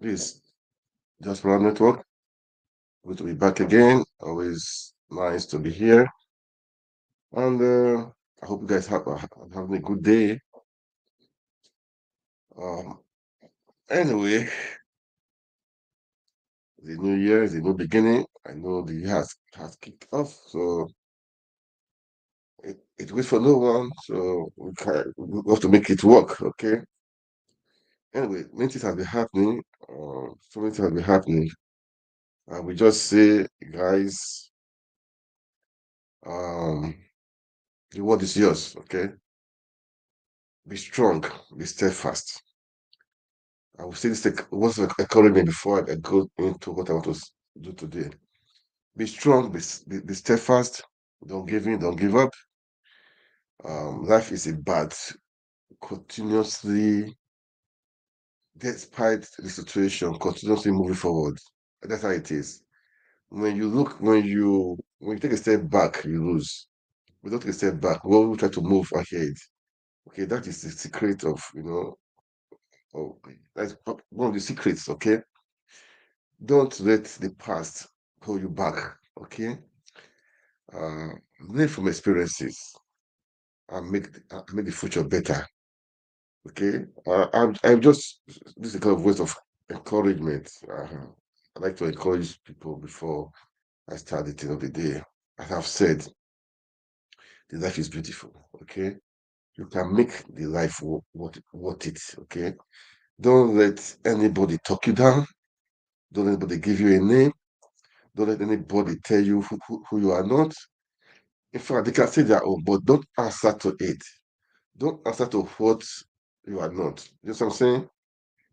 This Just Broad Network. Good to be back again. Always nice to be here. And I hope you guys have having a good day. Um, anyway, the new year is a new beginning. I know the year has kicked off, so it waits for no one. So we have to make it work. Okay. Anyway, many things have been happening. So many things have been happening. And we just say, guys, um, the word is yours. Okay. Be strong. Be steadfast. I will say this was encouragement before I go into what I want to do today. Be strong, be steadfast, don't give in, don't give up. Life is a battle, continuously, despite the situation, continuously moving forward. That's how it is. When you take a step back, you lose. We don't take a step back. We try to move ahead. Okay, that is the secret of that's one of the secrets. Okay, don't let the past hold you back. Okay, uh, learn from experiences and make the future better. Okay, I'm just this is a kind of words of encouragement. I like to encourage people before I start the thing of the day. As I've said, the life is beautiful. Okay, you can make the life worth it. Okay, don't let anybody talk you down. Don't let anybody give you a name. Don't let anybody tell you who you are not. In fact, they can say their own, but don't answer to it. Don't answer to what you are not. You know what I'm saying?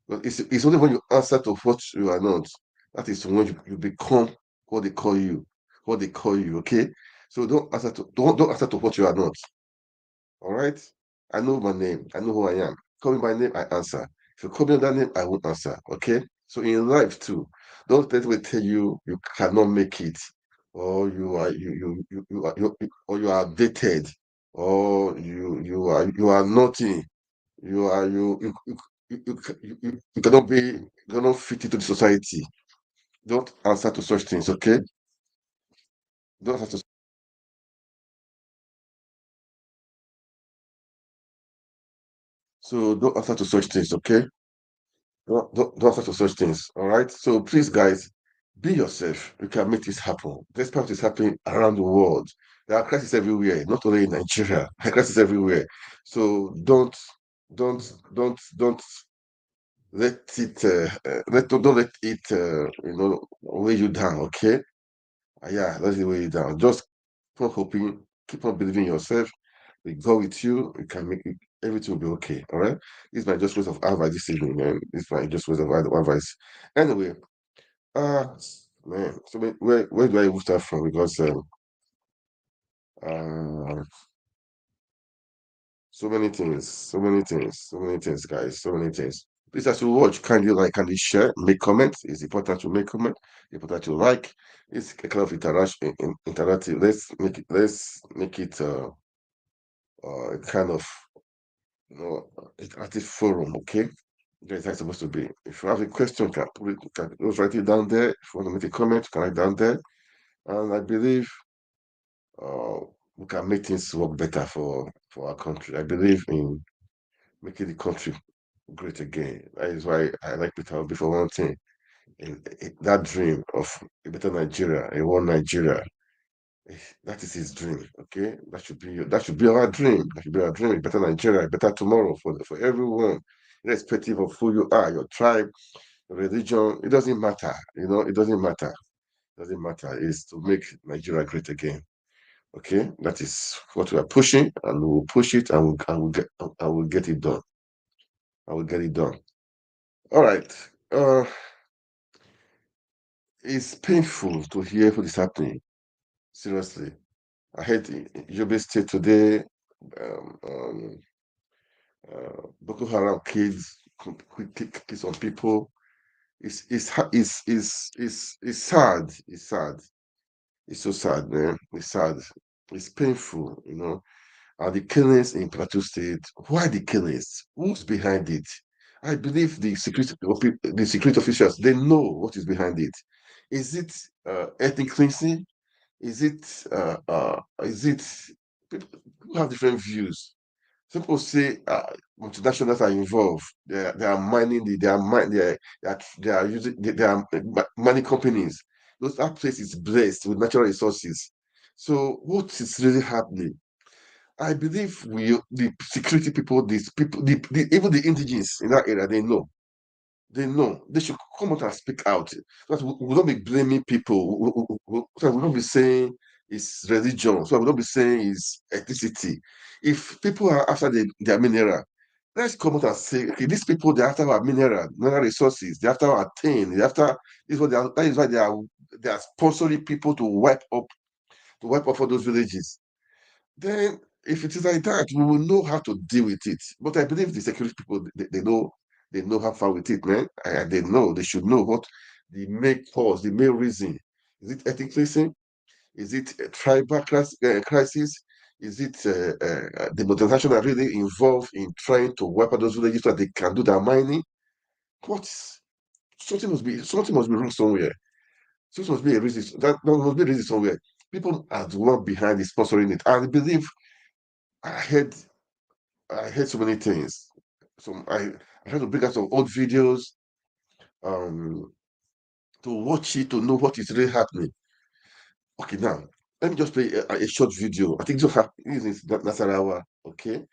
But it's only when you answer to what you are not, that is when you become what they call you, okay? So don't answer to what you are not. All right? I know my name, I know who I am. Call me by name, I answer. If you call me that name, I won't answer. Okay? So in life too, don't let me tell you you cannot make it, or you are or you are outdated, or you are nothing. You are you cannot fit into the society. Don't answer to such things, okay? Don't answer to don't answer to such things, okay? Don't answer to such things. All right. So please, guys, be yourself. You can make this happen. This part is happening around the world. There are crises everywhere, not only in Nigeria. There are crises everywhere. So don't let it don't let it weigh you down. Okay. Yeah, that's the way down. Just keep on hoping, keep on believing in yourself. We go with you. You can make it, everything will be okay. All right. This is my just words of advice this evening, man. This is my just words of advice. Anyway, uh man, so where do I even start from? Because uh so many things, guys, so many things. Please, as you watch, kindly like, kindly share, make comments. It's important to make comment. It's important to like. It's a kind of interaction, interactive. Let's make it kind of interactive forum. Okay, that's how it's supposed to be. If you have a question, just write it down there. If you want to make a comment, you can write down there. And I believe uh, we can make things work better for our country. I believe in making the country great again. That is why I like Peter Obi for one thing. That dream of a better Nigeria, a one Nigeria, that is his dream. Okay, that should be our dream. That should be our dream. A better Nigeria, a better tomorrow for everyone, irrespective of who you are, your tribe, religion. It doesn't matter. It doesn't matter. It doesn't matter. It's to make Nigeria great again. Okay, that is what we are pushing, and we will push it, and I will get it done. I will get it done. All right. It's painful to hear what is happening. Seriously, I heard in Yobe State today. Um, um, Boko Haram kids on people. It's sad. It's sad. It's so sad, man. It's sad. It's painful. And the killings in Plateau State. Why the killings? Who's behind it? I believe the security officials, they know what is behind it. Is it ethnic cleansing? Is it people have different views. Some people say multinationals are involved. They are mining the they are using they are mining companies. That place is blessed with natural resources. So what is really happening? I believe the security people, these people, even the indigenous in that area, they know. They know. They should come out and speak out. Because we don't be blaming people. So we don't be saying it's religion. So we don't be saying it's ethnicity. If people are after their mineral, let's come out and say, okay, these people, they're after our mineral resources. They're after our thing. This is what that is why they are sponsoring people to wipe off all those villages. Then if it is like that, we will know how to deal with it. But I believe the security people, they know how far with it, man. They know, they should know what the main cause, the main reason. Is it ethnic cleansing? Is it a tribal crisis? Is it the multinational are really involved in trying to wipe out those villages so that they can do their mining? What? Something must be wrong somewhere. Something must be a reason. That must be a reason somewhere. People are the one behind it, sponsoring it. And I believe I heard I heard so many things. So I had to bring out some old videos um to watch it to know what is really happening. Okay, now let me just play a short video. I think this is Nasarawa. Okay,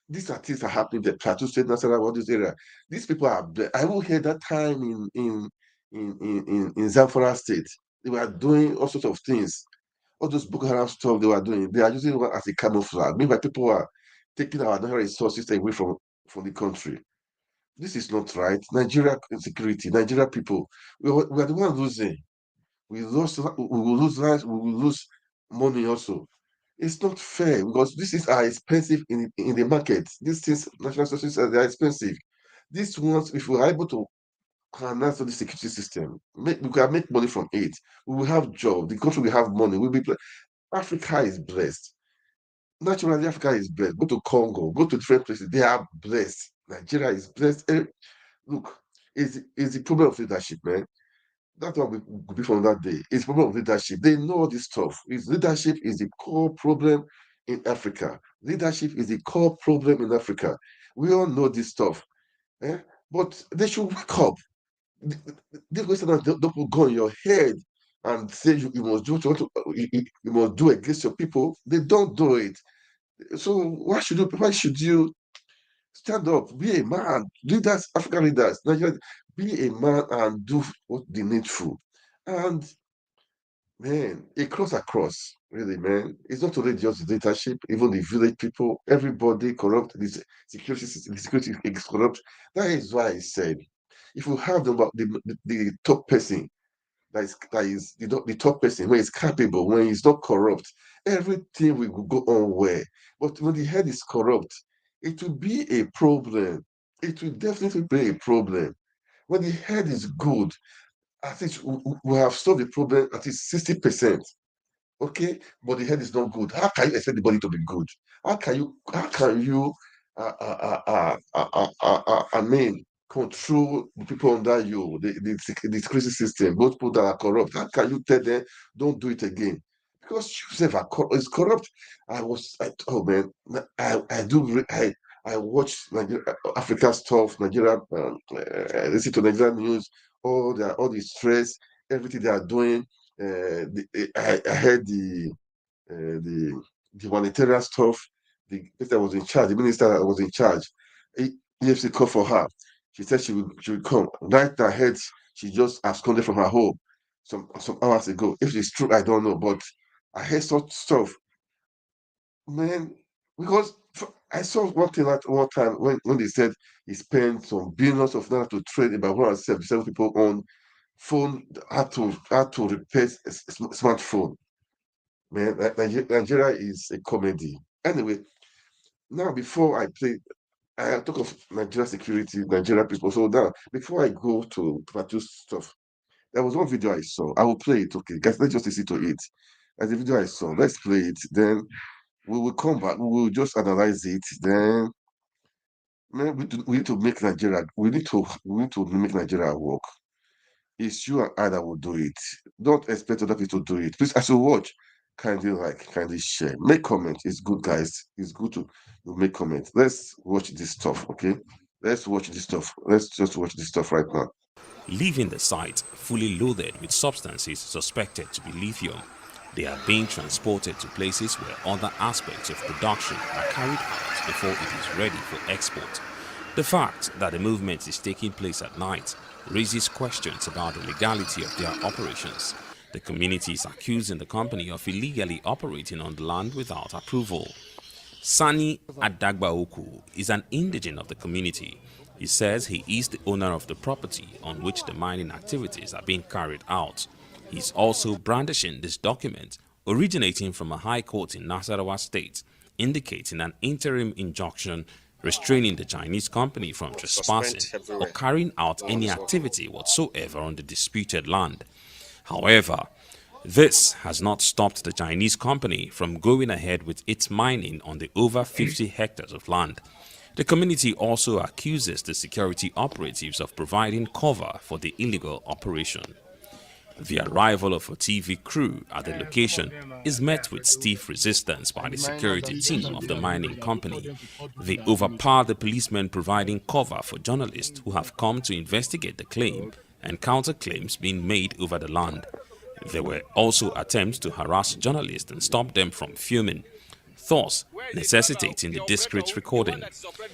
these are things that are happening. The Plateau State, Nasarawa, this area. These people are. I will hear that time in Zamfara State. They were doing all sorts of things. All those Boko Haram stuff they were doing. They are using it as a camouflage. Meanwhile, people are taking our natural resources away from the country. This is not right. Nigeria security, Nigeria people, we are the one losing. We will lose lives, we will lose money also. It's not fair because these things are expensive in the market. These things, national resources, they are expensive. These ones, if we are able to harness the security system, we can make money from it. We will have jobs. The country will have money. Africa is blessed. Naturally, Africa is blessed. Go to Congo, go to different places. They are blessed. Nigeria is blessed. Look, it's the problem of leadership, man. That's what we could be from that day. It's problem of leadership. They know all this stuff. Leadership is the core problem in Africa. Leadership is the core problem in Africa. We all know this stuff. Eh? But they should wake up. This question don't go in your head and say you must do what you must do against your people. They don't do it. So why should you stand up, be a man, leaders, African leaders, Nigerian, be a man and do what the needful. And man, across, really, man. It's not only just the leadership, even the village people, everybody corrupt, the security is corrupt. That is why I said, if you have the top person, that is the top person, when he's capable, when he's not corrupt, everything will go on well. But when the head is corrupt, it will be a problem. It will definitely be a problem. When the head is good, I think we have solved the problem at least 60%. Okay, but the head is not good. How can you expect the body to be good? How can you I mean control the people under you, the security system, those people that are corrupt? How can you tell them don't do it again? Because you self is corrupt. Oh man, I do I watch Nigeria, Africa stuff, Nigeria, listen to Nigerian news, all the stress, everything they are doing. I heard the humanitarian stuff. The minister was in charge. The minister that was in charge. EFC called for her. She said she would come. Right ahead, she just absconded from her home some hours ago. If it's true, I don't know. But I heard such stuff, man. Because I saw one thing at one time when they said he spent some billions of dollars to trade about 177 people on phone, had to repair a smartphone. Man, Nigeria is a comedy. Anyway, now before I play, I talk of Nigeria security, Nigeria people. So now, before I go to Plateau stuff, there was one video I saw. I will play it. Okay, guys, let's just listen to it. As the video I saw, let's play it. Then we will come back. We will just analyze it. Then Man, we need to make Nigeria. We need to make Nigeria work. It's you and I that will do it. Don't expect other people to do it. Please, as you watch, kindly like, kindly share, make comments. It's good, guys. It's good to make comments. Let's watch this stuff, okay? Let's watch this stuff. Let's just watch this stuff right now. Leaving the site fully loaded with substances suspected to be lithium, they are being transported to places where other aspects of production are carried out before it is ready for export. The fact that the movement is taking place at night raises questions about the legality of their operations. The community is accusing the company of illegally operating on the land without approval. Sani Adagbaoku is an indigene of the community. He says he is the owner of the property on which the mining activities are being carried out. He is also brandishing this document originating from a high court in Nasarawa State, indicating an interim injunction restraining the Chinese company from trespassing or carrying out any activity whatsoever on the disputed land. However, this has not stopped the Chinese company from going ahead with its mining on the over 50 hectares of land. The community also accuses the security operatives of providing cover for the illegal operation. The arrival of a TV crew at the location is met with stiff resistance by the security team of the mining company. They overpower the policemen providing cover for journalists who have come to investigate the claim and counterclaims being made over the land. There were also attempts to harass journalists and stop them from filming, thus necessitating the discreet recording.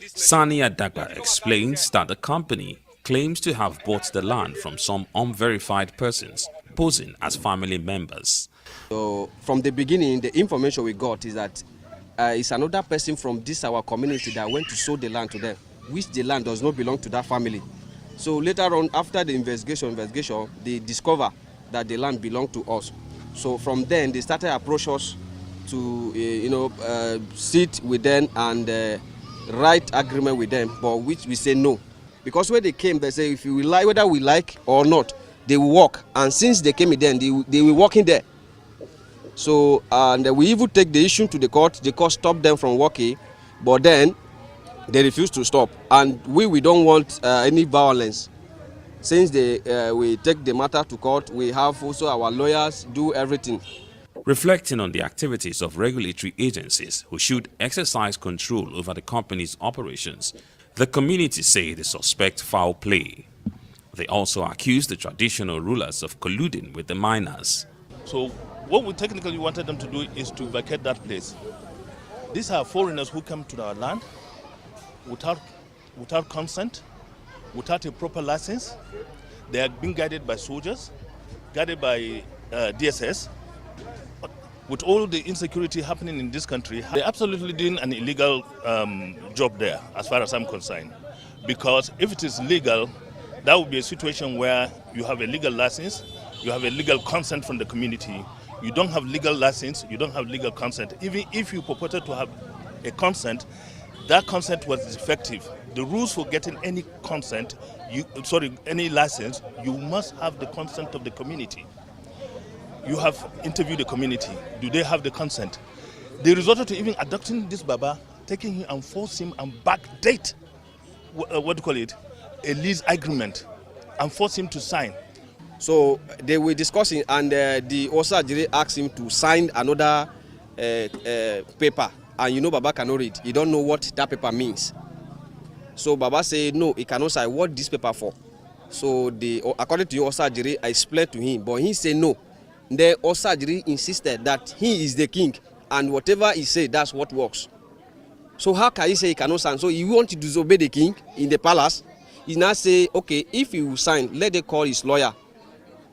Sani Adagba explains that the company claims to have bought the land from some unverified persons posing as family members. So from the beginning, the information we got is that it's another person from this our community that went to sold the land to them, which the land does not belong to that family. So later on, after the investigation, they discover that the land belonged to us. So from then, they started approach us to sit with them and write agreement with them, but which we say no. Because when they came, they say if you will like, whether we like or not, they will walk. And since they came in then, they were walking there. So, and we even take the issue to the court stopped them from walking, but then they refused to stop. And we don't want any violence. Since we take the matter to court, we have also our lawyers do everything. Reflecting on the activities of regulatory agencies who should exercise control over the company's operations, the community say they suspect foul play. They also accuse the traditional rulers of colluding with the miners. So what we technically wanted them to do is to vacate that place. These are foreigners who come to our land without consent, without a proper license. They are being guided by soldiers, guided by DSS. With all the insecurity happening in this country, they're absolutely doing an illegal job there, as far as I'm concerned. Because if it is legal, that would be a situation where you have a legal license, you have a legal consent from the community. You don't have legal license, you don't have legal consent. Even if you purported to have a consent, that consent was defective. The rules for getting any consent, any license, you must have the consent of the community. You have interviewed the community. Do they have the consent? They resorted to even adopting this Baba, taking him and force him and backdate, a lease agreement, and force him to sign. So they were discussing, and the Osajiri asked him to sign another paper. And Baba cannot read. He don't know what that paper means. So Baba said, no, he cannot sign. What this paper for? So according to Osajiri, I explained to him, but he said no. The Osajiri insisted that he is the king, and whatever he said, that's what works. So how can he say he cannot sign? So he want to disobey the king in the palace. He now say, okay, if he will sign, let them call his lawyer.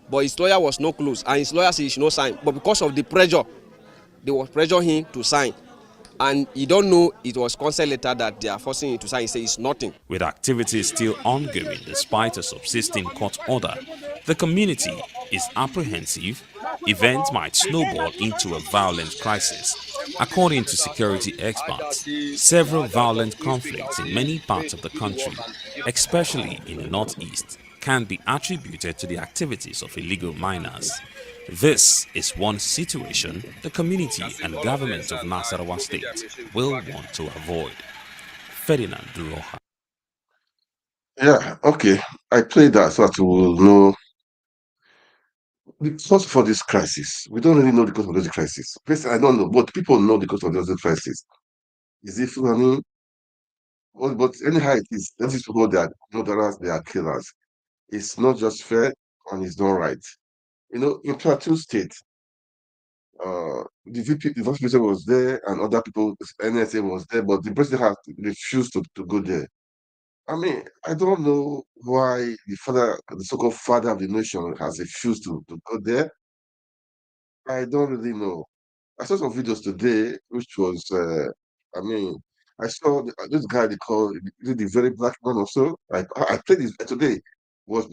But his lawyer was not close, and his lawyer said he should not sign. But because of the pressure, they were pressuring him to sign. And he don't know it was consent letter that they are forcing him to sign. He says it's nothing. With activities still ongoing despite a subsisting court order, the community is apprehensive events might snowball into a violent crisis. According to security experts, several violent conflicts in many parts of the country, especially in the northeast, can be attributed to the activities of illegal miners. This is one situation the community and government of Nasarawa State will want to avoid. Ferdinand Duroha. Yeah, okay. I played that so that we will know the cause for this crisis. We don't really know the cause of this crisis. First, I don't know, but people know the cause of this crisis. Is it funny? But anyhow, it is. These people, they are murderers, they are killers. It's not just fair and it's not right. In Plateau State, the vice president was there and other people, NSA was there, but the president has refused to go there. I mean, I don't know why the so-called father of the nation has refused to go there. I don't really know. I saw some videos today, which was, I mean, I saw this guy they call the very black man also. I played this today. It was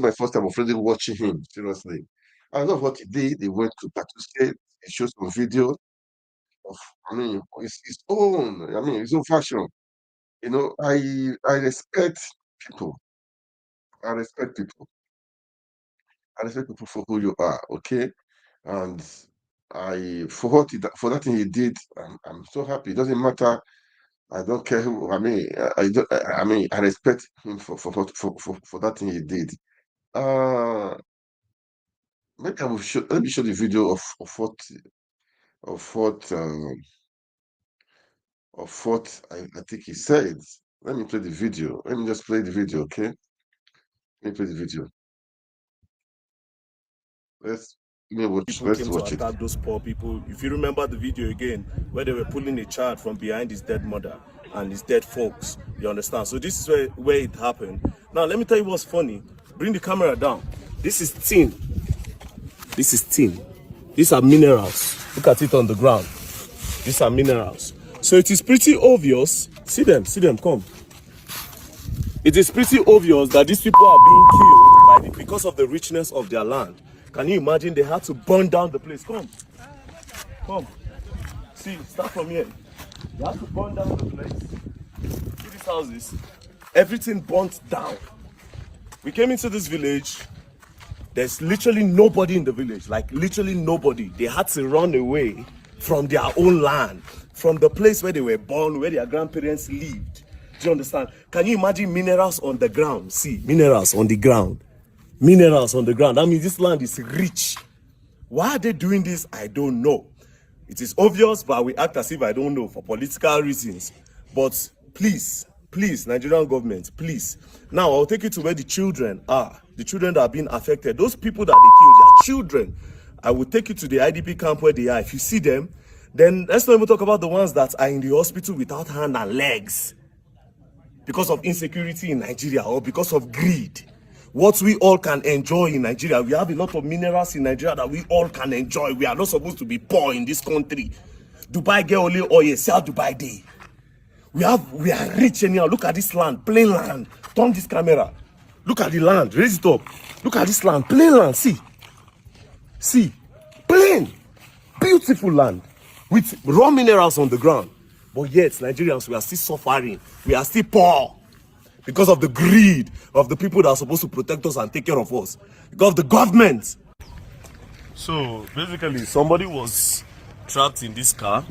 my first time of really watching him, seriously. I love what he did. He went to Plateau State. He showed some video of, I mean, his own, I mean, his own fashion. I respect people. I respect people. I respect people for who you are, okay? And for that thing he did, I'm so happy. It doesn't matter. I don't care who. I mean, I mean, I respect him for that thing he did. Uh, maybe let me show the video of what I think he said. Let me play the video. Let me just play the video, okay? Let me play the video. Let's People let's came to watch it. attack those poor people. If you remember the video again, where they were pulling a child from behind his dead mother and his dead folks, you understand? So this is where it happened. Now let me tell you what's funny. Bring the camera down. This is tin. This is tin. These are minerals. Look at it on the ground. These are minerals. So it is pretty obvious. See them, come. It is pretty obvious that these people are being killed because of the richness of their land. Can you imagine they had to burn down the place? Come. See, start from here. They had to burn down the place. See these houses? Everything burnt down. We came into this village. There's literally nobody in the village. Like literally nobody. They had to run away from their own land, from the place where they were born, where their grandparents lived. Do you understand? Can you imagine minerals on the ground? See, minerals on the ground. Minerals on the ground. That means this land is rich. Why are they doing this? I don't know. It is obvious, but we act as if I don't know for political reasons. But please, Nigerian government, please. Now I'll take you to where the children are. The children that are being affected. Those people that they killed, their children. I will take you to the IDP camp where they are. If you see them, then let's not even talk about the ones that are in the hospital without hand and legs because of insecurity in Nigeria or because of greed. What we all can enjoy in Nigeria, we have a lot of minerals in Nigeria that we all can enjoy. We are not supposed to be poor in this country. Dubai get only oil, sell Dubai day. We are rich anyhow. Look at this land, plain land. Turn this camera. Look at the land, raise it up. Look at this land, plain land. See, plain, beautiful land with raw minerals on the ground. But yet, Nigerians, we are still suffering. We are still poor because of the greed of the people that are supposed to protect us and take care of us. Because of the government. So, basically, somebody was trapped in this car.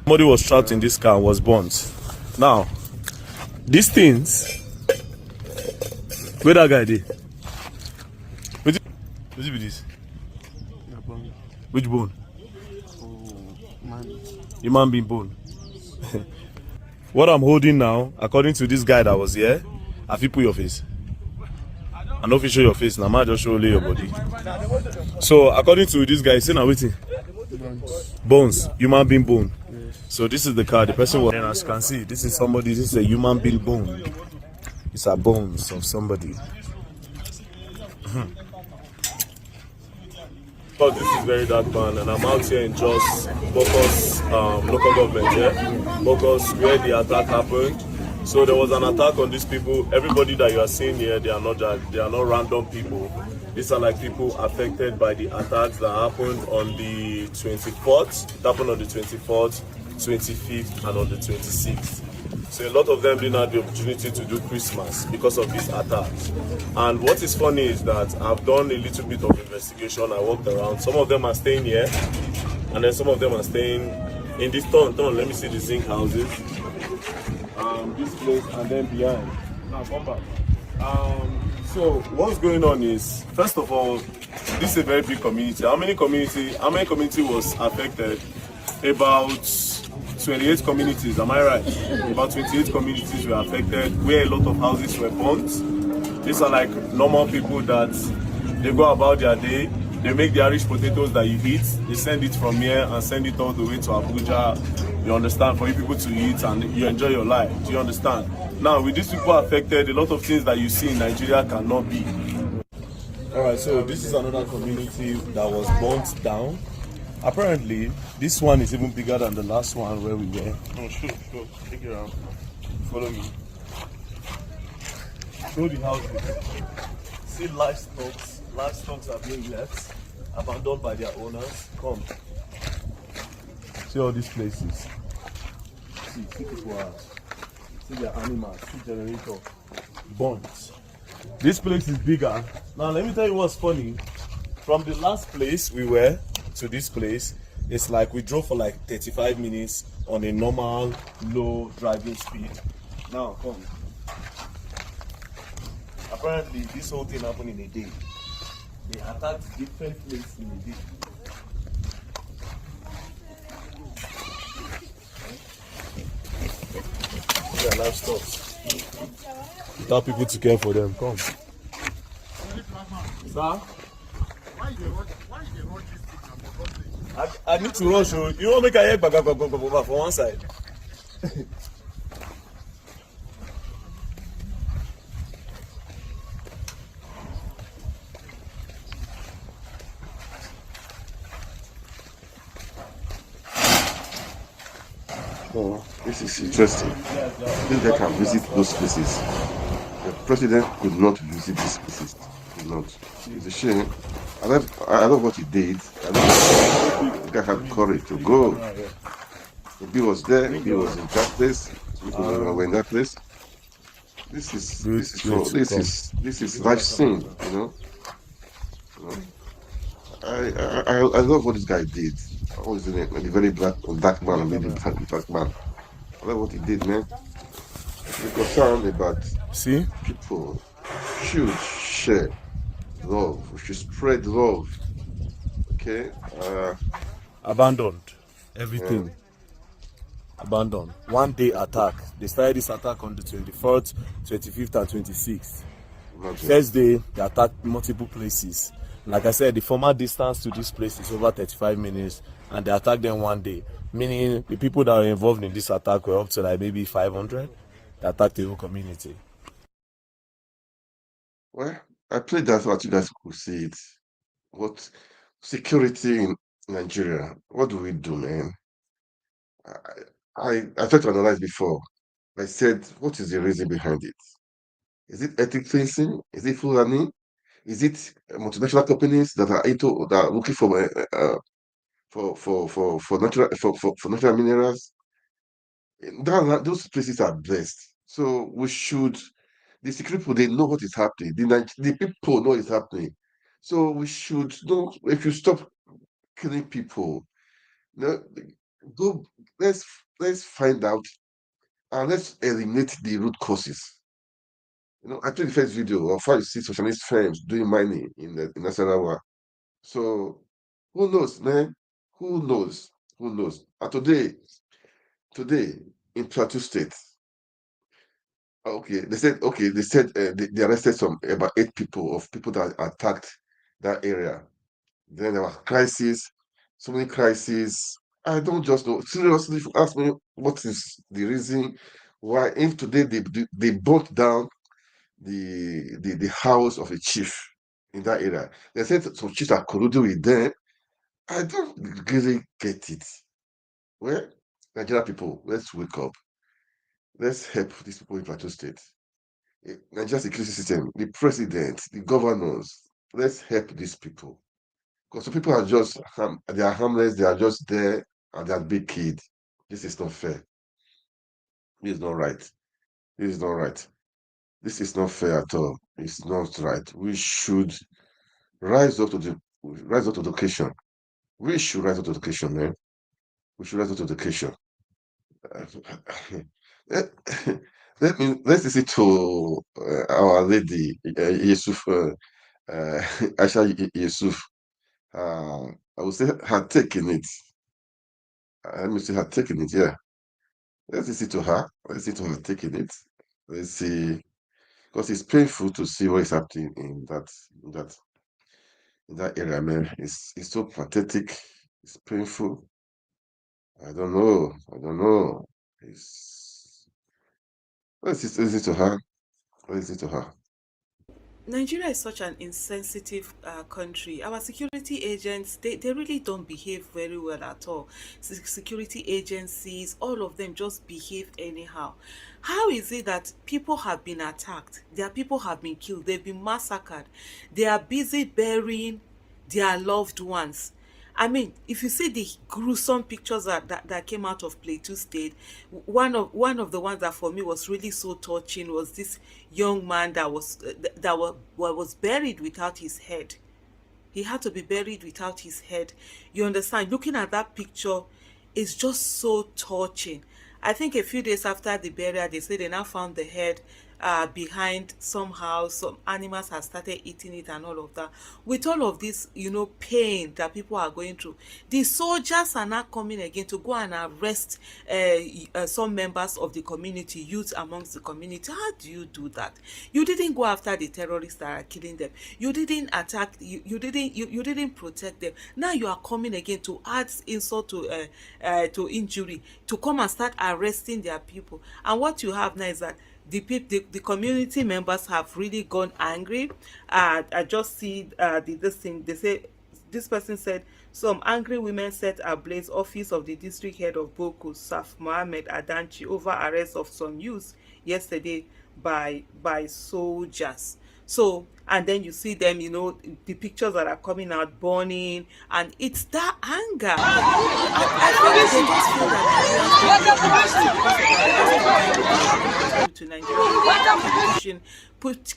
Somebody was trapped in this car and was burnt. Now, these things, where that guy did? What is this? Which bone? Human being bone. What I'm holding now, according to this guy that was here, have you put your face? I know if you show your face, now man just show only your body. So according to this guy, say now waiting. Bones, human being bone. So this is the car. The person was, and as you can see, this is somebody. This is a human being bone. It's a bones of somebody. But this is very dark, man, and I'm out here in Jos, Bokos, local government, yeah? Bokos, where the attack happened. So there was an attack on these people. Everybody that you are seeing here, they are not random people. These are like people affected by the attacks that happened on the 24th. It happened on the 24th, 25th, and on the 26th. So a lot of them didn't have the opportunity to do Christmas because of these attacks. And what is funny is that I've done a little bit of investigation. I walked around. Some of them are staying here, and then some of them are staying in this town. Let me see the zinc houses. This place, and then behind. Now come back. So what's going on is, first of all, this is a very big community. How many community was affected? About 28 communities, am I right? About 28 communities were affected, where a lot of houses were burnt. These are like normal people that they go about their day, they make the Irish potatoes that you eat, they send it from here and send it all the way to Abuja, you understand, for you people to eat and you enjoy your life, do you understand? Now, with these people affected, a lot of things that you see in Nigeria cannot be. Alright, so this is another community that was burnt down. Apparently, this one is even bigger than the last one where we were. No, sure. Take it around. Follow me. Show the houses. See livestock are being left, abandoned by their owners. Come. See all these places. See people are. See their animals. See generator. Burnt. This place is bigger. Now let me tell you what's funny. From the last place we were to this place, it's like we drove for like 35 minutes on a normal low driving speed. Now come. Apparently this whole thing happened in a day. They attacked different places in a day. These are livestock. Without people to care for them. Come. Sir? I need to rush. You won't make a head back for one side. Oh, this is interesting. This guy can visit those places. The president could not visit these places. Could not. It's a shame. I love what he did. I love the guy had courage to go. The bill was there. He was in that place. People were in that place. This is life scene. You know. I love what this guy did. I was in a very black man, really black man. I love what he did, man. We're concerned about people should share love. We should spread love. Okay. Abandoned everything. Abandoned. One day attack. They started this attack on the 24th, 25th, and 26th. First day, they attacked multiple places. Like I said, the former distance to this place is over 35 minutes, and they attacked them one day. Meaning the people that were involved in this attack were up to like maybe 500. They attacked the whole community. Well, I played that so that you guys could see it. What security in Nigeria? What do we do, man? I tried to analyze before. I said, what is the reason behind it? Is it ethnic cleansing? Is it Fulani? Is it multinational companies that are looking for natural minerals? Those places are blessed. So the security people, they know what is happening. The people know it's happening. So we should know, if you stop killing people, no, go, let's find out and let's eliminate the root causes. I played the first video of how you see socialist firms doing mining in Nasarawa. So who knows, man? Who knows? Who knows? And today in Plateau State, they arrested about 8 people that attacked that area. Then there was crisis, so many crises. I don't just know. Seriously, if you ask me what is the reason why, if today they burnt down the house of a chief in that area. They said some chiefs are colluding with them. I don't really get it. Well, Nigerian people, let's wake up. Let's help these people in Plateau State. Nigerian security system, the president, the governors, let's help these people. Because some people are just, they are harmless, they are just there, and they are big kids. This is not fair. This is not right. This is not right. This is not fair at all. It's not right. We should rise up to the occasion. We should rise up to the occasion, man. We should rise up to the occasion. let's listen to our lady Yusuf, Aisha Yusuf. I would say her taking it. Let me see her taking it. Yeah, let's listen to her. Let's listen to her taking it. Let's see, because it's painful to see what is happening in that in that area, man. It's so pathetic. It's painful. I don't know. I don't know. It's let's listen to her. Let's listen to her. Nigeria is such an insensitive country. Our security agents, they really don't behave very well at all. Security agencies, all of them just behave anyhow. How is it that people have been attacked? Their people have been killed. They've been massacred. They are busy burying their loved ones. I mean, if you see the gruesome pictures that came out of Plateau State, one of the ones that for me was really so touching was this young man that was buried without his head. He had to be buried without his head. You understand? Looking at that picture is just so touching. I think a few days after the burial, they say they now found the head behind somehow. Some animals have started eating it and all of that. With all of this, pain that people are going through, the soldiers are now coming again to go and arrest some members of the community, youth amongst the community. How do you do that? You didn't go after the terrorists that are killing them. You didn't attack. You didn't protect them. Now you are coming again to add insult to injury, to come and start arresting their people. And what you have now is that the community members have really gone angry. I just see this thing. They say this person said some angry women set ablaze office of the district head of Boko, Saf Mohammed Adanchi, over arrest of some youths yesterday by soldiers. So, and then you see them, the pictures that are coming out burning, and it's that anger. I think they just feel that Nigerians don't to Nigeria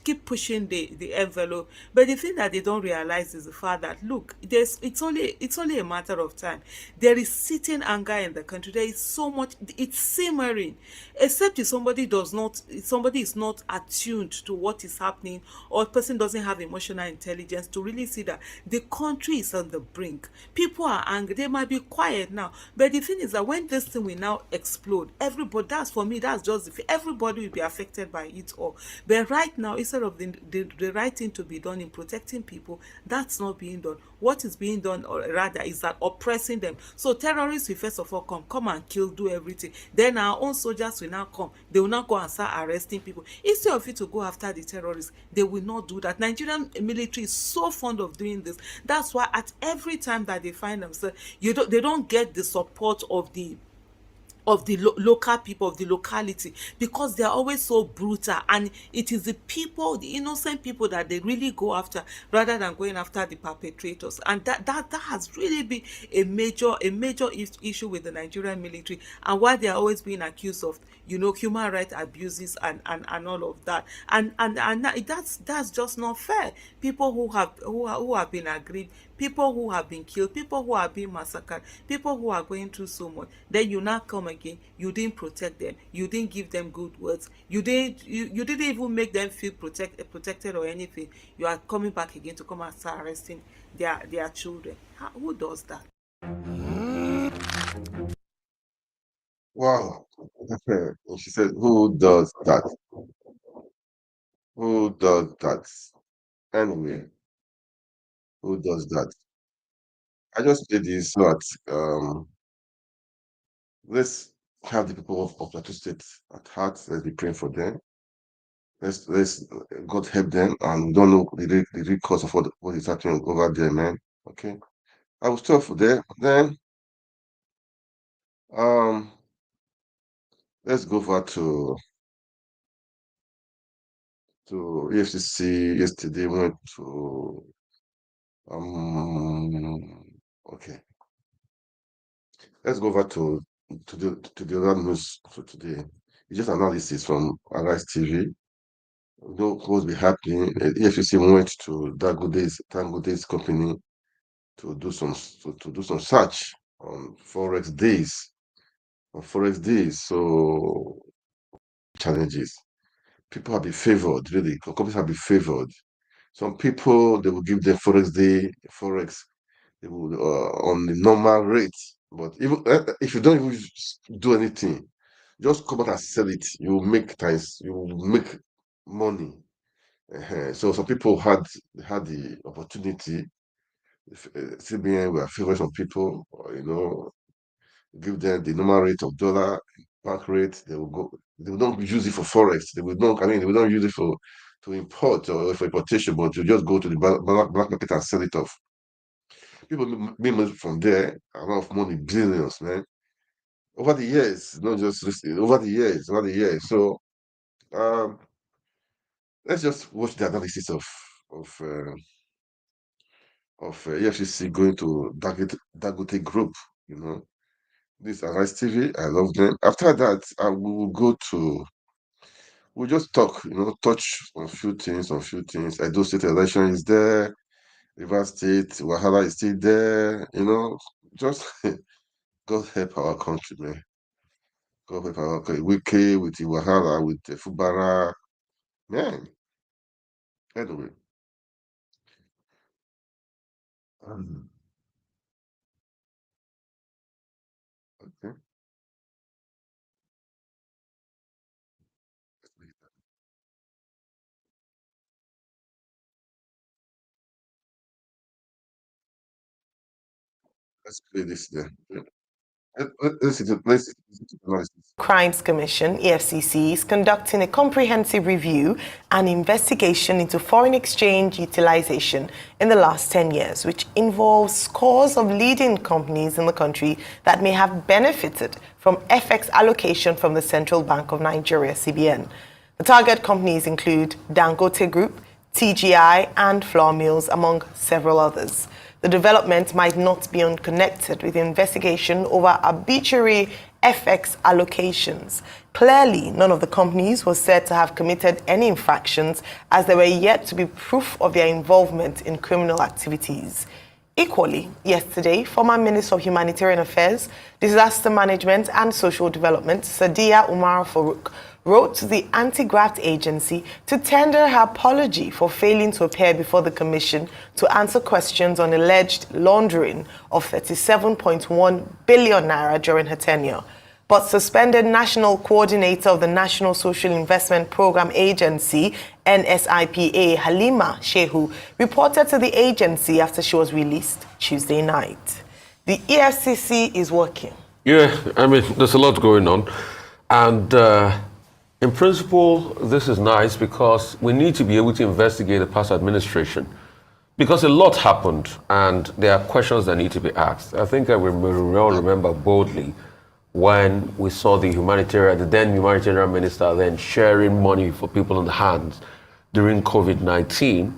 keep pushing the envelope. But the thing that they don't realize is the fact that look, it's only a matter of time. There is sitting anger in the country. There is so much, it's simmering. Except if somebody is not attuned to what is happening, or person doesn't have emotional intelligence to really see that the country is on the brink. People are angry. They might be quiet now, but the thing is that when this thing will now explode, everybody, that's for me, that's just everybody will be affected by it all. But right now, instead of the right thing to be done in protecting people, that's not being done. What is being done, or rather, is that oppressing them. So terrorists will first of all come and kill, do everything. Then our own soldiers will now come. They will now go and start arresting people. Instead of you to go after the terrorists, they will not do that. Nigerian military is so fond of doing this. That's why at every time that they find themselves, they don't get the support of the local people, of the locality, because they are always so brutal, and it is the people, the innocent people, that they really go after rather than going after the perpetrators. And that has really been a major issue with the Nigerian military, and why they are always being accused of human rights abuses and all of that. And that's just not fair. People who have been aggrieved, people who have been killed, people who are being massacred, people who are going through so much, then you now come again. You didn't protect them. You didn't give them good words. You didn't even make them feel protected or anything. You are coming back again to come and start arresting their children. Who does that? Wow. And she said, "Who does that? Who does that? Anyway, who does that?" I just did this so that let's have the people of Plateau State at heart. Let's be praying for them. Let's God help them, and we don't know the real cause of what is happening over there, man. Okay. I will stop for there. Then um let's go over to EFCC yesterday. Went to okay. Let's go over to the other news for today. It's just analysis from Arise TV. You know what will be happening. EFCC went to Dangote's company to do some search on forex days. So challenges. People have been favored, really. Companies have been favored. Some people, they will give them forex, they will on the normal rate. But even if you don't even do anything, just come out and sell it. You will make times, you will make money. So some people had the opportunity. CBN were favoring some people, give them the normal rate of dollar, bank rate. They will go. They will not use it for forex. They will not. I mean, they will not use it for to import or for importation, but to just go to the black market and sell it off. People make money from there. A lot of money, billions, man. Over the years, not just recently, over the years. So um, let's just watch the analysis of uh, EFCC going to Dangote Group. You know, this Arise TV. I love them. After that, we will go to. We'll just talk. Touch on a few things. Edo State election is there. Rivers State, Wahala is still there. Just God help our country, man. God help our country. Wike with the Wahala, with the Fubara, man. Anyway, um, okay. Let's play this there. Listen to the analysis. Crimes Commission, EFCC, is conducting a comprehensive review and investigation into foreign exchange utilization in the last 10 years, which involves scores of leading companies in the country that may have benefited from FX allocation from the Central Bank of Nigeria, CBN. The target companies include Dangote Group, TGI, and Flour Mills, among several others. The development might not be unconnected with the investigation over arbitrary FX allocations. Clearly, none of the companies was said to have committed any infractions, as there were yet to be proof of their involvement in criminal activities. Equally, yesterday, former Minister of Humanitarian Affairs, Disaster Management and Social Development, Sadiya Umar Farouk, wrote to the anti-graft agency to tender her apology for failing to appear before the commission to answer questions on alleged laundering of 37.1 billion naira during her tenure. But suspended National Coordinator of the National Social Investment Program Agency, NSIPA, Halima Shehu, reported to the agency after she was released Tuesday night. The EFCC is working. Yeah, I mean, there's a lot going on. And in principle, this is nice because we need to be able to investigate the past administration. Because a lot happened and there are questions that need to be asked. I think I will all remember boldly when we saw the then humanitarian minister then sharing money for people in the hands during COVID-19.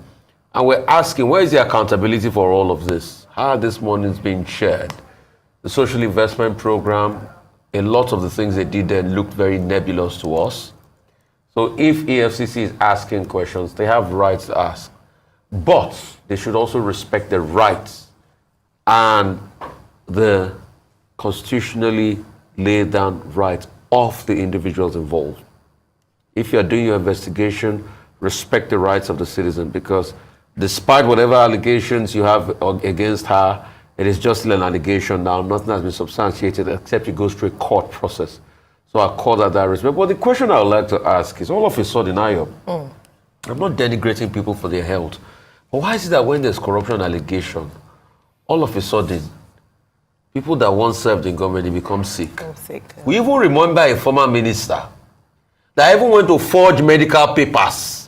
And we're asking, where is the accountability for all of this? How this money is being shared? The social investment program, a lot of the things they did then looked very nebulous to us. So if EFCC is asking questions, they have rights to ask. But they should also respect the rights and the constitutionally laid down rights of the individuals involved. If you're doing your investigation, respect the rights of the citizen, because despite whatever allegations you have against her, it is just still an allegation now. Nothing has been substantiated except it goes through a court process. So I call that respect. But the question I would like to ask is, all of a sudden, I'm not denigrating people for their health, but why is it that when there's corruption allegation, all of a sudden, people that once served in government, they become sick? We even remember a former minister that even went to forge medical papers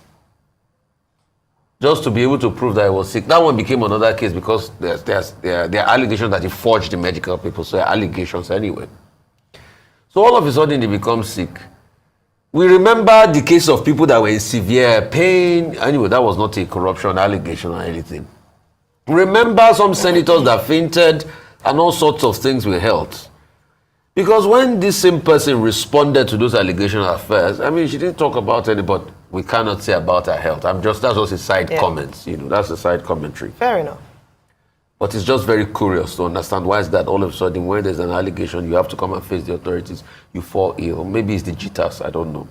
just to be able to prove that he was sick. That one became another case because there are allegations that he forged the medical papers, so allegations anyway. So all of a sudden they become sick. We remember the case of people that were in severe pain. Anyway, that was not a corruption allegation or anything. Remember some senators that fainted and all sorts of things with health. Because when this same person responded to those allegations at first, I mean, she didn't talk about any, but we cannot say about her health. That's just a side comments, that's a side commentary. Fair enough. But it's just very curious to understand why is that all of a sudden when there's an allegation, you have to come and face the authorities, you fall ill. Maybe it's the jitters, I don't know.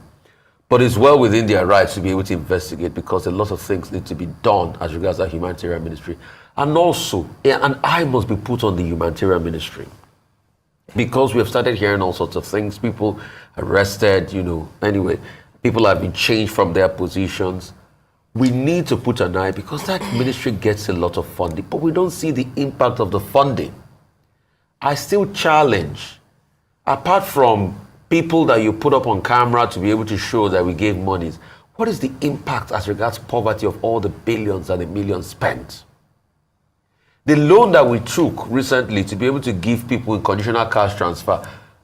But it's well within their rights to be able to investigate, because a lot of things need to be done as regards the humanitarian ministry. And also, an eye must be put on the humanitarian ministry, because we have started hearing all sorts of things. People arrested, anyway, people have been changed from their positions. We need to put an eye, because that ministry gets a lot of funding, but we don't see the impact of the funding. I still challenge, apart from people that you put up on camera to be able to show that we gave monies, what is the impact as regards poverty of all the billions and the millions spent? The loan that we took recently to be able to give people in conditional cash transfer,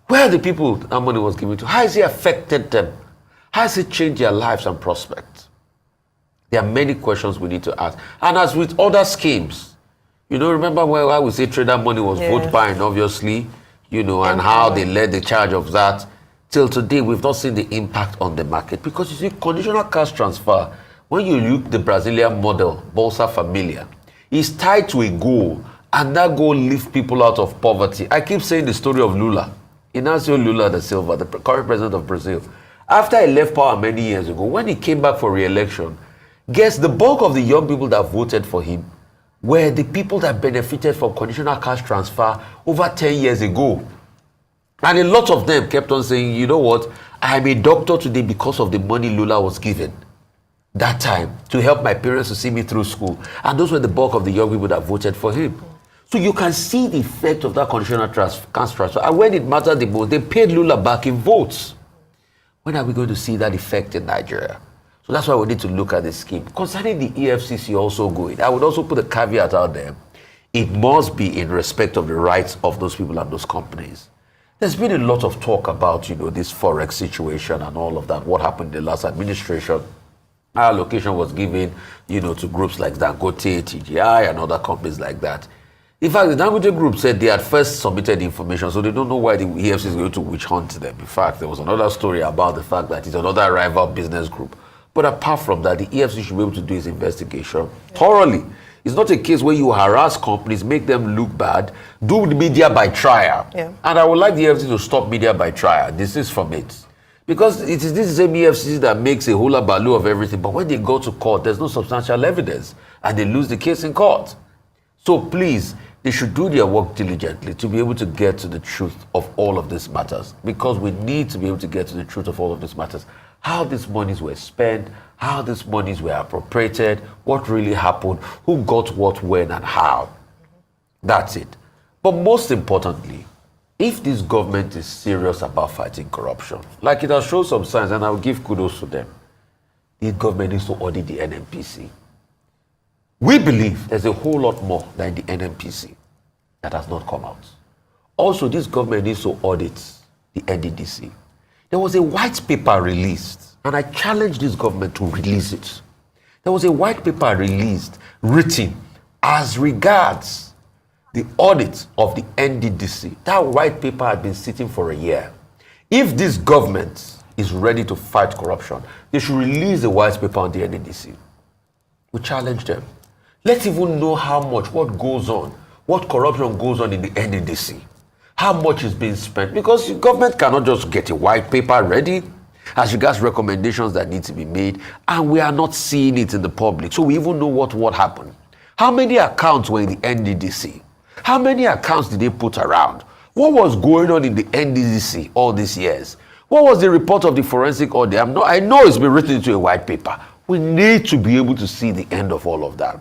where are the people that money was given to? How has it affected them? How has it changed their lives and prospects? There are many questions we need to ask. And as with other schemes, remember where I would say trader money was vote buying, obviously, and how they led the charge of that. Till today, we've not seen the impact on the market, because you see, conditional cash transfer, when you look the Brazilian model, Bolsa Familia, is tied to a goal, and that goal lifts people out of poverty. I keep saying the story of Lula, Inácio Lula da Silva, the current president of Brazil. After he left power many years ago, when he came back for re-election, guess the bulk of the young people that voted for him were the people that benefited from conditional cash transfer over 10 years ago. And a lot of them kept on saying, you know what, I'm a doctor today because of the money Lula was given that time to help my parents to see me through school. And those were the bulk of the young people that voted for him. So you can see the effect of that conditional cash transfer. And when it mattered the most, they paid Lula back in votes. When are we going to see that effect in Nigeria? So that's why we need to look at the scheme. Concerning the EFCC also going, I would also put a caveat out there. It must be in respect of the rights of those people and those companies. There's been a lot of talk about, this Forex situation and all of that, what happened in the last administration. Our allocation was given, to groups like Dangote, TGI, and other companies like that. In fact, the Dangote group said they had first submitted information, so they don't know why the EFCC is going to witch hunt them. In fact, there was another story about the fact that it's another rival business group. But apart from that, the EFCC should be able to do its investigation thoroughly. It's not a case where you harass companies, make them look bad, do media by trial. Yeah. And I would like the EFCC to stop media by trial. This is from it. Because it is this same EFCC that makes a hula baloo of everything. But when they go to court, there's no substantial evidence. And they lose the case in court. So please, they should do their work diligently to be able to get to the truth of all of these matters. Because we need to be able to get to the truth of all of these matters. How these monies were spent, how these monies were appropriated, what really happened, who got what, when, and how. That's it. But most importantly, if this government is serious about fighting corruption, like it has shown some signs, and I will give kudos to them, the government needs to audit the NNPC. We believe there's a whole lot more than the NNPC that has not come out. Also, this government needs to audit the NDDC. There was a white paper released, and I challenge this government to release it. There was a white paper released, written as regards the audit of the NDDC. That white paper had been sitting for a year. If this government is ready to fight corruption, they should release the white paper on the NDDC. We challenge them. Let's even know how much, what goes on, what corruption goes on in the NDDC. How much is being spent? Because the government cannot just get a white paper ready as regards recommendations that need to be made, and we are not seeing it in the public. So we even know what happened. How many accounts were in the NDDC? How many accounts did they put around? What was going on in the NDDC all these years? What was the report of the forensic audit? I know it's been written into a white paper. We need to be able to see the end of all of that.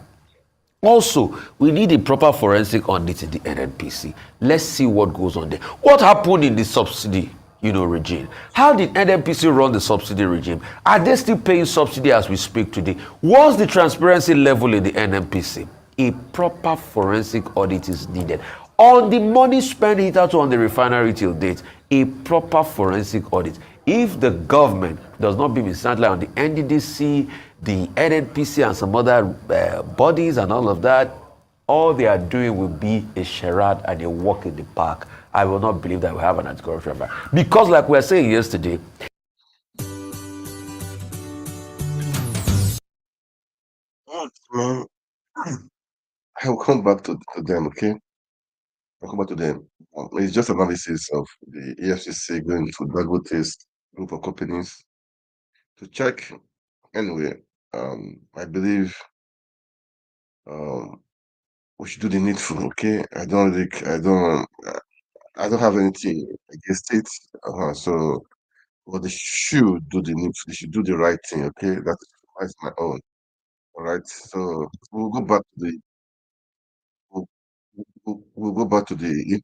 Also, we need a proper forensic audit in the NNPC. Let's see what goes on there. What happened in the subsidy, regime? How did NNPC run the subsidy regime? Are they still paying subsidy as we speak today? What's the transparency level in the NNPC? A proper forensic audit is needed. On the money spent hitherto on the refinery till date, a proper forensic audit. If the government does not be mishandled on the NDDC, the NNPC, and some other bodies and all of that, all they are doing will be a charade and a walk in the park. I will not believe that we have an anti-corruption back. Because like we were saying yesterday, Man, I will come back to them, okay? I'll come back to them. It's just analysis of the EFCC going to Dangote's group of companies to check. Anyway, I believe we should do the needful. Okay, I don't have anything against it. So, but they should do the needful. They should do the right thing. Okay, that's my own. All right. So we'll go back we'll, we'll go back to the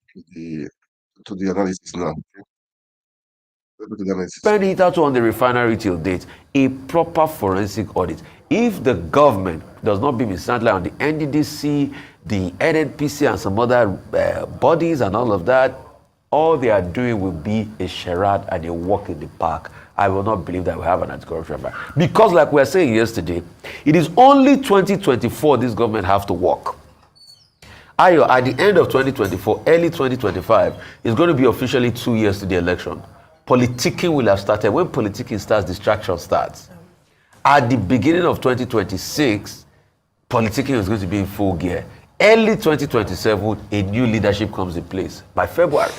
analysis now. Okay? We'll go to the analysis. Spend it out on the refinery till date, a proper forensic audit. If the government does not be mishandled on the NDDC, the NNPC, and some other bodies and all of that, all they are doing will be a charade and a walk in the park. I will not believe that we have an anti-corruption fight. Because like we were saying yesterday, it is only 2024 this government have to work. Ayo, at the end of 2024, early 2025, it's going to be officially 2 years to the election. Politicking will have started. When politicking starts, distraction starts. At the beginning of 2026, politicking is going to be in full gear. Early 2027, a new leadership comes in place by February.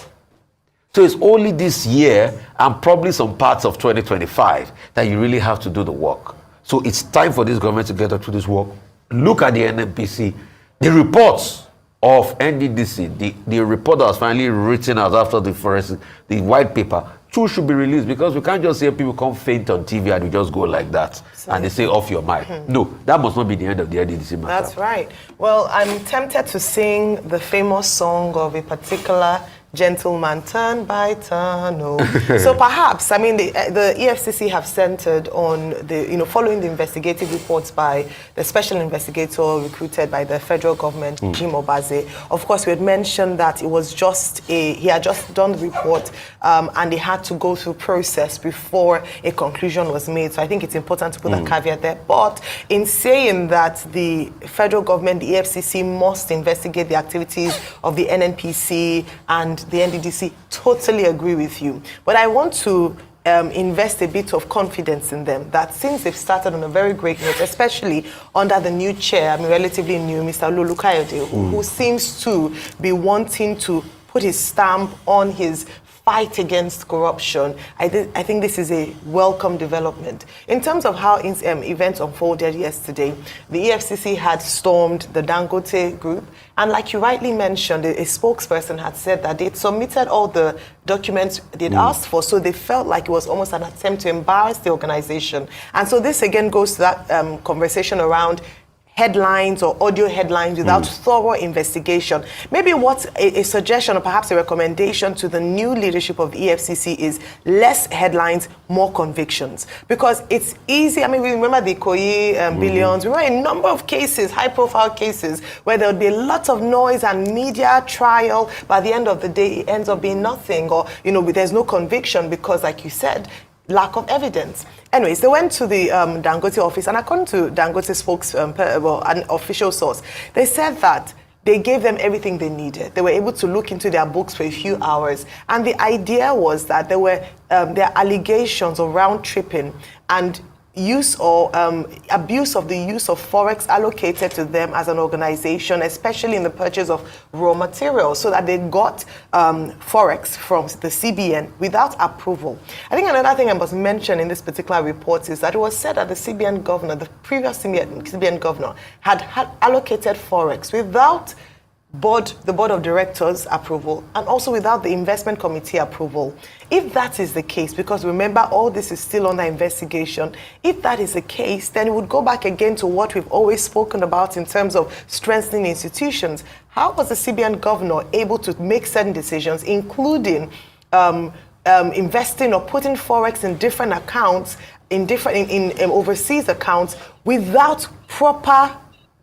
So it's only this year and probably some parts of 2025 that you really have to do the work. So it's time for this government to get up to this work. Look at the NNPC. The reports of NDDC, the report that was finally written out after the white paper, two should be released, because we can't just hear people come faint on TV and we just go like that and they say off your mind. No, that must not be the end of the NDDC matter. That's right. Well, I'm tempted to sing the famous song of a particular gentleman, turn by turn. Oh. So perhaps, I mean, the EFCC have centered on the, following the investigative reports by the special investigator recruited by the federal government, Jim Obaze. Of course, we had mentioned that it was he had just done the report and they had to go through process before a conclusion was made. So I think it's important to put a caveat there. But in saying that the federal government, the EFCC, must investigate the activities of the NNPC and the NDDC, totally agree with you. But I want to invest a bit of confidence in them, that since they've started on a very great note, especially under the new chair, I mean relatively new, Mr. Lulu Kayode, who seems to be wanting to put his stamp on his fight against corruption, I think this is a welcome development. In terms of how events unfolded yesterday, the EFCC had stormed the Dangote group, and like you rightly mentioned, a spokesperson had said that they'd submitted all the documents they'd asked for, so they felt like it was almost an attempt to embarrass the organization. And so this again goes to that conversation around headlines or audio headlines without thorough investigation. Maybe what a suggestion or perhaps a recommendation to the new leadership of the EFCC is less headlines, more convictions. Because it's easy, I mean, we remember the Ikoyi billions, we remember a number of cases, high-profile cases, where there would be a lot of noise and media trial, but at the end of the day, it ends up being nothing, or, there's no conviction because, like you said, lack of evidence. Anyways, they went to the Dangote office, and according to Dangote an official source, they said that they gave them everything they needed. They were able to look into their books for a few hours, and the idea was that there were allegations of round tripping and use or abuse of the use of forex allocated to them as an organization, especially in the purchase of raw materials, so that they got forex from the CBN without approval. I think another thing I must mention in this particular report is that it was said that the CBN governor, the previous CBN governor, had allocated forex without the board of directors approval and also without the investment committee approval. If that is the case, because remember all this is still under investigation, if that is the case, then it would go back again to what we've always spoken about in terms of strengthening institutions. How was the CBN governor able to make certain decisions, including investing or putting forex in different accounts, in overseas accounts, without proper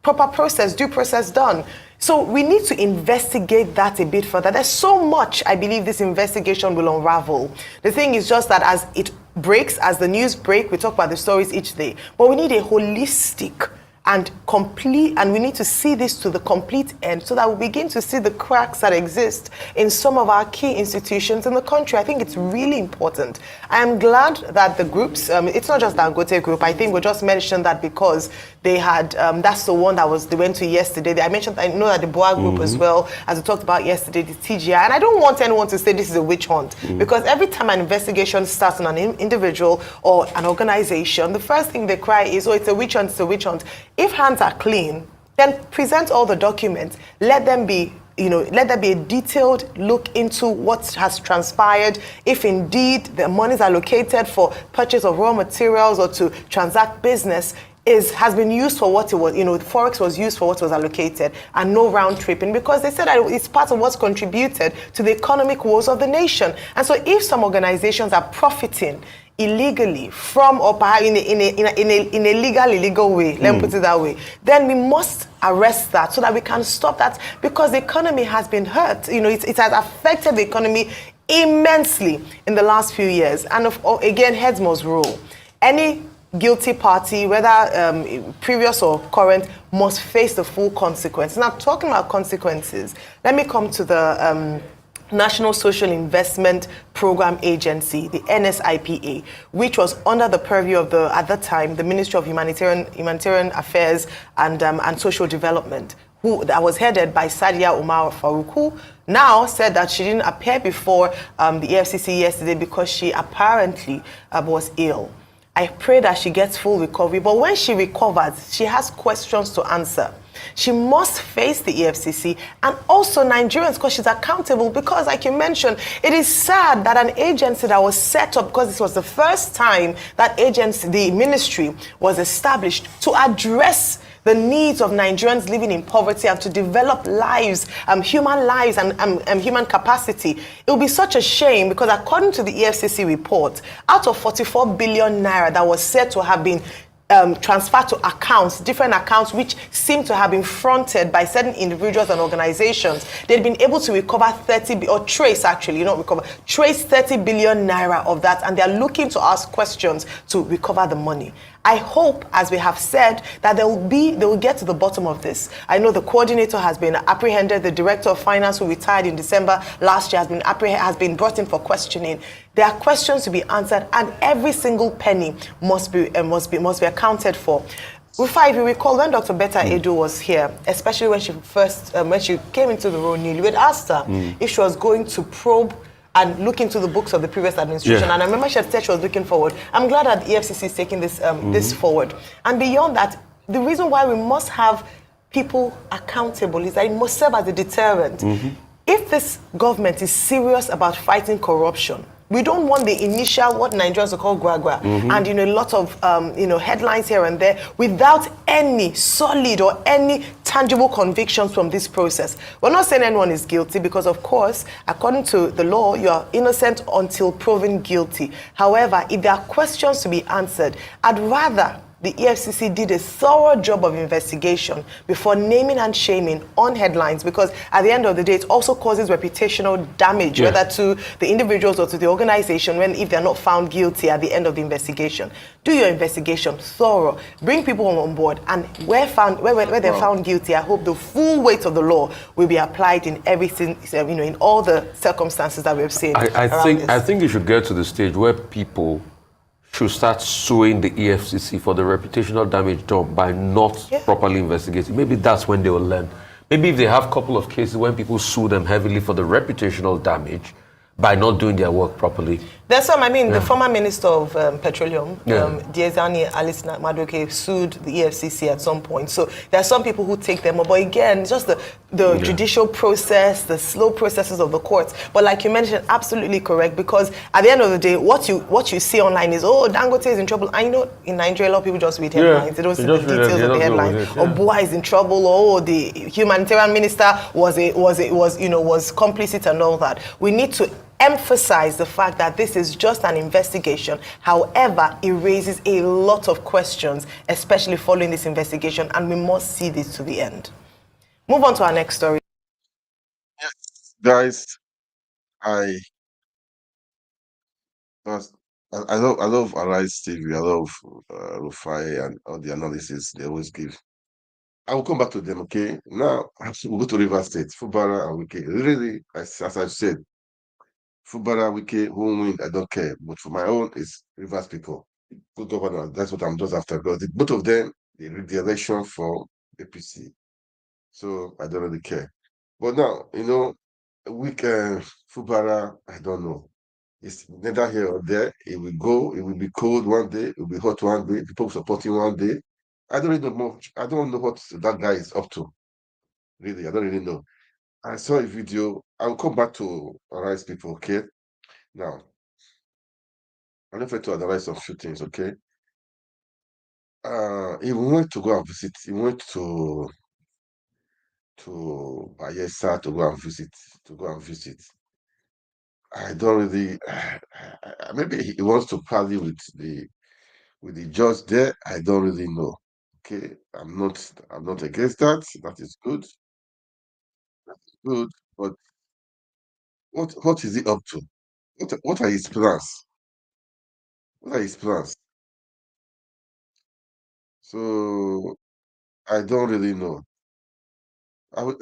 process, due process done? So we need to investigate that a bit further. There's so much I believe this investigation will unravel. The thing is just that as it breaks, as the news break, we talk about the stories each day, but we need a holistic and complete, and we need to see this to the complete end so that we begin to see the cracks that exist in some of our key institutions in the country. I think it's really important. I am glad that the groups, it's not just Dangote Group, I think we just mentioned that because They had, that's the one that they went to yesterday. I know that the Boa group as well, as we talked about yesterday, the TGI. And I don't want anyone to say this is a witch hunt, because every time an investigation starts on an individual or an organization, the first thing they cry is, oh, it's a witch hunt, it's a witch hunt. If hands are clean, then present all the documents. Let there be a detailed look into what has transpired. If indeed the monies allocated for purchase of raw materials or to transact business has been used for what it was, Forex was used for what was allocated, and no round tripping, because they said that it's part of what's contributed to the economic woes of the nation. And so if some organizations are profiting illegally from, or perhaps in a illegal way, let me put it that way, then we must arrest that so that we can stop that, because the economy has been hurt. It has affected the economy immensely in the last few years. And again, heads must roll. Any guilty party, whether previous or current, must face the full consequences. Now, talking about consequences, let me come to the National Social Investment Program Agency, the NSIPA, which was under the purview of at that time, the Ministry of Humanitarian Affairs and Social Development, that was headed by Sadia Umar Farouk, who now said that she didn't appear before the EFCC yesterday because she apparently was ill. I pray that she gets full recovery, but when she recovers, she has questions to answer. She must face the EFCC and also Nigerians, because she's accountable. Because, like you mentioned, it is sad that an agency that was set up, because this was the first time that the ministry was established to address the needs of Nigerians living in poverty and to develop lives, human lives and human capacity. It would be such a shame, because according to the EFCC report, out of 44 billion naira that was said to have been transferred to different accounts, which seem to have been fronted by certain individuals and organizations, they'd been able to recover trace 30 billion naira of that, and they're looking to ask questions to recover the money. I hope, as we have said, that they will get to the bottom of this. I know the coordinator has been apprehended. The director of finance, who retired in December last year, has been brought in for questioning. There are questions to be answered, and every single penny must be accounted for. Rufa, if you recall, when Dr. Betta Edo was here, especially when she came into the role newly, we had asked her if she was going to probe and look into the books of the previous administration. Yeah. And I remember she said she was looking forward. I'm glad that the EFCC is taking this forward. And beyond that, the reason why we must have people accountable is that it must serve as a deterrent. If this government is serious about fighting corruption, we don't want the initial, what Nigerians will call gra-gra, and a lot of headlines here and there without any solid or any tangible convictions from this process. We're not saying anyone is guilty, because of course, according to the law, you are innocent until proven guilty. However, if there are questions to be answered, I'd rather the EFCC did a thorough job of investigation before naming and shaming on headlines, because at the end of the day, it also causes reputational damage, whether to the individuals or to the organization, if they're not found guilty at the end of the investigation. Do your investigation thorough, bring people on board, and where they're found guilty, I hope the full weight of the law will be applied in everything, in all the circumstances that we've seen. I think you should get to the stage where people should start suing the EFCC for the reputational damage done by not properly investigating. Maybe that's when they will learn. Maybe if they have a couple of cases when people sue them heavily for the reputational damage by not doing their work properly. There's some, the former Minister of Petroleum, Diezani Alice Madueke, sued the EFCC at some point. So there are some people who take them up. But again, just the judicial process, the slow processes of the courts. But like you mentioned, absolutely correct, because at the end of the day, what you see online is, oh, Dangote is in trouble. I know in Nigeria, a lot of people just read headlines. They don't see the details of the headline. Or Boa is in trouble, or the humanitarian minister was complicit and all that. We need to emphasize the fact that this is just an investigation. However, it raises a lot of questions, especially following this investigation, and we must see this to the end. Move on to our next story. Yes, guys, I love Arise TV. I love Rufai and all the analysis they always give. I will come back to them, okay? Now, we'll go to River State, Fubara and Wike. Really, as I've said, Fubara, Wike, who win, I don't care. But for my own, it's Rivers people. Good governance. That's what I'm just after. Because both of them, the election for APC. So I don't really care. But now, Fubara, I don't know. It's neither here or there. It will go, it will be cold one day, it will be hot one day, people supporting one day. I don't really know much. I don't know what that guy is up to. Really, I don't really know. I saw a video. I'll come back to analyze people, okay? Now, I'm not trying to analyze some few things, okay? He went to go and visit. He went to Bayelsa to go and visit. I don't really. Maybe he wants to parley with the judge there. I don't really know. Okay, I'm not against that. That is good. Good. But what is he up to? What are his plans? What are his plans? So I don't really know. I'll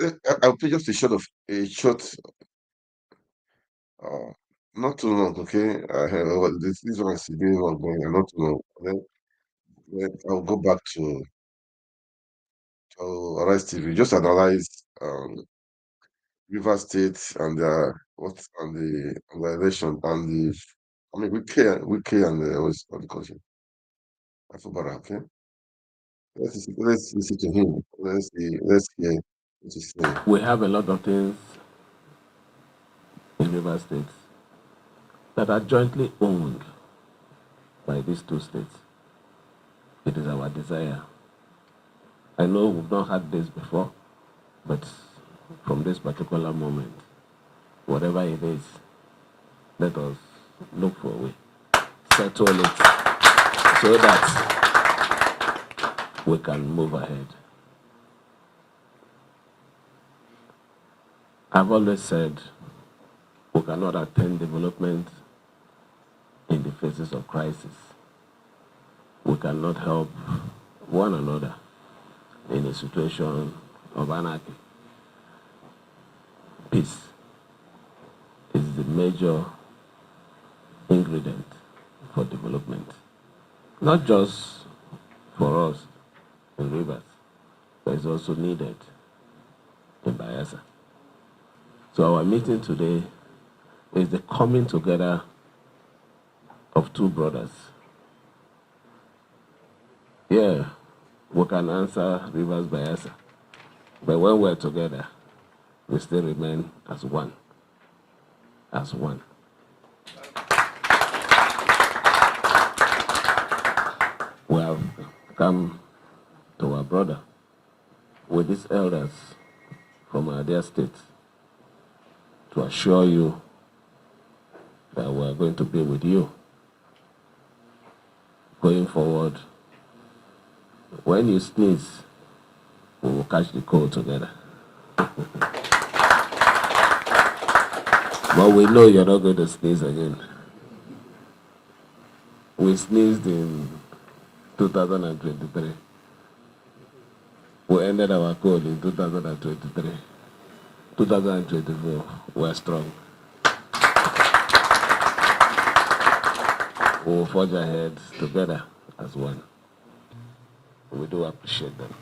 play just a short, uh, not too long, okay? This one is doing long, but not too long. Then I'll go back to Arise TV. Just analyze River State and what's on the election and Wike and what's on the country. Afubara, okay? Let's listen to him. Let's hear what he's saying. We have a lot of things in River State that are jointly owned by these two states. It is our desire. I know we've not had this before, but from this particular moment, whatever it is, let us look for a way, settle it, so that we can move ahead. I've always said we cannot attain development in the faces of crisis. We cannot help one another in a situation of anarchy. Peace is the major ingredient for development, not just for us in Rivers, but it's also needed in Bayelsa. So our meeting today is the coming together of two brothers. Yeah, we can answer Rivers Bayelsa, but when we're together, we still remain as one. As one. We have come to our brother with these elders from our dear state to assure you that we are going to be with you going forward. When you sneeze, we will catch the cold together. But we know you're not going to sneeze again. We sneezed in 2023. We ended our cold in 2023. 2024, we're strong. We will forge ahead together as one. We do appreciate them.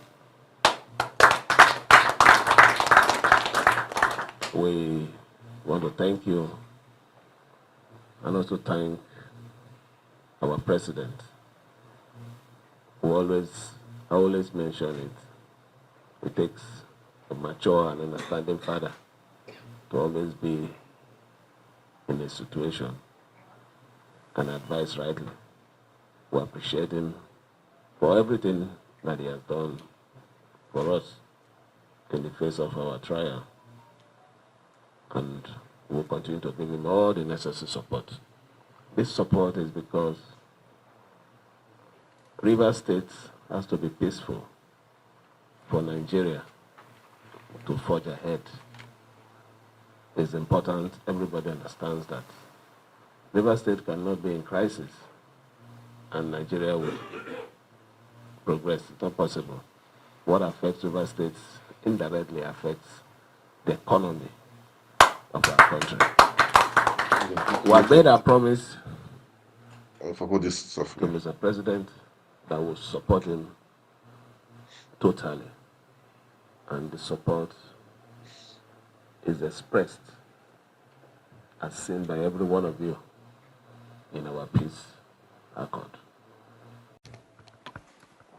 We want to thank you and also thank our president, who always mention it. It takes a mature and understanding father to always be in a situation and advise rightly. We appreciate him for everything that he has done for us in the face of our trial, and we'll continue to give him all the necessary support. This support is because River State has to be peaceful for Nigeria to forge ahead. It's important everybody understands that River State cannot be in crisis and Nigeria will progress. It's not possible. What affects River State indirectly affects the economy of our country. We have made a promise For this stuff. to Mr. President that will support him totally, and the support is expressed as seen by every one of you in our peace accord.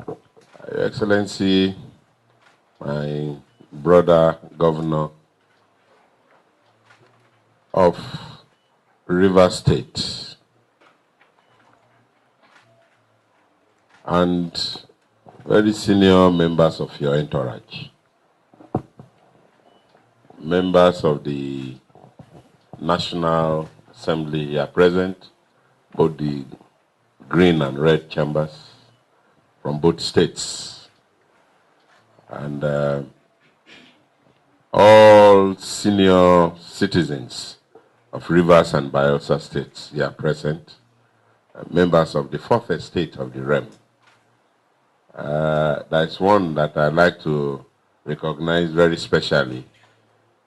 Your Excellency, my brother governor of River State, and very senior members of your entourage, members of the National Assembly are present, both the green and red chambers from both states, and all senior citizens of Rivers and Bayelsa states here present, members of the fourth estate of the realm. There's one that I'd like to recognize very specially.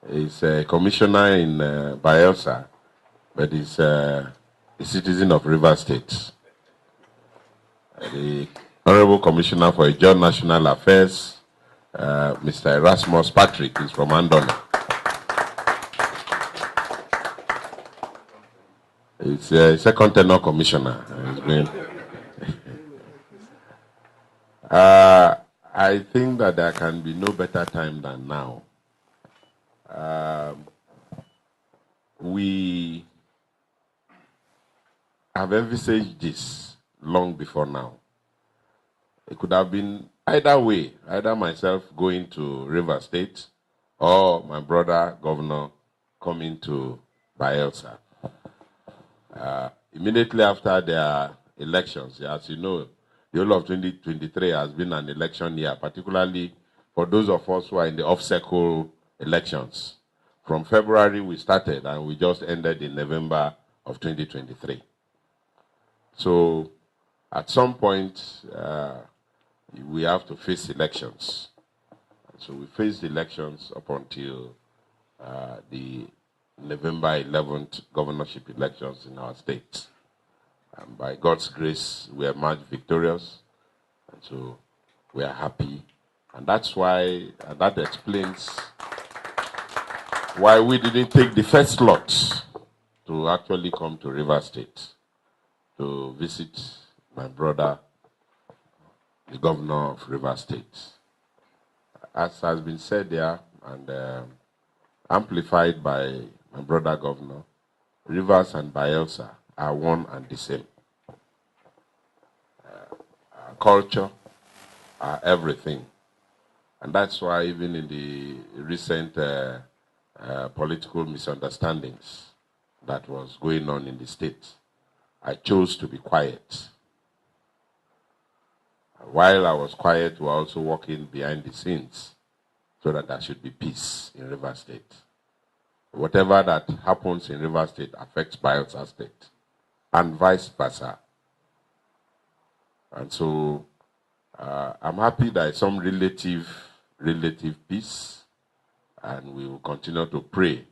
He's a commissioner in Bayelsa, but he's a citizen of River State. The Honorable Commissioner for Joint National Affairs, Mr. Erasmus Patrick, is from Andona. He's a second tenor commissioner. I think that there can be no better time than now. We have envisaged this long before now. It could have been either way, either myself going to River State or my brother governor coming to Bayelsa. Immediately after their elections, as you know, the whole of 2023 has been an election year, particularly for those of us who are in the off-cycle elections. From February we started and we just ended in November of 2023. So at some point, we have to face elections. So we faced elections up until the November 11th governorship elections in our state. And by God's grace, we emerged victorious. And so we are happy. And that's why, and that explains why we didn't take the first slot to actually come to River State to visit my brother, the governor of River State. As has been said there and amplified by my brother governor, Rivers and Bayelsa are one and the same. Our culture, our everything. And that's why even in the recent political misunderstandings that was going on in the state, I chose to be quiet. While I was quiet, we were also working behind the scenes so that there should be peace in River State. Whatever that happens in River State affects Bayelsa State, and vice versa. And so I'm happy there is some relative peace, and we will continue to pray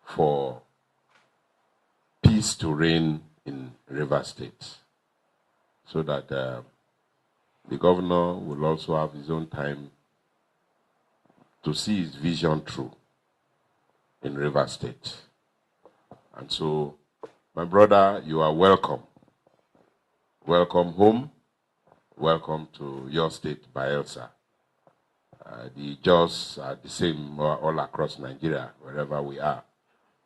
for peace to reign in River State, so that the governor will also have his own time to see his vision through in River State. And so, my brother, you are welcome. Welcome home. Welcome to your state, Bayelsa. The jaws are the same all across Nigeria, wherever we are.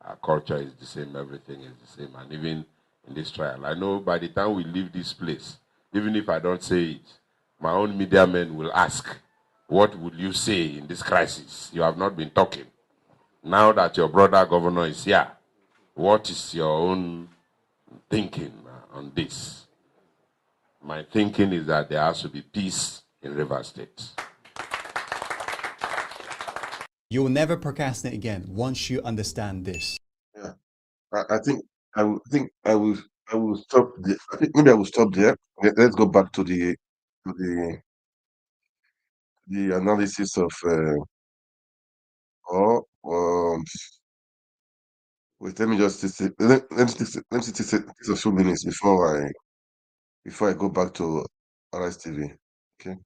Our culture is the same, everything is the same. And even in this trial, I know by the time we leave this place, even if I don't say it, my own media men will ask, what would you say in this crisis? You have not been talking. Now that your brother governor is here, what is your own thinking on this? My thinking is that there has to be peace in River State. You will never procrastinate again once you understand this. Yeah, I think I will stop there. I think maybe I will stop there. Let's go back to the analysis of or wait. Let me just let me take a few minutes before I go back to RIS TV. Okay.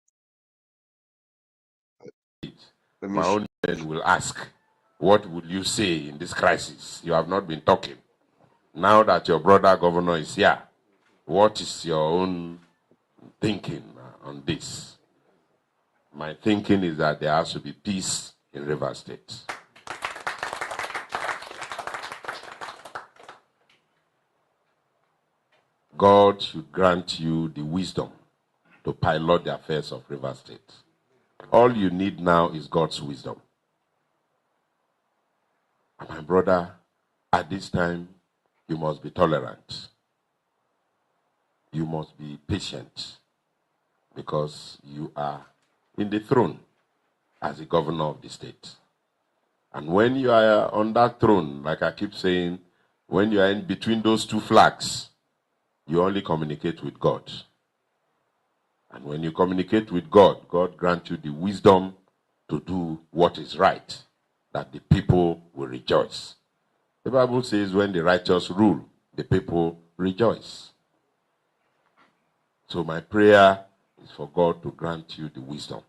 me my own men will ask, what will you say in this crisis? You have not been talking. Now that your brother governor is here, what is your own thinking on this? My thinking is that there has to be peace in Rivers State. God should grant you the wisdom to pilot the affairs of Rivers State. All you need now is God's wisdom. And my brother, at this time, you must be tolerant. You must be patient, because you are in the throne as the governor of the state. And when you are on that throne, like I keep saying, when you are in between those two flags, you only communicate with God. And when you communicate with God, God grants you the wisdom to do what is right, that the people will rejoice. The Bible says when the righteous rule, the people rejoice. So my prayer is for God to grant you the wisdom,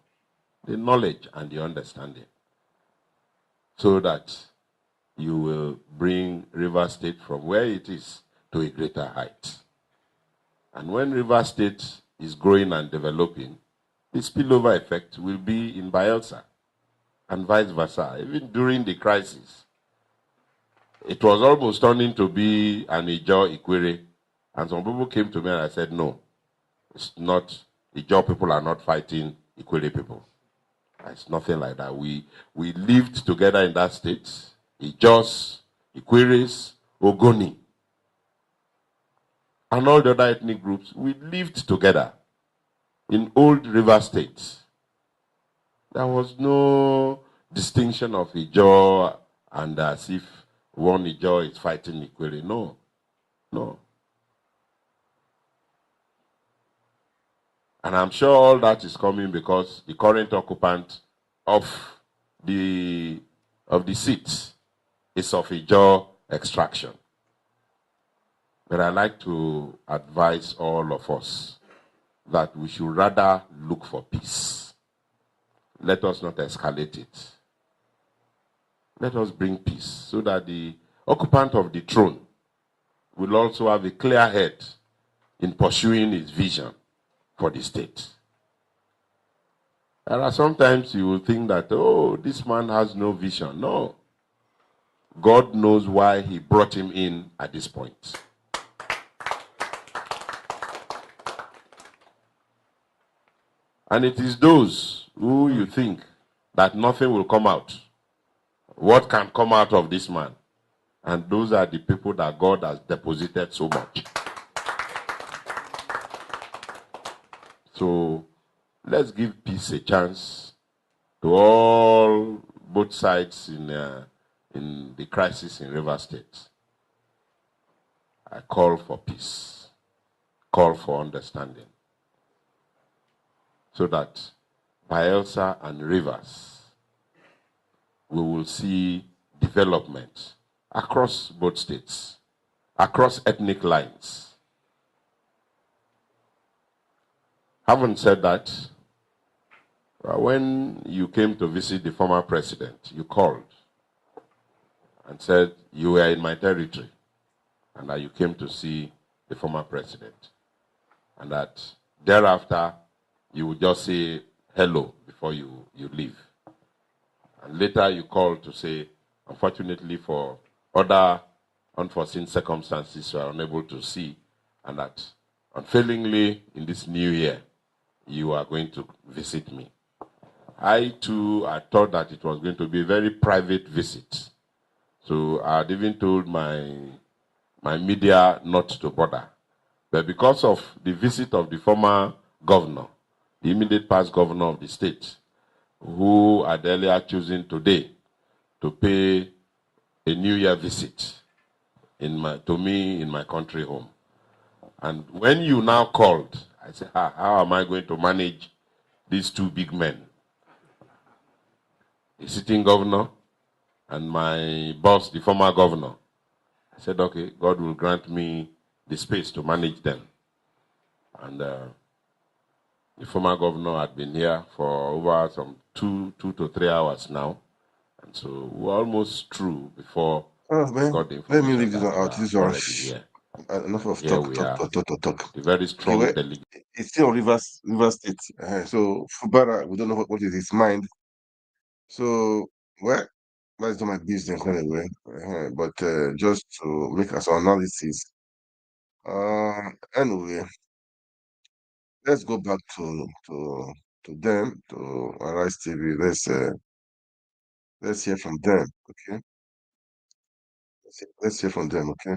the knowledge, and the understanding, so that you will bring Rivers State from where it is to a greater height. And when Rivers State is growing and developing, the spillover effect will be in Bayelsa and vice versa. Even during the crisis, it was almost turning to be an Ijaw Ikwere. And some people came to me and I said, no, it's not. Ijaw people are not fighting Ikwere people. It's nothing like that. We lived together in that state. Ijaws, Ikweres, Ogoni, and all the other ethnic groups, we lived together in old River State. There was no distinction of Ijaw and as if one Ijaw is fighting Ikwere. No, no. And I'm sure all that is coming because the current occupant of the seat is of Ijaw extraction. But I'd like to advise all of us that we should rather look for peace. Let us not escalate it. Let us bring peace so that the occupant of the throne will also have a clear head in pursuing his vision for the state. There are sometimes you will think that, oh, this man has no vision. No. God knows why he brought him in at this point. And it is those who you think that nothing will come out. What can come out of this man? And those are the people that God has deposited so much. So let's give peace a chance to all, both sides in the crisis in Rivers State. I call for peace, call for understanding, so that Bayelsa and Rivers, we will see development across both states, across ethnic lines. Having said that, when you came to visit the former president, you called and said you were in my territory and that you came to see the former president, and that thereafter you would just say hello before you leave. And later you called to say, unfortunately for other unforeseen circumstances, you are unable to see, and that unfailingly in this new year, you are going to visit me. I too, I thought that it was going to be a very private visit. So I had even told my media not to bother. But because of the visit of the former governor, the immediate past governor of the state, who had earlier chosen today to pay a New Year visit to me in my country home. And when you now called, I said, how am I going to manage these two big men? The sitting governor and my boss, the former governor. I said, okay, God will grant me the space to manage them. And The former governor had been here for over some two to 3 hours now. And so we're almost through before we got the Let me information leave this that one they out. were This one, already here. enough of Here talk. we are, Talk. the very Okay, strong delegate. it's still Rivers State. So Fubara, we don't know what is his mind. So, well, that's not my business anyway. But just to make us analysis. Anyway, let's go back to them, to Arise TV. Let's hear from them. Okay, let's hear from them. Okay,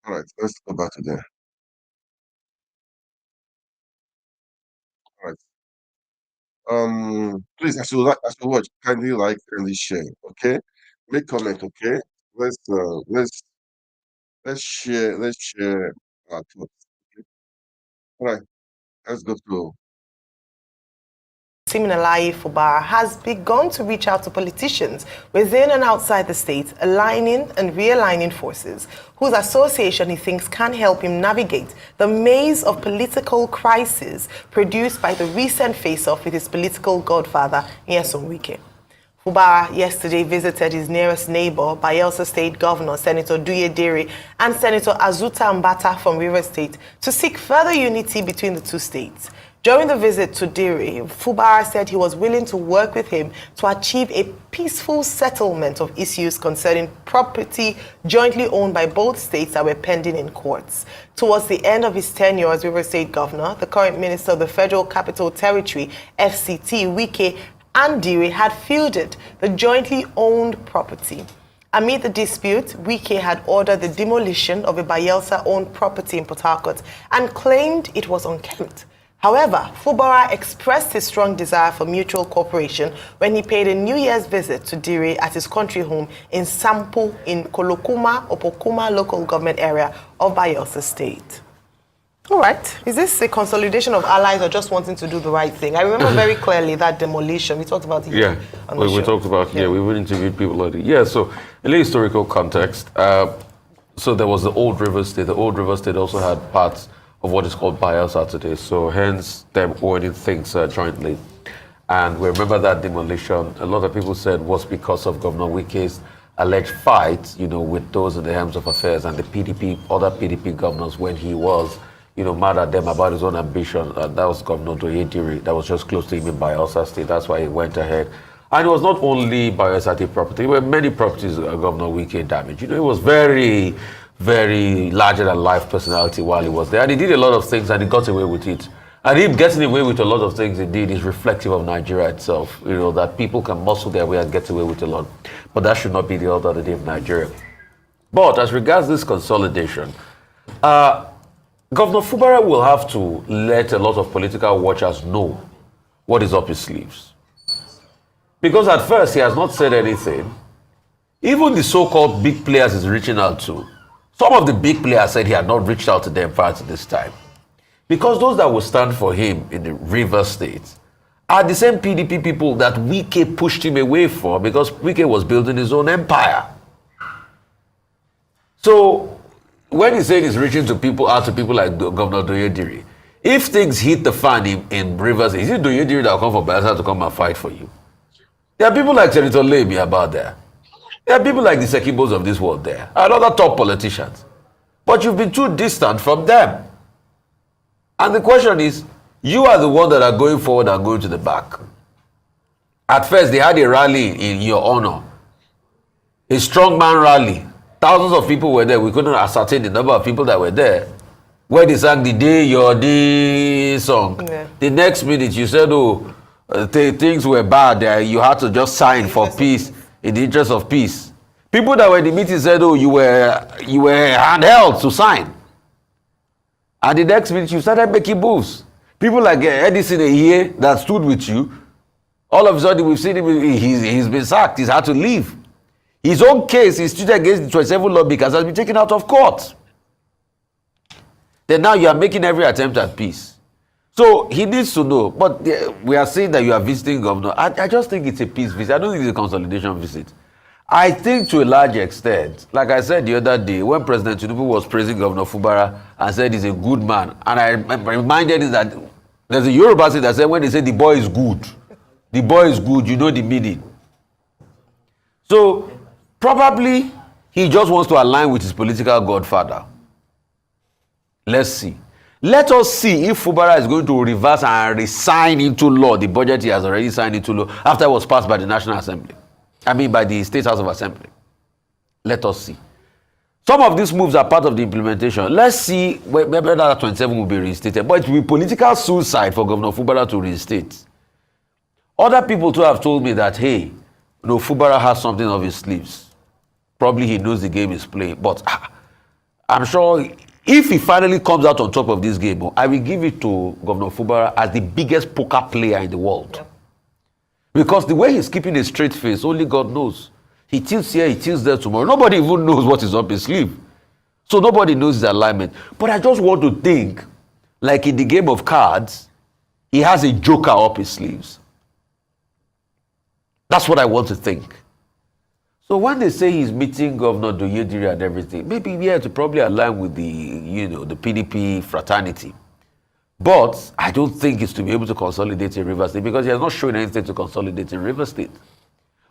all right. Let's go back to them. All right. Please, as you watch, kindly like, kindly share. Okay, make comment. Okay, let's uh, let's let's share our thoughts. Okay? All right, let's go to. Siminalayi Fubara has begun to reach out to politicians within and outside the state, aligning and realigning forces, whose association he thinks can help him navigate the maze of political crisis produced by the recent face-off with his political godfather, Nyesom Wike. Fubara yesterday visited his nearest neighbor, Bayelsa State Governor Senator Duye Dere and Senator Azuta Mbata from Rivers State to seek further unity between the two states. During the visit to Dere, Fubara said he was willing to work with him to achieve a peaceful settlement of issues concerning property jointly owned by both states that were pending in courts. Towards the end of his tenure as Rivers State Governor, the current Minister of the Federal Capital Territory, FCT, Wike, and Dere had fielded the jointly owned property. Amid the dispute, Wike had ordered the demolition of a Bayelsa-owned property in Port Harcourt and claimed it was unkempt. However, Fubara expressed his strong desire for mutual cooperation when he paid a New Year's visit to Dere at his country home in Sampu in Kolokuma, Opokuma local government area of Bayelsa State. All right. Is this a consolidation of allies or just wanting to do the right thing? I remember very clearly that demolition. We talked about it. Yeah, we talked about, we interviewed people already. Yeah, so in the historical context, so there was the old River State. The old River State also had parts of what is called Bayelsa today. So hence them owning things jointly. And we remember that demolition, a lot of people said was because of Governor Wike's alleged fight, with those in the helms of affairs and the other PDP governors when he was, mad at them about his own ambition. That was Governor Duye Dere, that was just close to him in Bayelsa State. That's why he went ahead. And it was not only Bayelsa State property, there were many properties Governor Wike damaged. It was very, very larger than life personality while he was there. And he did a lot of things and he got away with it. And him getting away with a lot of things indeed is reflective of Nigeria itself. That people can muscle their way and get away with a lot. But that should not be the order of the day of Nigeria. But as regards this consolidation, Governor Fubara will have to let a lot of political watchers know what is up his sleeves. Because at first he has not said anything. Even the so-called big players he's reaching out to, some of the big players said he had not reached out to them prior to this time. Because those that will stand for him in the River State are the same PDP people that Wike pushed him away for because Wike was building his own empire. So when he said he's reaching out to people like Governor Duye Dere, if things hit the fan in Rivers, is it Duye Dere that will come from Bayelsa to come and fight for you? There are people like Senator Lemi about there. There are people like the Sekibos of this world there, and other top politicians. But you've been too distant from them. And the question is, you are the one that are going forward and going to the back. At first, they had a rally in your honor. A strongman rally. Thousands of people were there. We couldn't ascertain the number of people that were there. Where they sang the Day Your Day song. Yeah. The next minute, you said, things were bad. You had to just sign for peace, in the interest of peace. People that were in the meeting said, you were handheld to sign. And the next minute, you started making moves. People like Edison here that stood with you, all of a sudden we've seen him, he's been sacked, he's had to leave. His own case, his stood against the 27 lawmakers, has been taken out of court. Then now you are making every attempt at peace. So he needs to know, but we are saying that you are visiting governor. I just think it's a peace visit. I don't think it's a consolidation visit. I think to a large extent, like I said the other day, when President Tinubu was praising Governor Fubara and said he's a good man, and I reminded him that there's a Yoruba saying that said when they say the boy is good, you know the meaning. So probably he just wants to align with his political godfather. Let's see. Let us see if Fubara is going to reverse and re-sign into law the budget he has already signed into law after it was passed by the National Assembly. By the State House of Assembly. Let us see. Some of these moves are part of the implementation. Let's see whether that 27 will be reinstated. But it will be political suicide for Governor Fubara to reinstate. Other people too have told me that, hey, Fubara has something up his sleeves. Probably he knows the game he's playing. But I'm sure if he finally comes out on top of this game, I will give it to Governor Fubara as the biggest poker player in the world. Yep. Because the way he's keeping a straight face, only God knows. He tilts here, he tilts there tomorrow. Nobody even knows what is up his sleeve. So nobody knows his alignment. But I just want to think, like in the game of cards, he has a joker up his sleeves. That's what I want to think. So when they say he's meeting Governor Doyediri and everything, maybe to probably align with the, the PDP fraternity. But I don't think it's to be able to consolidate in Rivers State because he has not shown anything to consolidate in Rivers State.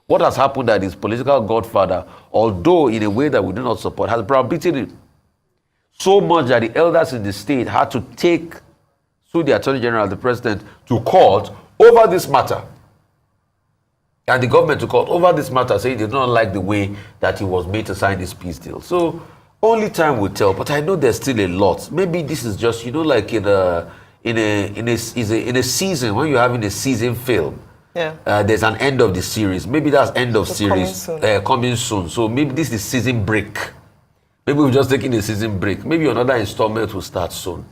What has happened that his political godfather, although in a way that we do not support, has browbeaten him so much that the elders in the state had to take through the Attorney General, the President, to court over this matter. And the government to court over this matter, saying they don't like the way that he was made to sign this peace deal. So only time will tell, but I know there's still a lot. Maybe this is just, like in a season, when you're having a season film, there's an end of the series. Maybe that's end of series coming soon. So maybe this is season break. Maybe we're just taking a season break. Maybe another installment will start soon.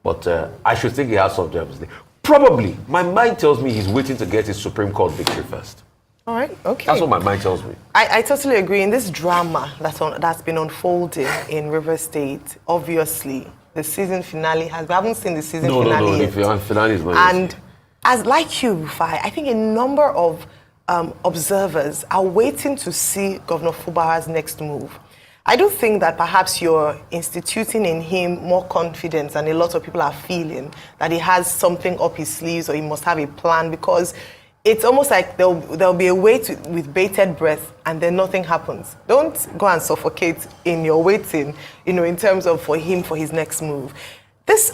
But I should think he has something else. Probably. My mind tells me he's waiting to get his Supreme Court victory first. All right, okay. That's what my mind tells me. I totally agree. In this drama that's been unfolding in Rivers State, obviously, the season finale we haven't seen the season finale yet. The finale is not And as like you, Rufai, I think a number of observers are waiting to see Governor Fubara's next move. I do think that perhaps you're instituting in him more confidence than a lot of people are feeling, that he has something up his sleeves or he must have a plan, because it's almost like there'll be a way with bated breath and then nothing happens. Don't go and suffocate in your waiting, in terms of for his next move.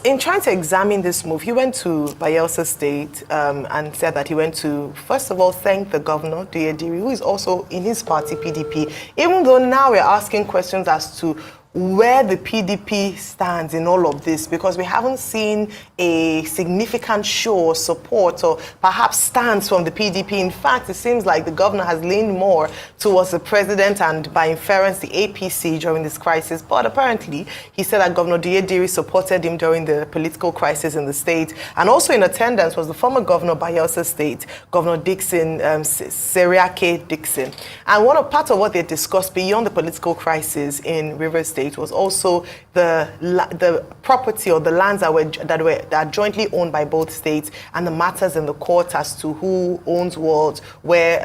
In trying to examine this move, he went to Bayelsa State and said that he went to, first of all, thank the governor, Doyediri, who is also in his party, PDP, even though now we're asking questions as to where the PDP stands in all of this, because we haven't seen a significant show of support or perhaps stance from the PDP. In fact, it seems like the governor has leaned more towards the president and, by inference, the APC during this crisis. But apparently, he said that Governor Doyediri supported him during the political crisis in the state. And also in attendance was the former governor of Bayelsa State, Governor Dixon, Seriake Dixon. And part of what they discussed beyond the political crisis in Rivers State was also the property or the lands that are jointly owned by both states, and the matters in the court as to who owns what, where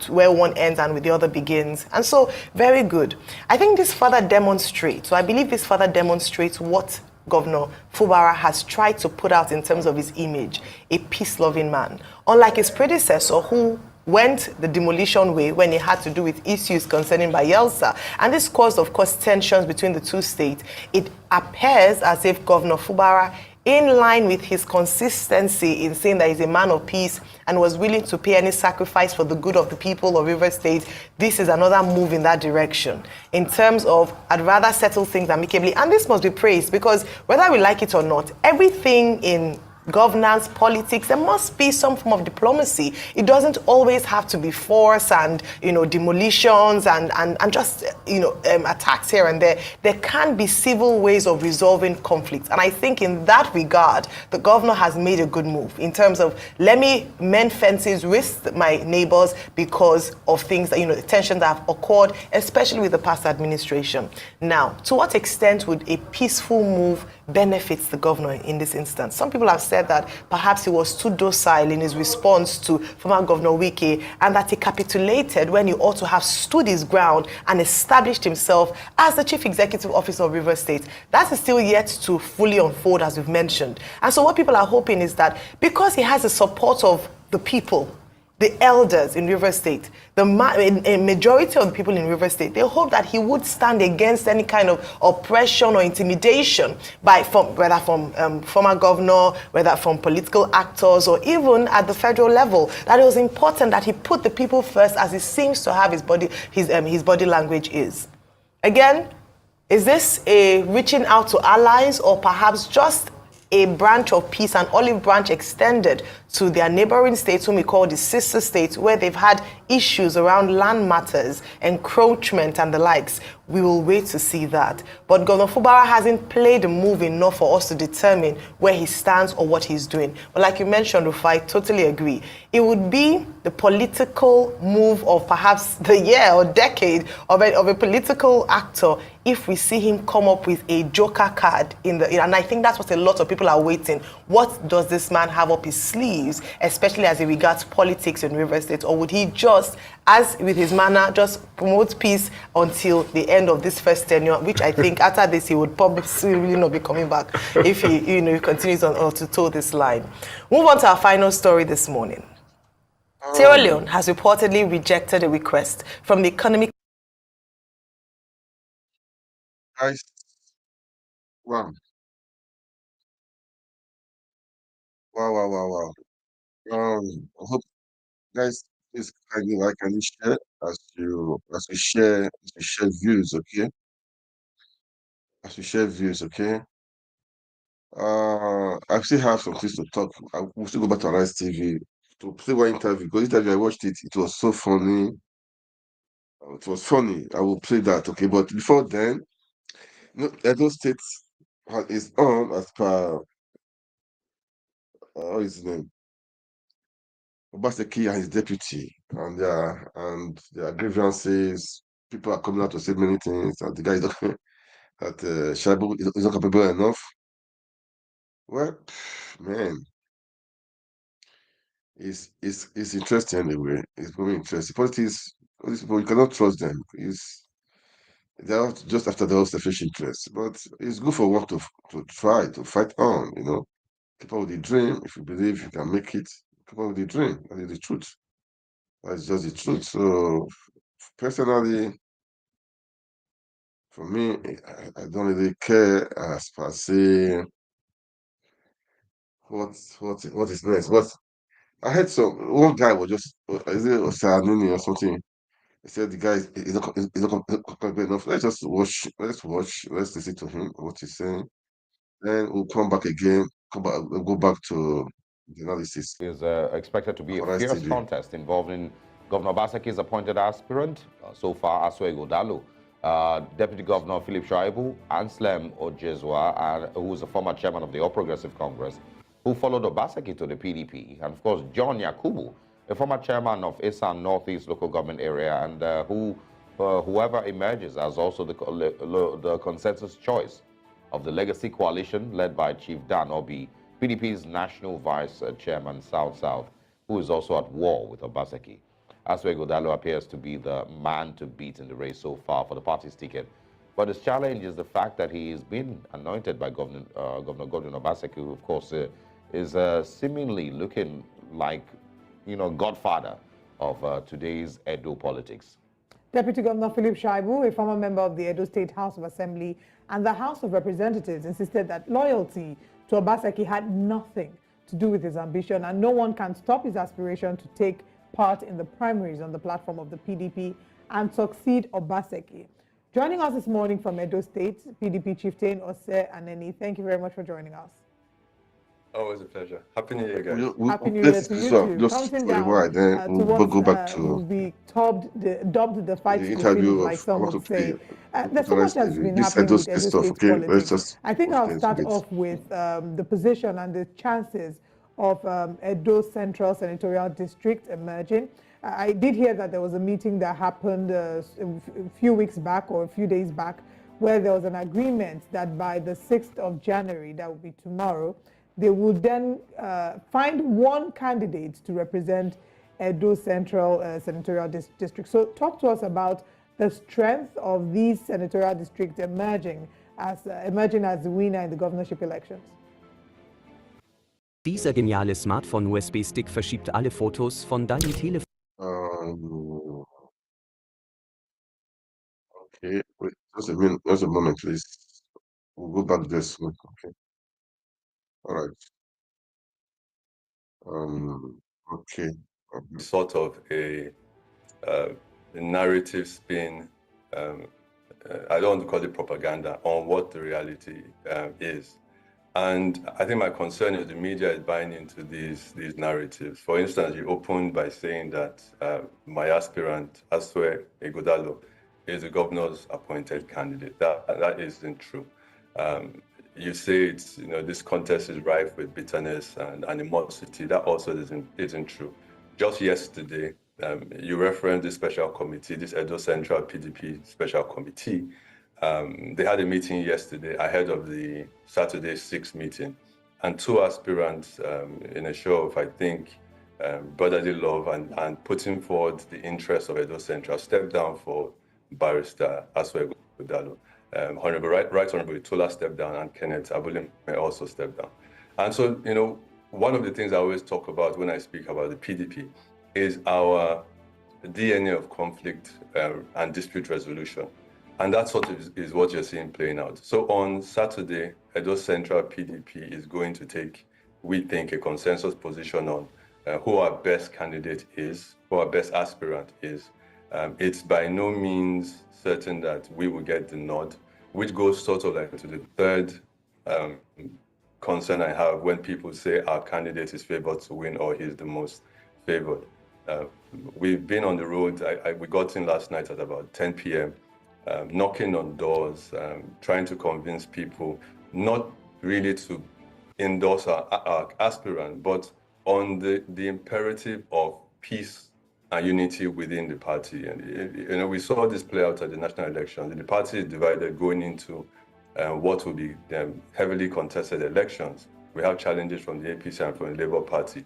where one ends and with the other begins. And so, very good. I think this further demonstrates, so I believe this further demonstrates what Governor Fubara has tried to put out in terms of his image, a peace-loving man. Unlike his predecessor, who went the demolition way when it had to do with issues concerning Bayelsa. And this caused, of course, tensions between the two states. It appears as if Governor Fubara, in line with his consistency in saying that he's a man of peace and was willing to pay any sacrifice for the good of the people of Rivers State, this is another move in that direction. In terms of, I'd rather settle things amicably. And this must be praised, because whether we like it or not, everything in governance, politics, there must be some form of diplomacy. It doesn't always have to be force and, demolitions and just, attacks here and there. There can be civil ways of resolving conflicts. And I think in that regard, the governor has made a good move in terms of, let me mend fences with my neighbors because of things that, the tensions that have occurred, especially with the past administration. Now, to what extent would a peaceful move benefits the governor in this instance. Some people have said that perhaps he was too docile in his response to former Governor Wike, and that he capitulated when he ought to have stood his ground and established himself as the Chief Executive Officer of Rivers State. That is still yet to fully unfold, as we've mentioned. And so what people are hoping is that because he has the support of the people, the elders in Rivers State, a majority of the people in Rivers State, they hope that he would stand against any kind of oppression or intimidation whether from former governor, whether from political actors, or even at the federal level. That it was important that he put the people first, as he seems to have his body language is. Again, is this a reaching out to allies, or perhaps just a branch of peace, an olive branch extended to their neighboring states, whom we call the sister states, where they've had issues around land matters, encroachment, and the likes? We will wait to see that. But Governor Fubara hasn't played the move enough for us to determine where he stands or what he's doing. But like you mentioned, Rufai, I totally agree. It would be the political move of perhaps the year or decade of a political actor if we see him come up with a joker card and I think that's what a lot of people are waiting. What does this man have up his sleeves, especially as it regards politics in Rivers State? Or would he just, as with his manner, just promote peace until the end of this first tenure, which I think after this he would probably really not be coming back if he continues on to toe this line. Move on to our final story this morning. Sierra Leone has reportedly rejected a request from the Economic Guys, wow, wow. I hope guys please kindly like and share as we share views, okay? As we share views, okay? I still have some things to talk. I will still go back to Arise TV to play one interview, because interview I watched it, it was so funny. It was funny. I will play that, okay? But before then, Edo State is on as per what is his name? Obaseki and his deputy, and their grievances. People are coming out to say many things, and the guy is not that Shaibu is not capable enough. Well, man, it's interesting anyway. It's very interesting. Politics, all these people, you cannot trust them. They're out just after their own selfish interests. But it's good for one to try to fight on. People with the dream. If you believe you can make it, people with the dream. That is the truth. That's just the truth. So personally, for me, I don't really care as per se what is next. But I heard one guy was just is it Osanini or something. He said the guy is not good enough. Let's just watch. Let's watch. Let's listen to him what he's saying. Then we'll come back again. We'll go back to the analysis. Is expected to be a Arise fierce TV. contest involving Governor Obaseki's appointed aspirant, so far Asuego Dalu, Deputy Governor Philip Shaibu, Anslem Ojezwa, who is a former chairman of the All Progressive Congress, who followed Obaseki to the PDP, and of course John Yakubu, a former chairman of Isan Northeast Local Government Area, and whoever emerges as also the consensus choice of the legacy coalition led by Chief Dan Obi, PDP's national vice chairman South-South, who is also at war with Obaseki. Asuego Dalu appears to be the man to beat in the race so far for the party's ticket. But his challenge is the fact that he has been anointed by Governor Godwin Obaseki, who of course is seemingly looking like, godfather of today's Edo politics. Deputy Governor Philip Shaibu, a former member of the Edo State House of Assembly and the House of Representatives, insisted that loyalty to Obaseki had nothing to do with his ambition, and no one can stop his aspiration to take part in the primaries on the platform of the PDP and succeed Obaseki. Joining us this morning from Edo State, PDP chieftain Ose Aneni. Thank you very much for joining us. Always a pleasure. Happy New Year, guys. Happy New Year to you too. Just Counting for a while, then we'll go back to will be dubbed the fight the to interview finish, of like some would say. Arise There's so much that's been This happening Edo with State Edo stuff, State okay? Let's politics. just I think put I'll things start with it. off with the position and the chances of Edo Central Senatorial District emerging. I did hear that there was a meeting that happened a few weeks back or a few days back where there was an agreement that by the 6th of January, that will be tomorrow, they would then find one candidate to represent Edo Central Senatorial District. So talk to us about the strength of these senatorial districts emerging as the winner in the governorship elections. Dieser geniale Smartphone-USB-Stick verschiebt alle Fotos von deinem Telefon. Okay, wait, just a moment, please. We'll go back this one. Okay. All right. Okay. Sort of a narrative spin, I don't want to call it propaganda, on what the reality is. And I think my concern is the media is buying into these narratives. For instance, you opened by saying that my aspirant, Asue Ighodalo, is the governor's appointed candidate. That isn't true. You say it's, this contest is rife with bitterness and animosity. That also isn't true. Just yesterday, you referenced the special committee, this Edo Central PDP special committee. They had a meeting yesterday ahead of the Saturday 6 meeting, and two aspirants in a show of, I think, brotherly love and putting forward the interests of Edo Central stepped down for Barrister Asue Ighodalo. Right Honorable Tola stepped down, and Kenneth Abule may also step down. And so, one of the things I always talk about when I speak about the PDP is our DNA of conflict and dispute resolution. And that sort of is what you're seeing playing out. So on Saturday, Edo Central PDP is going to take, we think, a consensus position on who our best candidate is, who our best aspirant is. It's by no means certain that we will get the nod, which goes sort of like to the third concern I have when people say our candidate is favored to win or he's the most favored. We've been on the road. We got in last night at about 10 p.m., knocking on doors, trying to convince people not really to endorse our aspirant, but on the imperative of peace and unity within the party. And we saw this play out at the national election. The party is divided going into what will be heavily contested elections. We have challenges from the APC and from the Labour Party.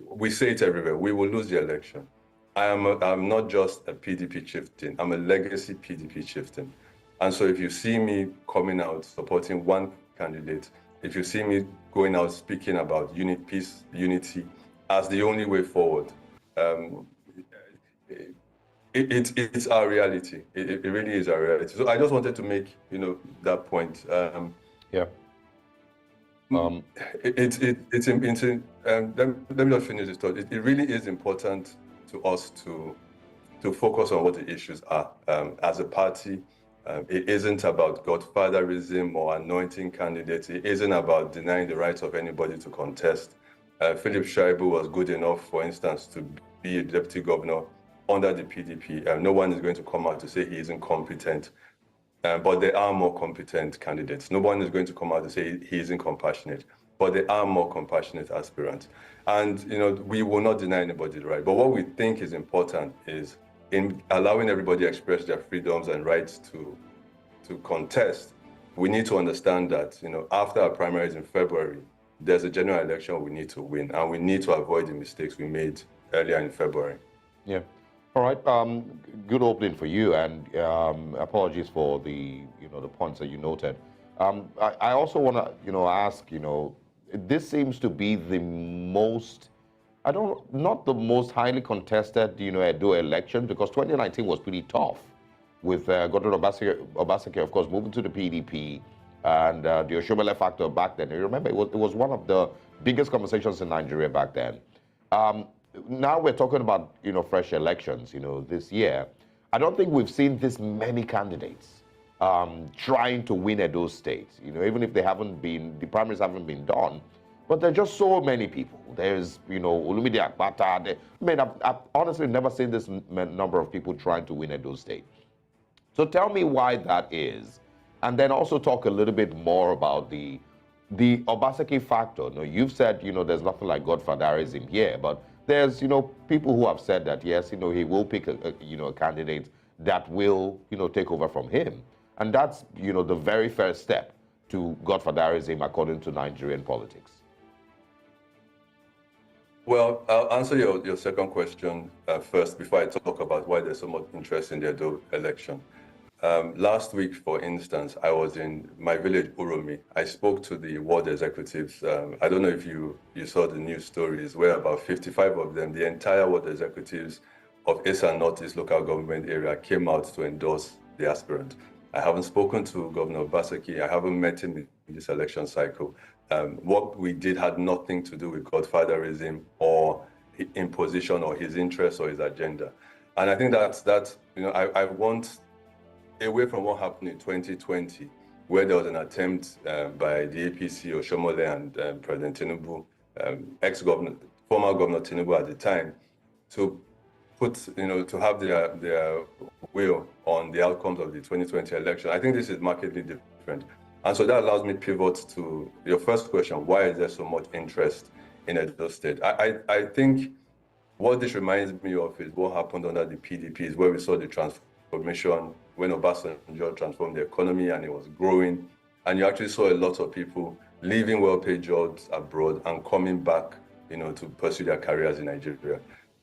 We say it everywhere, we will lose the election. I'm not just a PDP chieftain, I'm a legacy PDP chieftain. And so if you see me coming out supporting one candidate, if you see me going out speaking about peace, unity as the only way forward, it's our reality. It really is our reality. So I just wanted to make that point. Let me just finish this thought. It really is important to us to focus on what the issues are. As a party, it isn't about godfatherism or anointing candidates. It isn't about denying the rights of anybody to contest. Philip Shaibu was good enough, for instance, to be a deputy governor under the PDP. No one is going to come out to say he isn't competent, but there are more competent candidates. No one is going to come out to say he isn't compassionate, but there are more compassionate aspirants. And we will not deny anybody the right. But what we think is important is in allowing everybody to express their freedoms and rights to contest. We need to understand that after our primaries in February, there's a general election we need to win, and we need to avoid the mistakes we made earlier in February. Yeah. All right. Good opening for you, and apologies for the the points that you noted. I also want to ask this seems to be the most not the most highly contested Edo election, because 2019 was pretty tough with Godwin Obaseki, of course, moving to the PDP. And the Oshomole factor back then, you remember, it was one of the biggest conversations in Nigeria back then. Now we're talking about, fresh elections, this year. I don't think we've seen this many candidates trying to win at those states, even if the primaries haven't been done. But there are just so many people. There's, Olumide Akpata. I've honestly never seen this number of people trying to win at those states. So tell me why that is. And then also talk a little bit more about the Obaseki factor. You've said, there's nothing like godfatherism here, but there's, people who have said that, yes, he will pick a candidate that will, take over from him. And that's, you know, the very first step to godfatherism according to Nigerian politics. Well, I'll answer your second question first before I talk about why there's so much interest in the EDO election. Last week, for instance, I was in my village, Uromi. I spoke to the ward executives. I don't know if you saw the news stories, where about 55 of them, the entire ward executives of Esan Northeast local government area came out to endorse the aspirant. I haven't spoken to Governor Obaseki. I haven't met him in this election cycle. What we did had nothing to do with godfatherism or imposition or his interests or his agenda. And I think that's you know, I want, away from what happened in 2020, where there was an attempt by the APC or Shomole and President Tinubu, former Governor Tinubu at the time, to put, you know, to have their will on the outcomes of the 2020 election. I think this is markedly different. And so that allows me to pivot to your first question, why is there so much interest in Edo State? I think what this reminds me of is what happened under the PDPs, where we saw the transformation when Obasanjo transformed the economy and it was growing. And you actually saw a lot of people leaving well-paid jobs abroad and coming back, you know, to pursue their careers in Nigeria.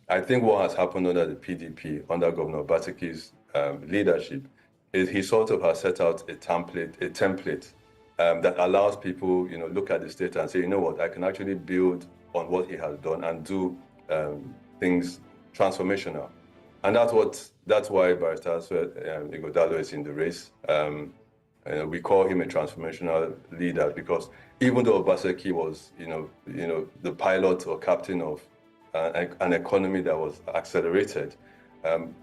I think what has happened under the PDP, under Governor Obaseki's leadership, is he sort of has set out a template that allows people, you know, look at the state and say, you know what, I can actually build on what he has done and do things transformational. And that's why Barrister Ighodalo is in the race. We call him a transformational leader because even though Obaseki was, you know, the pilot or captain of an economy that was accelerated,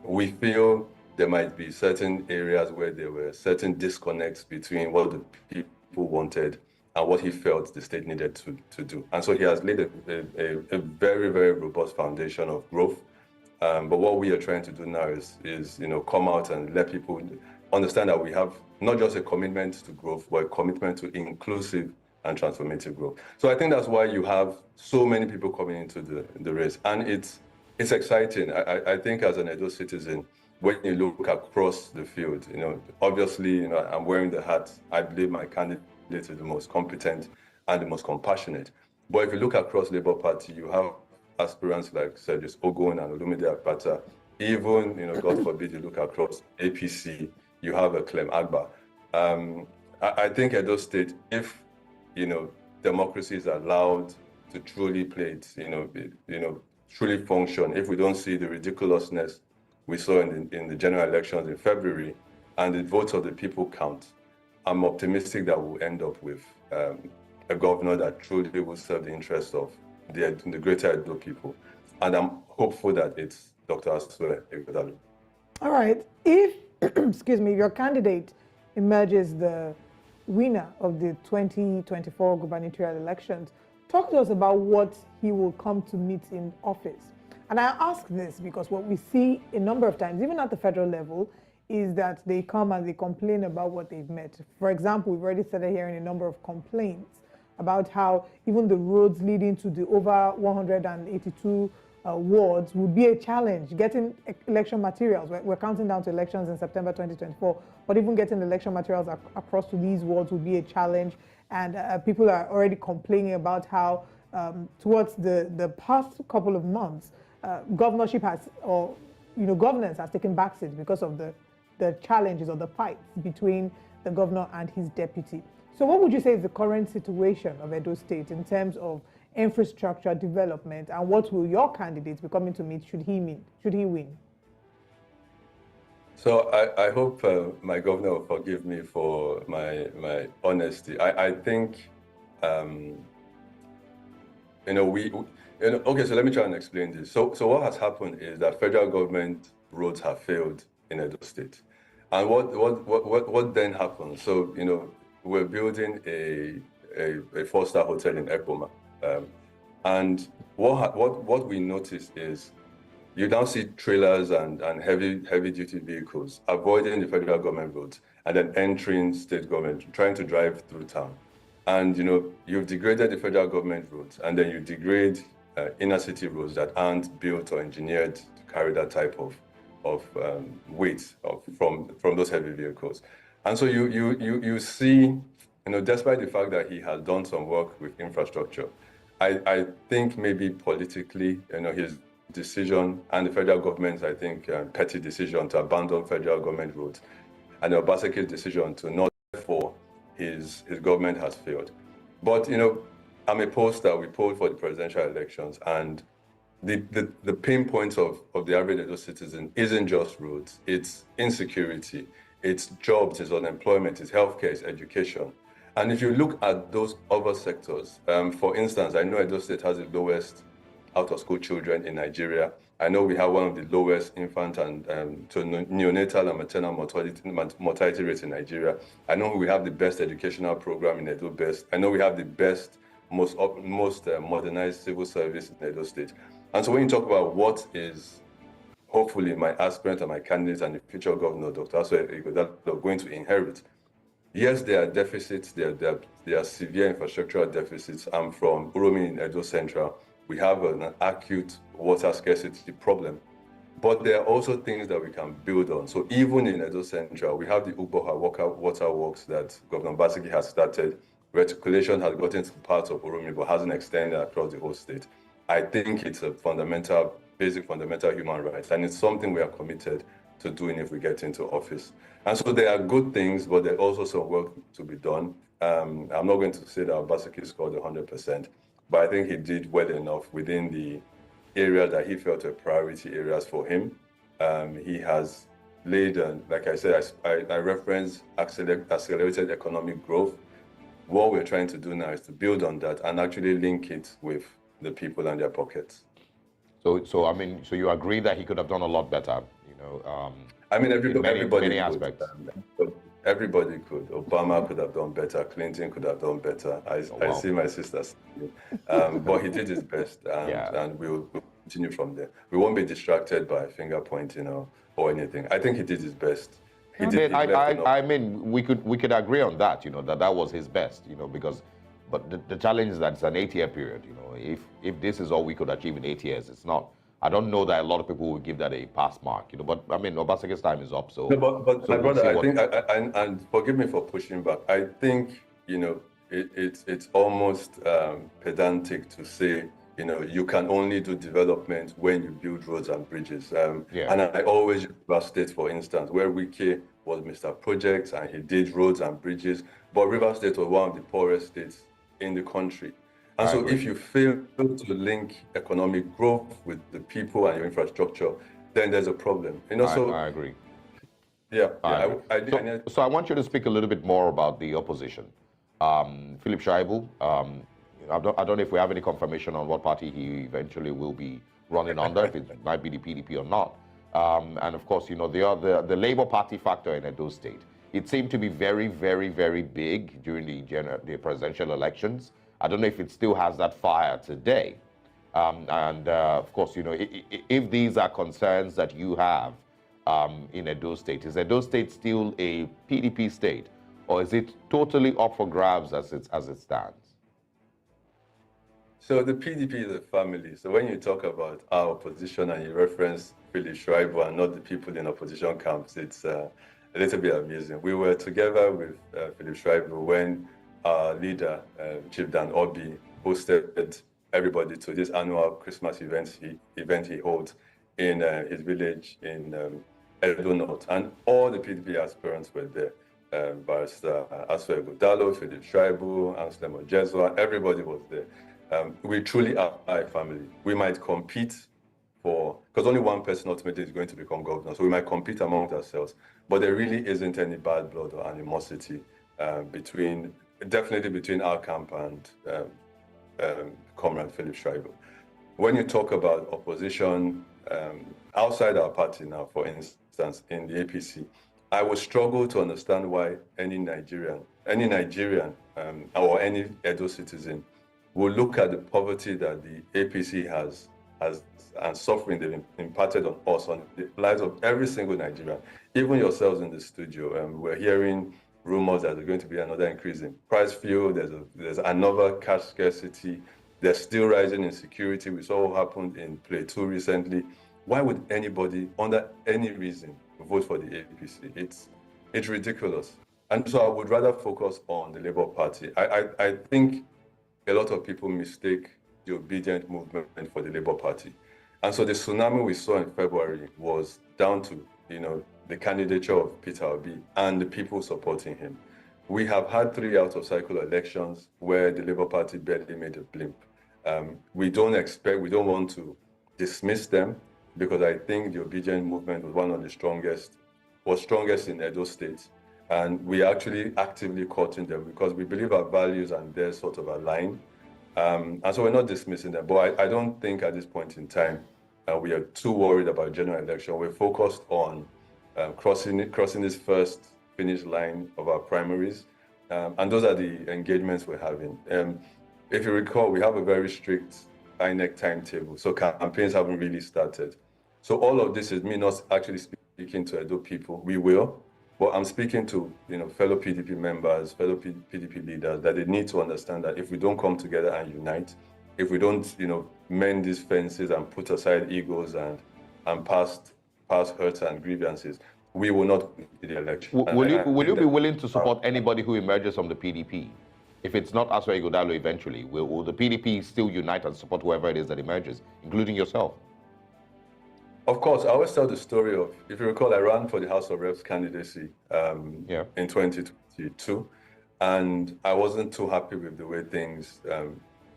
we feel there might be certain areas where there were certain disconnects between what the people wanted and what he felt the state needed to do. And so he has laid a very, very robust foundation of growth. But what we are trying to do now is you know, come out and let people understand that we have not just a commitment to growth, but a commitment to inclusive and transformative growth. So I think that's why you have so many people coming into the race, and it's exciting. I think as an Edo citizen, when you look across the field, you know, obviously, you know, I'm wearing the hat. I believe my candidate is the most competent and the most compassionate. But if you look across Labour Party, you have aspirants like Sergis Ogun and Olumide Akpata. Even, you know, God forbid, you look across APC, you have a Clem Agba. I think Edo State, if, you know, democracy is allowed to truly play it, you know, truly function, if we don't see the ridiculousness we saw in the general elections in February and the votes of the people count, I'm optimistic that we'll end up with a governor that truly will serve the interests of the greater Edo people. And I'm hopeful that it's Dr. Asue Ighodalo. All right. If, excuse me, your candidate emerges the winner of the 2024 gubernatorial elections, talk to us about what he will come to meet in office. And I ask this because what we see a number of times, even at the federal level, is that they come and they complain about what they've met. For example, we've already started hearing a number of complaints about how even the roads leading to the over 182 wards would be a challenge. Getting election materials, we're counting down to elections in September 2024, but even getting election materials across to these wards would be a challenge. And people are already complaining about how towards the past couple of months, governorship has, or governance has taken backseat because of the challenges or the fights between the governor and his deputy. So what would you say is the current situation of Edo State in terms of infrastructure development, and what will your candidates be coming to meet should he win? So I hope my governor will forgive me for my honesty. I think, okay, so let me try and explain this. So what has happened is that federal government roads have failed in Edo State. And what then happens? So, we're building a 4-star hotel in Ekpoma. And what we noticed is you now see trailers and heavy duty vehicles avoiding the federal government roads and then entering state government, trying to drive through town. And you've degraded the federal government roads, and then you degrade inner city roads that aren't built or engineered to carry that type of weight from those heavy vehicles. And so you see, despite the fact that he has done some work with infrastructure, I think maybe politically, his decision and the federal government's, I think, petty decision to abandon federal government roads and Obasanjo's decision to not for his government has failed. But, I'm a pollster. We polled for the presidential elections, and the pain points of the average Edo citizen isn't just roads, it's insecurity, it's jobs, it's unemployment, it's healthcare, it's education. And if you look at those other sectors, for instance, I know Edo State has the lowest out-of-school children in Nigeria. I know we have one of the lowest infant and neonatal and maternal mortality rates in Nigeria. I know we have the best educational program in Edo Best. I know we have the best, most modernized civil service in Edo State. And so when you talk about what is hopefully my aspirant and my candidate and the future governor, Dr. Asue, that they're going to inherit, yes, there are deficits, there are severe infrastructural deficits. I'm from Uromi in Edo Central. We have an acute water scarcity problem, but there are also things that we can build on. So even in Edo Central, we have the Ugboha water works that Governor Obaseki has started. Reticulation has gotten to parts of Uromi, but hasn't extended across the whole state. I think it's a basic fundamental human right, and it's something we are committed to doing if we get into office. And so there are good things, but there's also some work to be done. I'm not going to say that Obaseki scored 100%, but I think he did well enough within the area that he felt were priority areas for him. He has laid, like I said, I referenced accelerated economic growth. What we're trying to do now is to build on that and actually link it with the people and their pockets. So you agree that he could have done a lot better, everybody many aspects. Everybody could. Obama could have done better. Clinton could have done better. I see my sisters. But he did his best, and we'll continue from there. We won't be distracted by finger pointing or anything. I think he did his best. We could agree on that, that was his best, but the challenge is that it's an 8-year period, if this is all we could achieve in 8 years, it's not. I don't know that a lot of people would give that a pass mark, but Obasanjo's time is up, so. No, but my brother, I think, and forgive me for pushing back, I think, it's almost pedantic to say, you can only do development when you build roads and bridges. And I always use State, for instance, where Wike was Mr. Projects and he did roads and bridges, but Rivers State was one of the poorest states in the country. And so if you fail to link economic growth with the people and your infrastructure, then there's a problem. I agree. So I want you to speak a little bit more about the opposition. Philip Shaibu, I don't know if we have any confirmation on what party he eventually will be running under, if it might be the PDP or not. And of course, the Labour Party factor in Edo State. It seemed to be very, very, very big during the presidential elections. I don't know if it still has that fire today. Of course, if these are concerns that you have in Edo State, is Edo State still a PDP state, or is it totally up for grabs as it stands? So the PDP is a family. So when you talk about our opposition and you reference Philip Shaibu and not the people in opposition camps, it's a little bit amusing. We were together with Philip Shaibu when our leader, Chief Dan Obi, hosted everybody to this annual Christmas event he holds in his village in Edo North. And all the PDP aspirants were there. Barrister Asue Godalo, Philip Shaibu, Anselm Ojezwa, everybody was there. We truly are a family. We might compete because only one person ultimately is going to become governor, so we might compete among ourselves, but there really isn't any bad blood or animosity definitely between our camp and Comrade Philip Shaibu. When you talk about opposition outside our party now, for instance, in the APC, I would struggle to understand why any Nigerian or any Edo citizen will look at the poverty that the APC has and suffering they've imparted on us, on the lives of every single Nigerian, even yourselves in the studio. We're hearing rumors that there's going to be another increase in price fuel, there's another cash scarcity, there's still rising insecurity. We saw what happened in Platreau recently. Why would anybody, under any reason, vote for the APC? It's ridiculous. And so I would rather focus on the Labour Party. I think a lot of people mistake the obedient movement for the Labour Party. And so the tsunami we saw in February was down to, the candidature of Peter Obi and the people supporting him. We have had 3 out-of-cycle elections where the Labour Party barely made a blimp. We don't want to dismiss them, because I think the obedient movement was one of the strongest in Edo State. And we are actually actively courting them because we believe our values and theirs sort of align. And so we're not dismissing them. But I don't think at this point in time we are too worried about general election. We're focused on crossing this first finish line of our primaries. And those are the engagements we're having. If you recall, we have a very strict INEC timetable, so campaigns haven't really started. So all of this is me not actually speaking to Edo people. We will, but I'm speaking to fellow PDP members, fellow PDP leaders, that they need to understand that if we don't come together and unite, if we don't mend these fences and put aside egos and past hurts and grievances, we will not win the election. Will you be willing to support anybody who emerges from the PDP? If it's not Aswa Ighodalo eventually, will the PDP still unite and support whoever it is that emerges, including yourself? Of course, I always tell the story of, if you recall, I ran for the House of Reps candidacy in 2022, and I wasn't too happy with the way things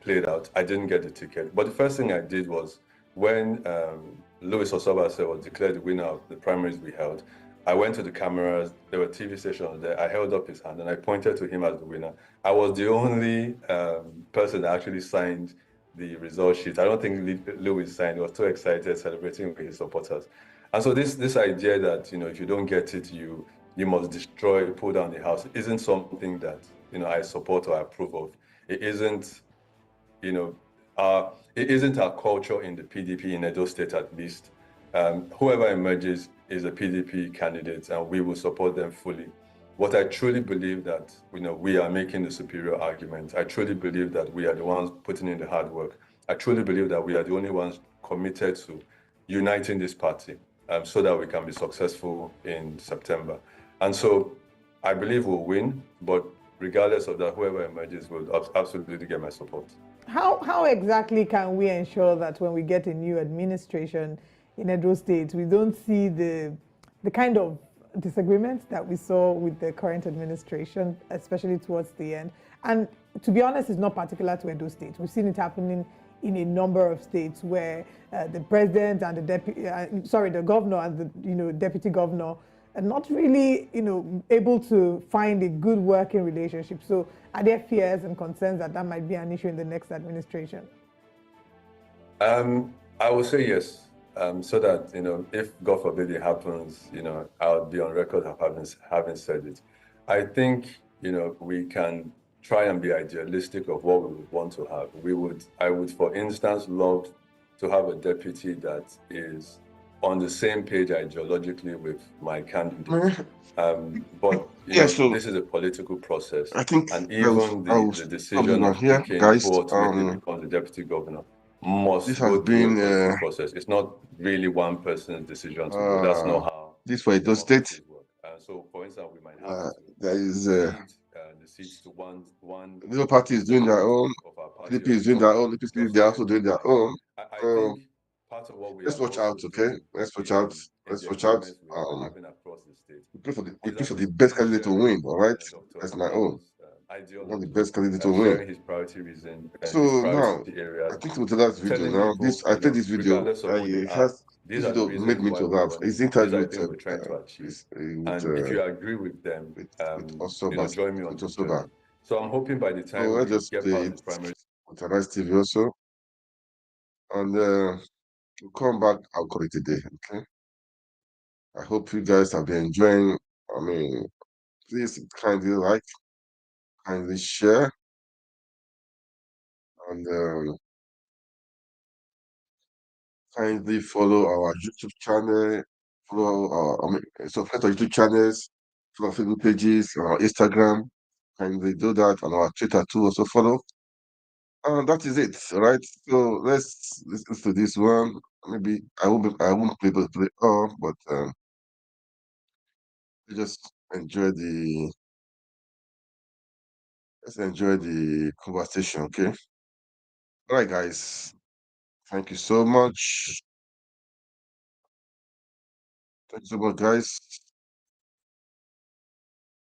played out. I didn't get the ticket. But the first thing I did was, when Louis Osoba was declared the winner of the primaries we held, I went to the cameras, there were TV stations there, I held up his hand and I pointed to him as the winner. I was the only person that actually signed the result sheet. I don't think Louis signed. He was too excited celebrating with his supporters. And so this idea that, if you don't get it, you must destroy, pull down the house, isn't something that, I support or approve of. It isn't, it isn't our culture in the PDP in Edo State, at least. Whoever emerges is a PDP candidate, and we will support them fully. What I truly believe that we are making the superior argument. I truly believe that we are the ones putting in the hard work. I truly believe that we are the only ones committed to uniting this party so that we can be successful in September. And so I believe we'll win, but regardless of that, whoever emerges will absolutely get my support. How exactly can we ensure that when we get a new administration in Edo State, we don't see the kind of disagreements that we saw with the current administration, especially towards the end? And to be honest, it's not particular to Edo State. We've seen it happening in a number of states where the president and the governor and the deputy governor are not really able to find a good working relationship. So are there fears and concerns that might be an issue in the next administration? I will say yes. So that, if God forbid it happens, I'll be on record of having said it. I think, we can try and be idealistic of what we would want to have. I would, for instance, love to have a deputy that is on the same page ideologically with my candidate. But this is a political process. I think, and even the decision of picking who ultimately becomes the deputy governor must go through a political process. It's not really one person's decision to go. That's not how this way Edo State work. So, for instance, we might have there is the seats to one. the Labour Party is doing their own, PDP is doing their own, EPC, they're also doing their own. I think part of what we let's watch out, okay? Let's watch out. Let's watch out. We pray for the best candidate to win, all right? That's my own. I want the best candidate to win. His priority reason, so now, I think with that video now, I played this video. This video made me to laugh. It's interview with and if you agree with them, with Osoba, join me on with Osoba. So I'm hoping by the time I just get play past the primary with a nice TV also, and we'll come back. I'll call it a day. Okay. I hope you guys have been enjoying. I mean, please kindly like, kindly share, and kindly follow our YouTube channel. Follow our, subscribe to our YouTube channels, follow our Facebook pages, our Instagram. Kindly do that, and our Twitter too. Also follow. And that is it. All right. So let's listen to this one. Maybe I won't be able to play all, but just enjoy the Let's enjoy the conversation, okay? All right, guys. Thank you so much. Thank you so much, guys.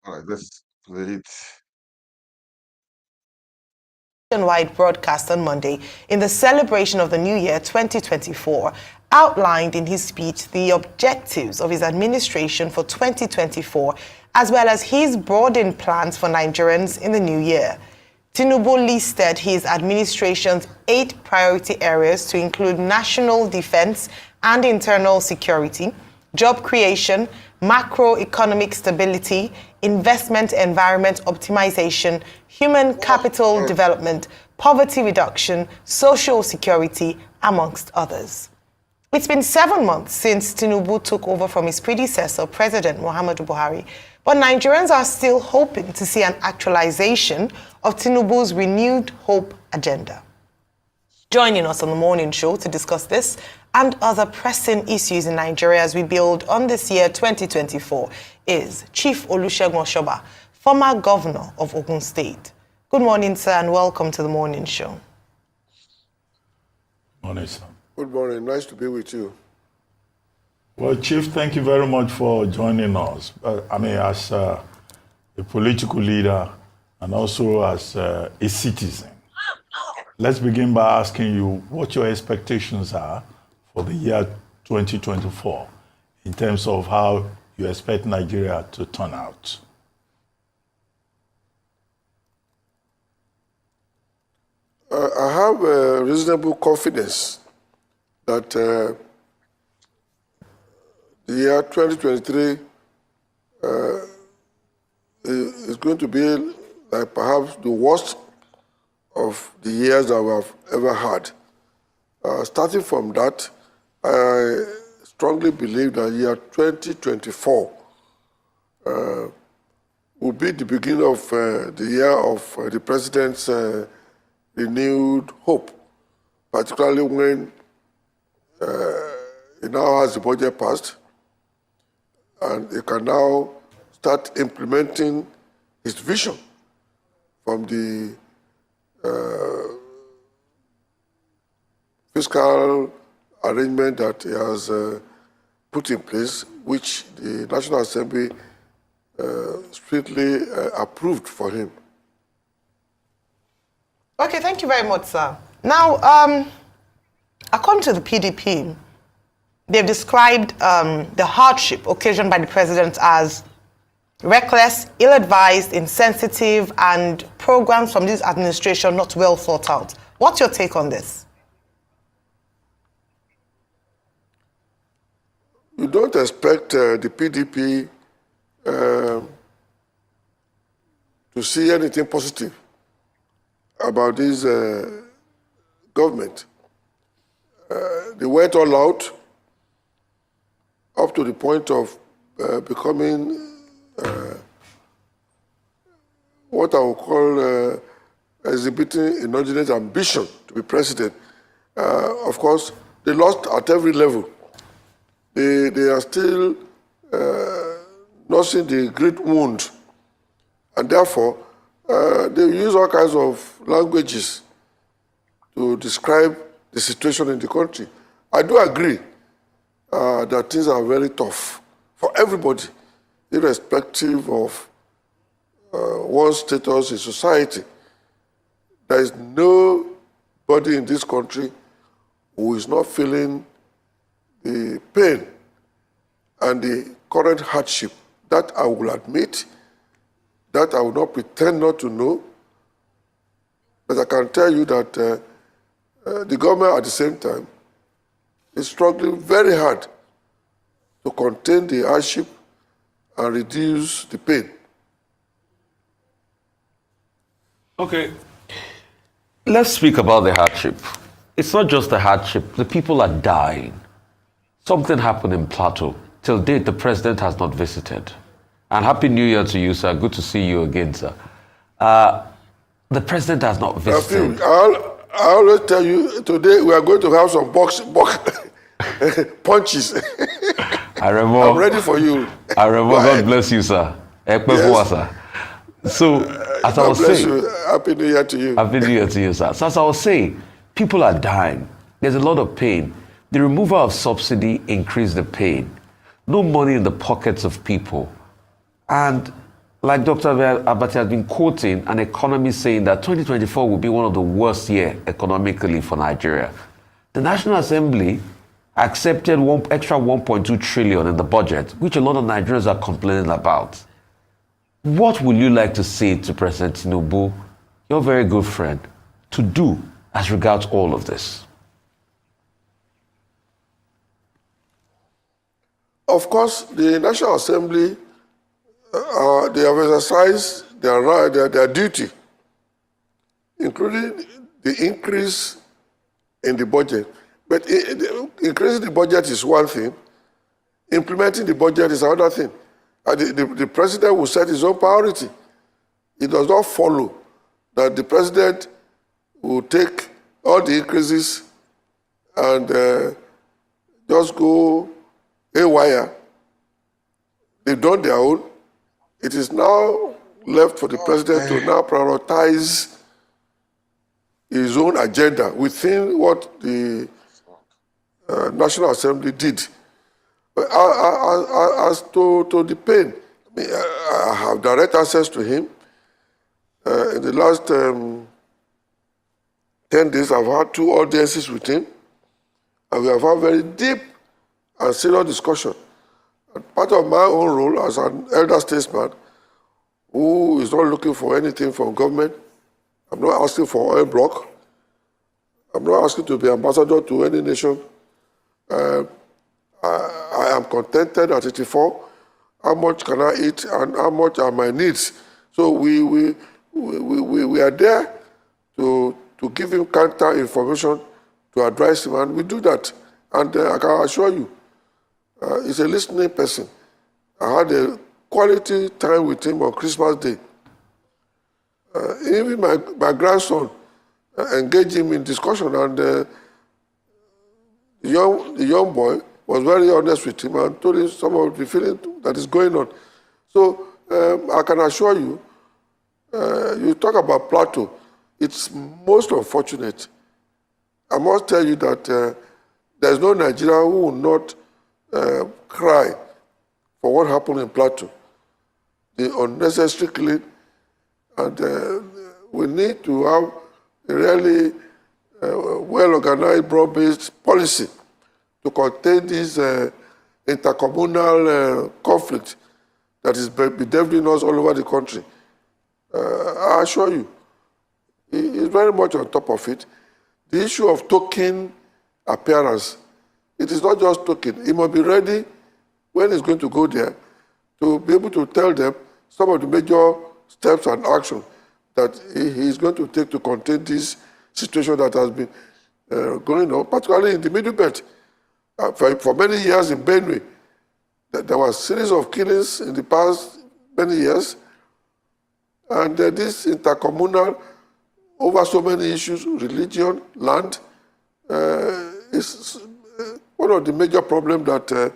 All right, let's play it. Nationwide broadcast on Monday in the celebration of the New Year 2024 outlined in his speech the objectives of his administration for 2024 as well as his broadened plans for Nigerians in the new year. Tinubu listed his administration's 8 priority areas to include national defense and internal security, job creation, macroeconomic stability, investment environment optimization, human capital development, poverty reduction, social security, amongst others. It's been 7 months since Tinubu took over from his predecessor, President Muhammadu Buhari, but Nigerians are still hoping to see an actualization of Tinubu's renewed hope agenda. Joining us on the morning show to discuss this and other pressing issues in Nigeria as we build on this year 2024 is Chief Olusegun Osoba, former governor of Ogun State. Good morning, sir, and welcome to the morning show. Morning, sir. Good morning. Nice to be with you. Well, Chief, thank you very much for joining us. As a political leader and also as a citizen. Let's begin by asking you what your expectations are for the year 2024 in terms of how you expect Nigeria to turn out. I have a reasonable confidence that the year 2023 is going to be like perhaps the worst of the years that we have ever had. Starting from that, I strongly believe that year 2024 will be the beginning of the year of the president's renewed hope, particularly when he now has the budget passed and he can now start implementing his vision from the fiscal arrangement that he has put in place, which the National Assembly strictly approved for him. Okay, thank you very much, sir. Now, according to the PDP, they've described the hardship occasioned by the president as reckless, ill-advised, insensitive, and programs from this administration not well thought out. What's your take on this? You don't expect the PDP to see anything positive about this government. They went all out up to the point of becoming what I would call exhibiting inordinate ambition to be president. Of course, they lost at every level. They are still nursing the great wound, and therefore they use all kinds of languages to describe the situation in the country. I do agree that things are very tough for everybody, irrespective of one's status in society. There is nobody in this country who is not feeling the pain and the current hardship. That I will admit, that I will not pretend not to know, but I can tell you that the government at the same time is struggling very hard to contain the hardship and reduce the pain. Okay. Let's speak about the hardship. It's not just the hardship. The people are dying. Something happened in Platreau. Till date, the president has not visited. And Happy New Year to you, sir. Good to see you again, sir. The president has not visited. I always tell you, today we are going to have some box punches. I'm ready for you. God bless you, sir. Yes. So, as I was saying, Happy New Year to you. Happy New Year to you, sir. So as I was saying, people are dying. There's a lot of pain. The removal of subsidy increased the pain. No money in the pockets of people. And like Dr. Abati has been quoting an economist saying that 2024 will be one of the worst years economically for Nigeria. The National Assembly accepted extra 1.2 trillion in the budget, which a lot of Nigerians are complaining about. What would you like to say to President Tinubu, your very good friend, to do as regards all of this? Of course, the National Assembly, they have exercised their duty, including the increase in the budget. But increasing the budget is one thing. Implementing the budget is another thing. The president will set his own priority. It does not follow that the president will take all the increases and just go haywire. They've done their own. It is now left for the president to now prioritize his own agenda within what the National Assembly did. As to the pain, I have direct access to him. In the last 10 days, I've had 2 audiences with him, and we have had very deep and serious discussion. And part of my own role as an elder statesman who is not looking for anything from government, I'm not asking for oil block, I'm not asking to be ambassador to any nation. I am contented at 84. How much can I eat and how much are my needs? So we are there to give him counter information, to advise him, and we do that. And I can assure you, he's a listening person. I had a quality time with him on Christmas Day. Even my grandson engaged him in discussion, and the young boy was very honest with him and told him some of the feeling that is going on. So I can assure you, you talk about Platreau, it's most unfortunate. I must tell you that there's no Nigerian who will not cry for what happened in Platreau. The unnecessary killing, and we need to have a really well-organized, broad-based policy to contain this intercommunal conflict that is bedeviling us all over the country. I assure you, he is very much on top of it. The issue of token appearance, it is not just token. He must be ready when he's going to go there to be able to tell them some of the major steps and actions that he is going to take to contain this situation that has been going on, particularly in the Middle Belt. For many years in Benue, there was a series of killings in the past many years, and this intercommunal, over so many issues, religion, land, is one of the major problems that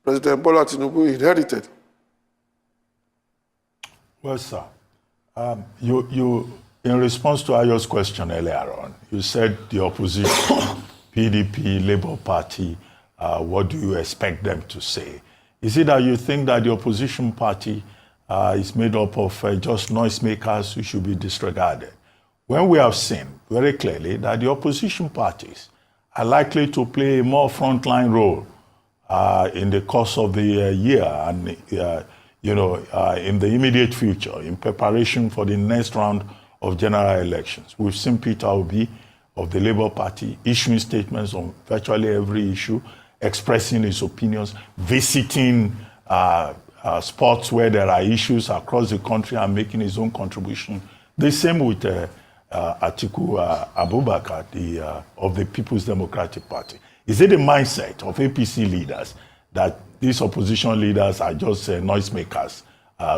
President Bola Tinubu inherited. Well, sir, you in response to Ayo's question earlier on, you said the opposition, PDP, Labour Party, what do you expect them to say? Is it that you think that the opposition party is made up of just noisemakers who should be disregarded? When we have seen very clearly that the opposition parties are likely to play a more frontline role in the course of the year and in the immediate future, in preparation for the next round of general elections. We've seen Peter Obi of the Labour Party issuing statements on virtually every issue, expressing his opinions, visiting spots where there are issues across the country and making his own contribution. The same with Atiku Abubakar of the People's Democratic Party. Is it the mindset of APC leaders that these opposition leaders are just noisemakers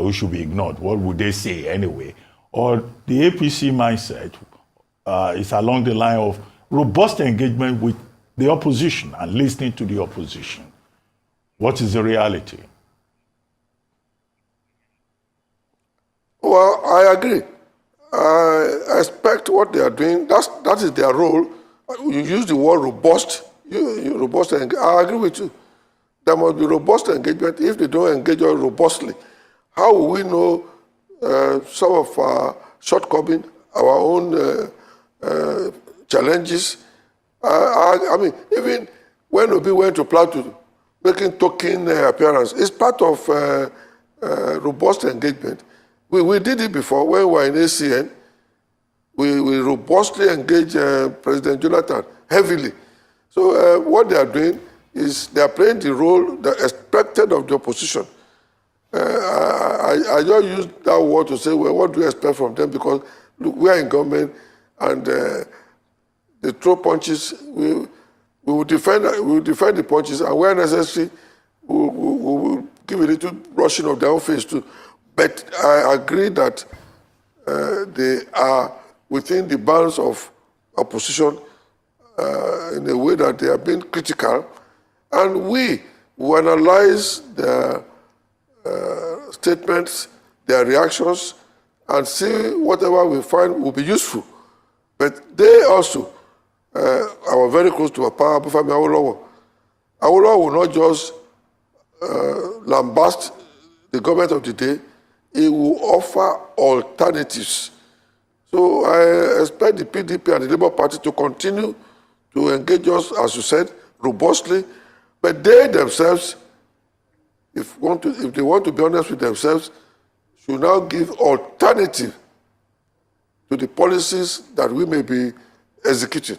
who should be ignored? What would they say anyway? Or the APC mindset is along the line of robust engagement with the opposition and listening to the opposition? What is the reality? Well, I agree. I expect what they are doing, that is their role. You use the word robust. Robust, I agree with you. There must be robust engagement. If they don't engage us robustly, how will we know some of our shortcomings, our own challenges? I mean, even when Obi went to Platreau, making token appearance, it's part of robust engagement. We did it before when we were in ACN. We robustly engaged President Jonathan heavily. So what they are doing is they are playing the role that expected of the opposition. I just use that word to say, well, what do you expect from them? Because look, we are in government, and they throw punches. We will defend the punches, and where necessary, we will give a little brushing of their own face too. But I agree that they are within the bounds of opposition in a way that they are being critical, and we will analyze their statements, their reactions, and see whatever we find will be useful. But they also are very close to a power. Bufami Awolowo. Awolowo will not just lambast the government of the day, he will offer alternatives. So I expect the PDP and the Labour Party to continue to engage us, as you said, robustly, but they themselves, if they want to be honest with themselves, should now give alternative to the policies that we may be executing.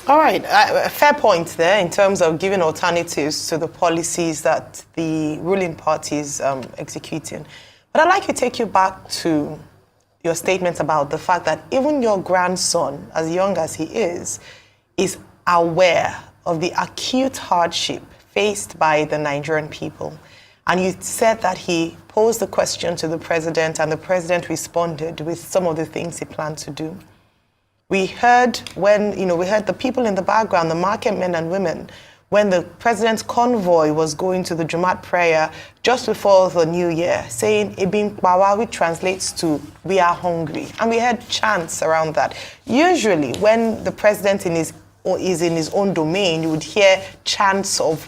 All right, fair point there in terms of giving alternatives to the policies that the ruling party is executing. But I'd like to take you back to your statement about the fact that even your grandson, as young as he is aware of the acute hardship faced by the Nigerian people. And you said that he posed the question to the president and the president responded with some of the things he planned to do. We heard we heard the people in the background, the market men and women, when the president's convoy was going to the Jumat prayer just before the new year, saying, Ibin Bawa, which translates to, we are hungry. And we heard chants around that. Usually, when the president is in his own domain, you would hear chants of,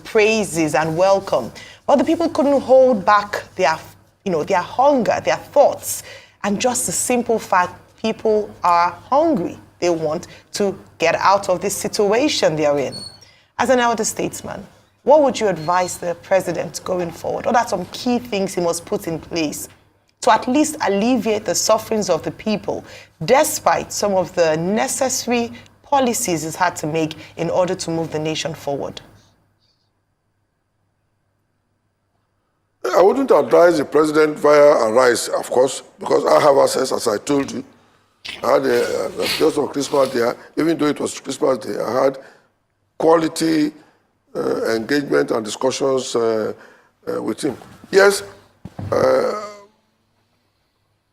praises and welcome. But the people couldn't hold back their hunger, their thoughts. And just the simple fact, people are hungry. They want to get out of this situation they're in. As an elder statesman, what would you advise the president going forward? What are some key things he must put in place to at least alleviate the sufferings of the people, despite some of the necessary policies he's had to make in order to move the nation forward? I wouldn't advise the president via a rise, of course, because I have access, as I told you. I had just on Christmas Day, even though it was Christmas Day, I had quality engagement and discussions with him. Yes,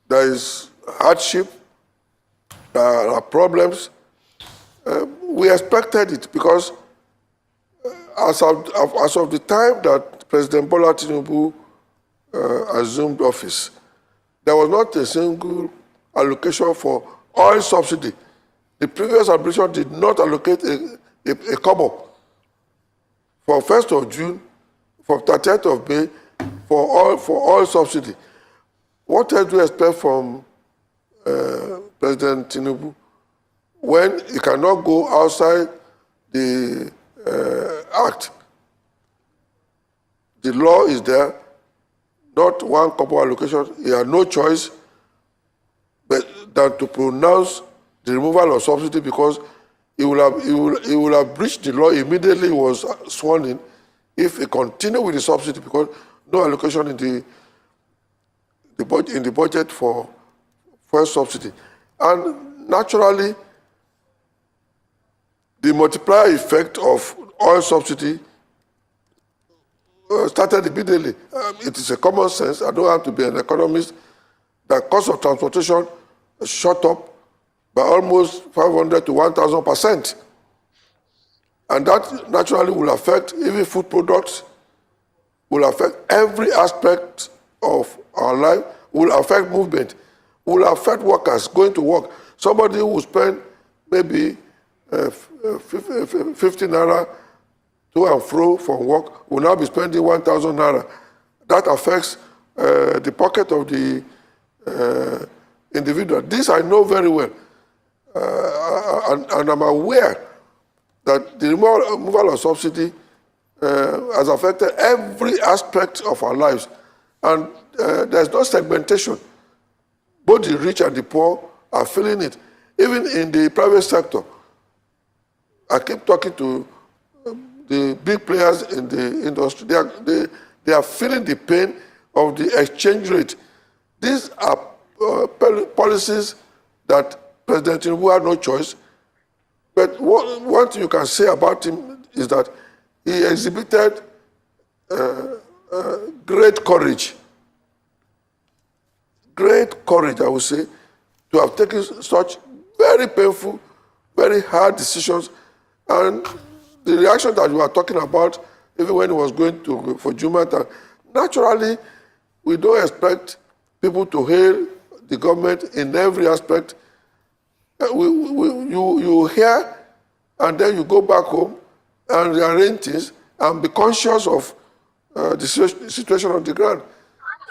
there is hardship, there are problems. We expected it because as of the time that President Bola Tinubu assumed office, there was not a single allocation for oil subsidy. The previous administration did not allocate a kobo for 1st of June, for 30th of May, for oil subsidy. What else do you expect from President Tinubu when he cannot go outside the act? The law is there, not one kobo allocation. He had no choice than to pronounce the removal of subsidy because he will have breached the law immediately he was sworn in if he continued with the subsidy because no allocation in the budget for fuel subsidy. And naturally, the multiplier effect of oil subsidy started immediately. It is a common sense. I don't have to be an economist. The cost of transportation shot up by almost 500 to 1,000%. And that naturally will affect even food products, will affect every aspect of our life, will affect movement. will affect workers going to work. Somebody who will spend maybe 50 naira to and fro from work will now be spending 1,000 naira. That affects the pocket of the individual. This I know very well. And I'm aware that the removal of subsidy has affected every aspect of our lives. And there's no segmentation. Both the rich and the poor are feeling it. Even in the private sector, I keep talking to the big players in the industry. They are feeling the pain of the exchange rate. These are policies that President Tinubu had no choice. But one thing you can say about him is that he exhibited great courage. Great courage, I would say, to have taken such very painful, very hard decisions. And the reaction that we are talking about, even when he was going for Jumata, naturally, we don't expect people to hail the government in every aspect. You hear, and then you go back home and rearrange things and be conscious of the situation on the ground.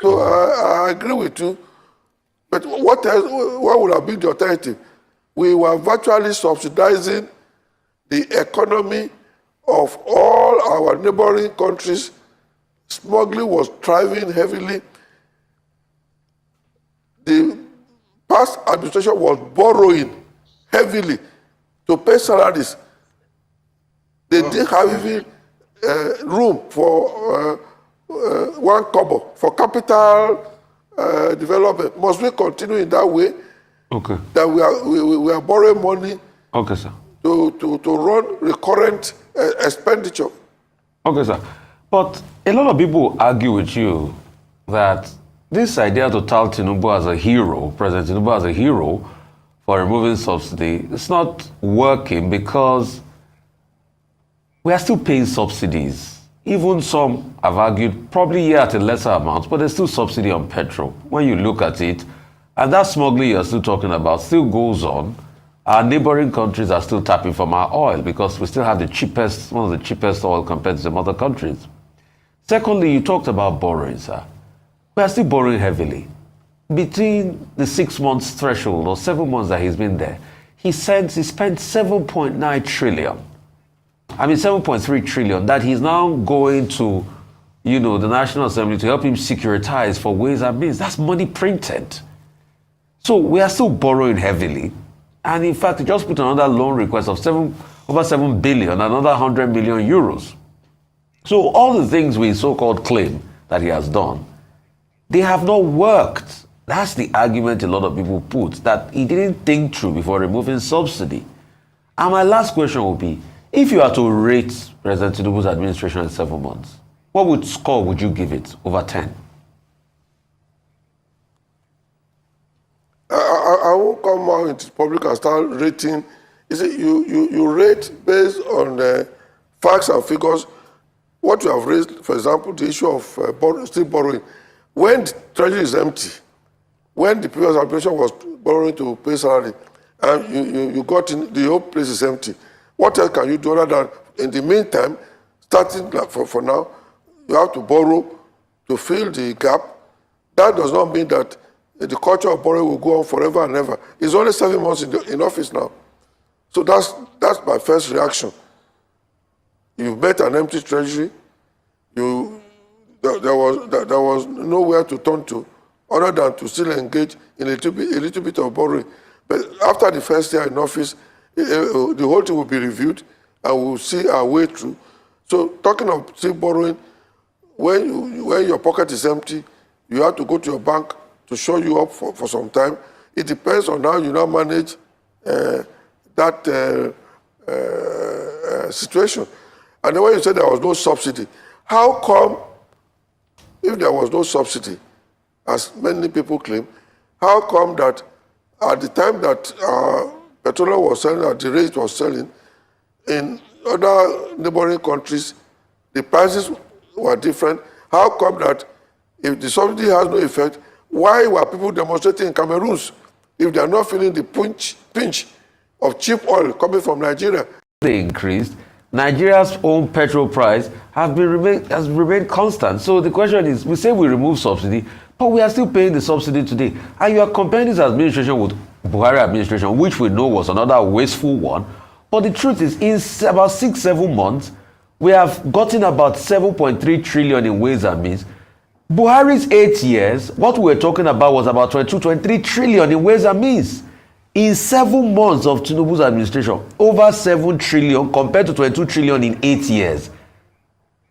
So I agree with you. But what would have been the alternative? We were virtually subsidizing the economy of all our neighboring countries. Smuggling was thriving heavily. The past administration was borrowing heavily to pay salaries. They didn't have even room for 1 kobo for capital development. Must we continue in that way? Okay. That we are borrowing money. Okay, sir. To run recurrent expenditure. Okay, sir. But a lot of people argue with you that this idea to tout Tinubu as a hero, President Tinubu as a hero for removing subsidy, it's not working because we are still paying subsidies. Even some have argued, probably here at a lesser amount, but there's still subsidy on petrol. When you look at it, and that smuggling you're still talking about still goes on. Our neighboring countries are still tapping from our oil because we still have one of the cheapest oil compared to some other countries. Secondly, you talked about borrowing, sir. We are still borrowing heavily. Between the 6 months threshold or 7 months that he's been there, he spent 7.9 trillion. 7.3 trillion that he's now going to, the National Assembly to help him securitize for ways and means. That's money printed. So we are still borrowing heavily. And in fact, he just put another loan request of over 7 billion, another 100 million euros. So all the things we so-called claim that he has done, they have not worked. That's the argument a lot of people put, that he didn't think through before removing subsidy. And my last question would be, if you are to rate President Tinubu's administration in 7 months, what score would you give it over 10? I won't come out into public and start rating. You see, you rate based on facts and figures. What you have raised, for example, the issue of still borrowing. When the treasury is empty, when the previous administration was borrowing to pay salary, and you got in, the whole place is empty. What else can you do other than, in the meantime, starting for now, you have to borrow to fill the gap? That does not mean that the culture of borrowing will go on forever and ever. It's only 7 months in office now. So that's my first reaction. You've met an empty treasury. There was nowhere to turn to other than to still engage in a little bit of borrowing. But after the first year in office, the whole thing will be reviewed and we'll see our way through. So talking of still borrowing, when your pocket is empty, you have to go to your bank to show you up for some time. It depends on how you now manage that situation. And then when you said there was no subsidy, how come, if there was no subsidy, as many people claim, how come that at the time that petroleum was selling, at the rate it was selling, in other neighboring countries, the prices were different? How come that if the subsidy has no effect, Why were people demonstrating in Cameroon if they are not feeling the pinch of cheap oil coming from Nigeria? They increased. Nigeria's own petrol price has remained constant. So the question is, we say we remove subsidy, but we are still paying the subsidy today. And you are comparing this administration with Buhari administration, which we know was another wasteful one. But the truth is, in about 6-7 months, we have gotten about 7.3 trillion in ways and means. Buhari's 8 years, what we were talking about was about 23 trillion in ways and means. In 7 months of Tinubu's administration, over 7 trillion compared to 22 trillion in 8 years.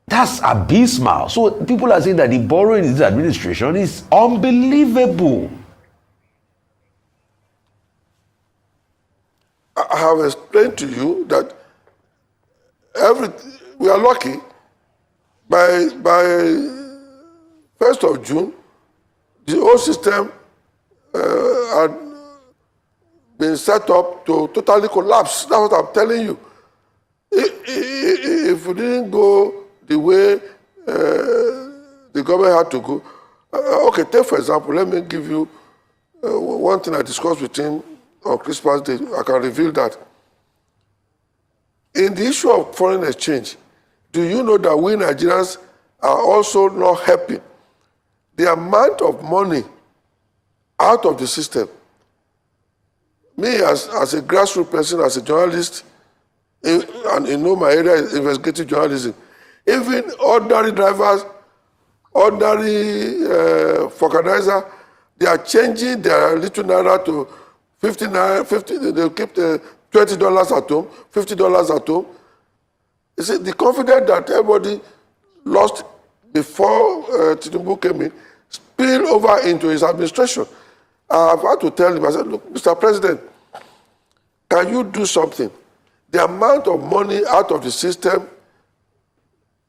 That's abysmal. So people are saying that the borrowing in this administration is unbelievable. I have explained to you that we are lucky. By 1st of June, the whole system had been set up to totally collapse. That's what I'm telling you. If we didn't go the way the government had to go, okay, take for example, let me give you one thing I discussed with him on Christmas Day. I can reveal that. In the issue of foreign exchange, do you know that we Nigerians are also not helping? The amount of money out of the system, me as a grassroots person, as a journalist, and you know my area is investigative journalism, even ordinary drivers, ordinary vulcanizer, they are changing their little naira to 50 naira, they'll keep the $20 at home, $50 at home. You see, the confidence that everybody lost before Tinubu came in spilled over into his administration. I've had to tell him, I said, look, Mr. President, can you do something? The amount of money out of the system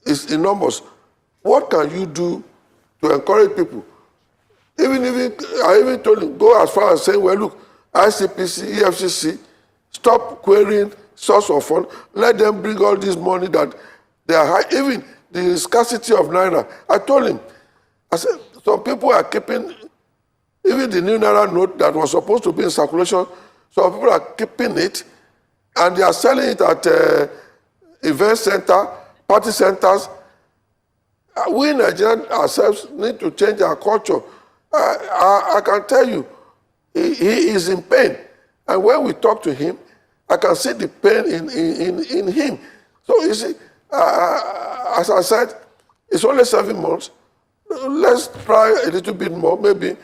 is enormous. What can you do to encourage people? I even told him, go as far as saying, well, look, ICPC, EFCC, stop querying source of fund. Let them bring all this money that they are high. Even the scarcity of naira. I told him, I said, some people are keeping, even the new naira note that was supposed to be in circulation, some people are keeping it, and they are selling it at event center, party centers. We Nigerians ourselves need to change our culture. I can tell you, he is in pain. And when we talk to him, I can see the pain in him. So you see, as I said, it's only 7 months. Let's try a little bit more. Maybe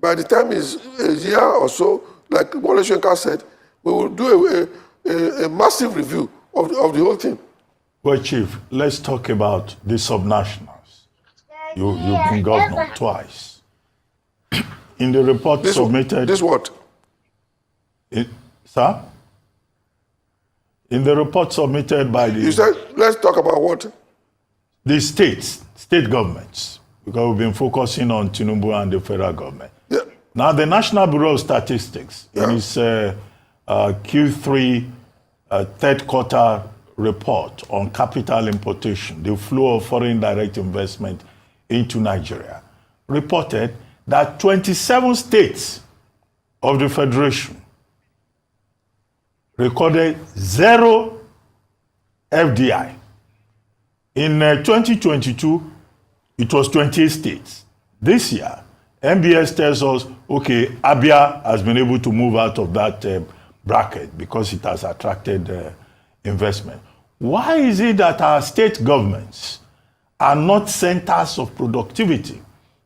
by the time it's a year or so, like Wole Soyinka said, we will do a massive review of the whole thing. Well, Chief, let's talk about the subnationals. You've been governor twice. In the report submitted... This what? Sir? In the report submitted by the... You said, let's talk about what? The state governments, because we've been focusing on Tinubu and the federal government. Yeah. Now, the National Bureau of Statistics, in its Q3 third quarter report on capital importation, the flow of foreign direct investment into Nigeria, reported that 27 states of the Federation recorded 0 FDI. In 2022, it was 28 states. This year, MBS tells us, okay, Abia has been able to move out of that bracket because it has attracted investment. Why is it that our state governments are not centers of productivity?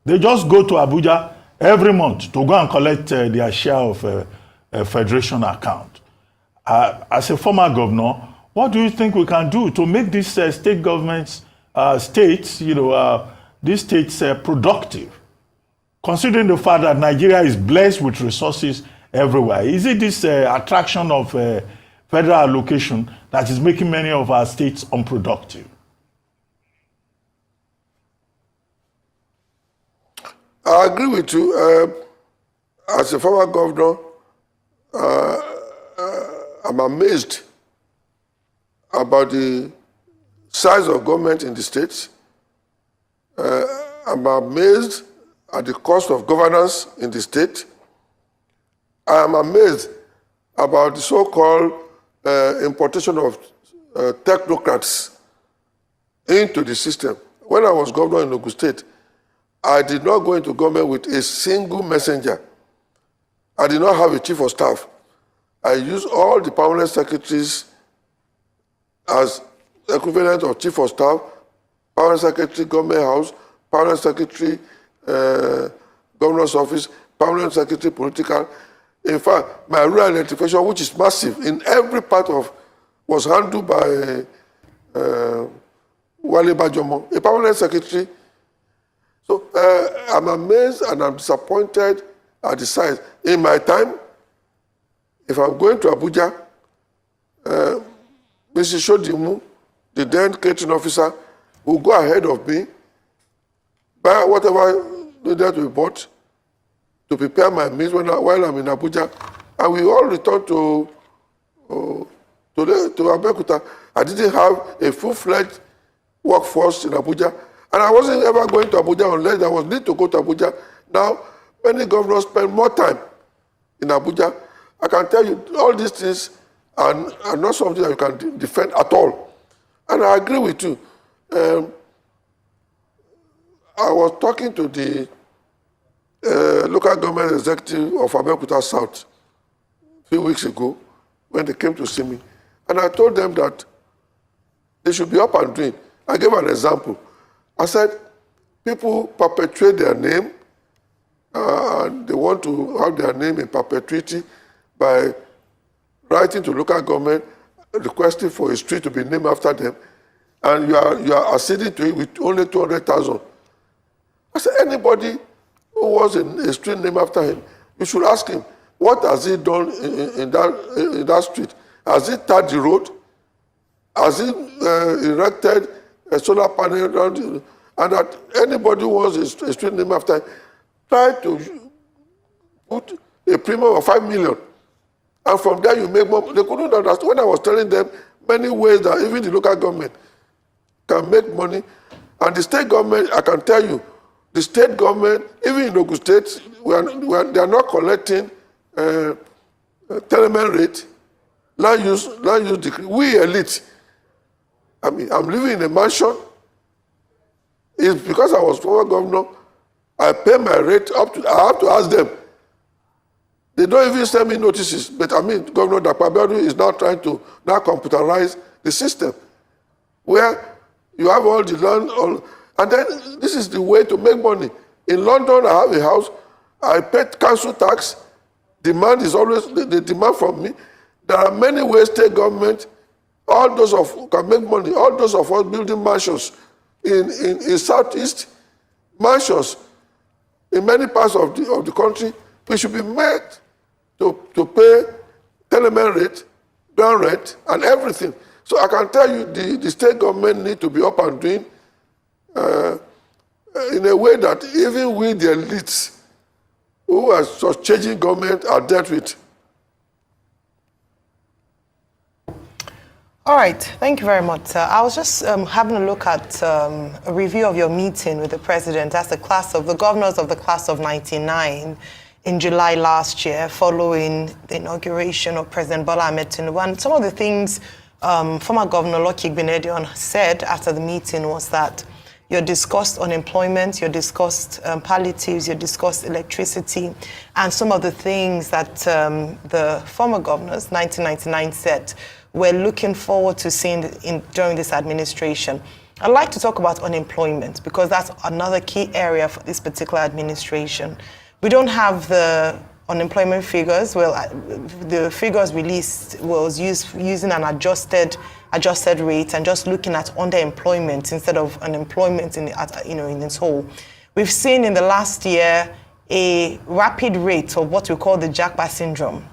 They just go to Abuja every month to go and collect their share of a federation account. As a former governor, what do you think we can do to make these state governments, these states productive? Considering the fact that Nigeria is blessed with resources everywhere, is it this attraction of federal allocation that is making many of our states unproductive? I agree with you. As a former governor, I'm amazed about the size of government in the states. I'm amazed at the cost of governance in the state. I am amazed about the so-called importation of technocrats into the system. When I was governor in Ogun State, I did not go into government with a single messenger. I did not have a chief of staff. I used all the permanent secretaries as equivalent of chief of staff, permanent secretary, government house, permanent secretary, governor's office, permanent secretary, political. In fact, my rural identification, which is massive in every part of, was handled by Wale Bajomo, a permanent secretary. So I'm amazed and I'm disappointed at the size. In my time, if I'm going to Abuja, Mrs. Shodimu, the then catering officer, will go ahead of me, buy whatever needed to be bought to prepare my meals while I'm in Abuja, and we all return to Abeokuta. I didn't have a full-fledged workforce in Abuja, and I wasn't ever going to Abuja unless there was need to go to Abuja. Now, many governors spend more time in Abuja. I can tell you all these things are not something that you can defend at all. And I agree with you. I was talking to the local government executive of Abeokuta South a few weeks ago when they came to see me. And I told them that they should be up and doing. I gave an example. I said, people perpetuate their name and they want to have their name in perpetuity by writing to local government, requesting for a street to be named after them, and you are acceding to it with only 200,000. I said, anybody who wants a street named after him, you should ask him, what has he done in that street? Has he tarred the road? Has he erected a solar panel around it? And that anybody who wants a street named after him, try to put a premium of 5 million. And from there you make more. They couldn't understand. When I was telling them many ways that even the local government can make money, and the state government, I can tell you, the state government, even in Ogun State, they are not collecting tenement rate, land use decree. We elite. I mean, I'm living in a mansion. It's because I was former governor. I pay my rate up to. I have to ask them. They don't even send me notices. But I mean, Governor Dakpabiadu is now trying to computerize the system, where you have all the land, and then this is the way to make money. In London, I have a house. I pay council tax. Demand is always the demand from me. There are many ways state government, all those of can make money. All those of us building mansions in Southeast, mansions in many parts of the country, we should be made to pay tenement rate, ground rent, and everything. So I can tell you the state government need to be up and doing in a way that even we, the elites, who are just changing government, are dealt with. All right, thank you very much. I was just having a look at a review of your meeting with the president as the governors of the class of 99 in July last year, following the inauguration of President Bola Ahmed Tinubu. And some of the things former Governor Lucky Benedion said after the meeting was that you discussed unemployment, you discussed palliatives, you discussed electricity, and some of the things that the former governors, 1999, said we're looking forward to seeing during this administration. I'd like to talk about unemployment because that's another key area for this particular administration. We don't have the unemployment figures. Well, the figures released was using an adjusted rate and just looking at underemployment instead of unemployment in its whole. We've seen in the last year a rapid rate of what we call the Japa syndrome.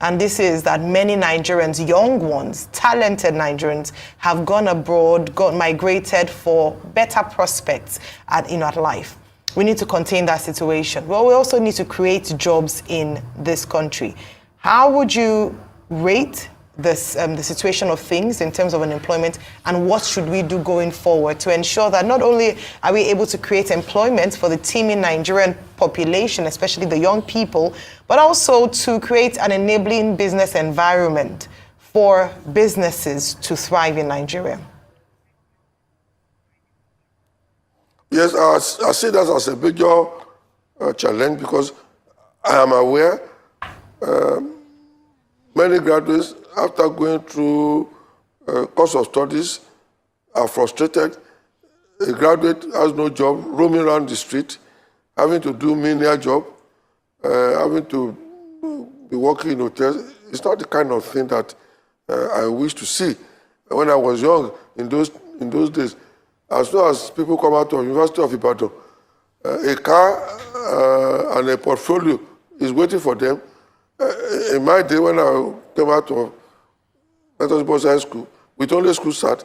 And this is that many Nigerians, young ones, talented Nigerians, have gone abroad, migrated for better prospects at life. We need to contain that situation. Well, we also need to create jobs in this country. How would you rate this the situation of things in terms of unemployment, and what should we do going forward to ensure that not only are we able to create employment for the teeming Nigerian population, especially the young people, but also to create an enabling business environment for businesses to thrive in Nigeria? Yes, I see that as a major challenge, because I am aware many graduates, after going through course of studies, are frustrated. A graduate has no job, roaming around the street, having to do menial job, having to be working in hotels. It's not the kind of thing that I wish to see. When I was young, in those days, as soon as people come out of University of Ibadan, a car and a portfolio is waiting for them. In my day, when I came out of Methodist High School, with only school start,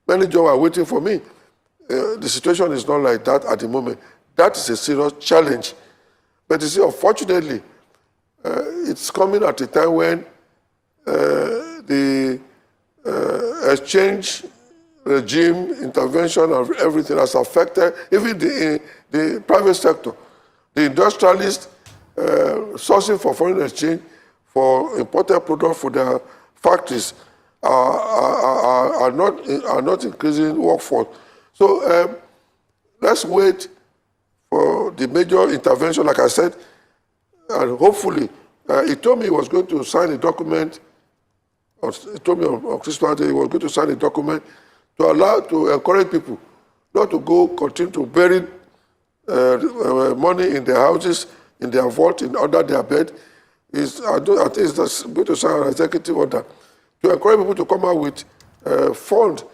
many jobs are waiting for me. The situation is not like that at the moment. That is a serious challenge. But you see, unfortunately, it's coming at a time when the exchange regime, intervention, and everything has affected even the private sector. The industrialists sourcing for foreign exchange for imported products for their factories are not increasing workforce. So let's wait for the major intervention, like I said, and hopefully, he told me he was going to sign a document. He told me on Christmas Day he was going to sign a document to encourage people not to continue to bury money in their houses, in their vault, under their bed. I think it's going to sign an executive order to encourage people to come out with funds.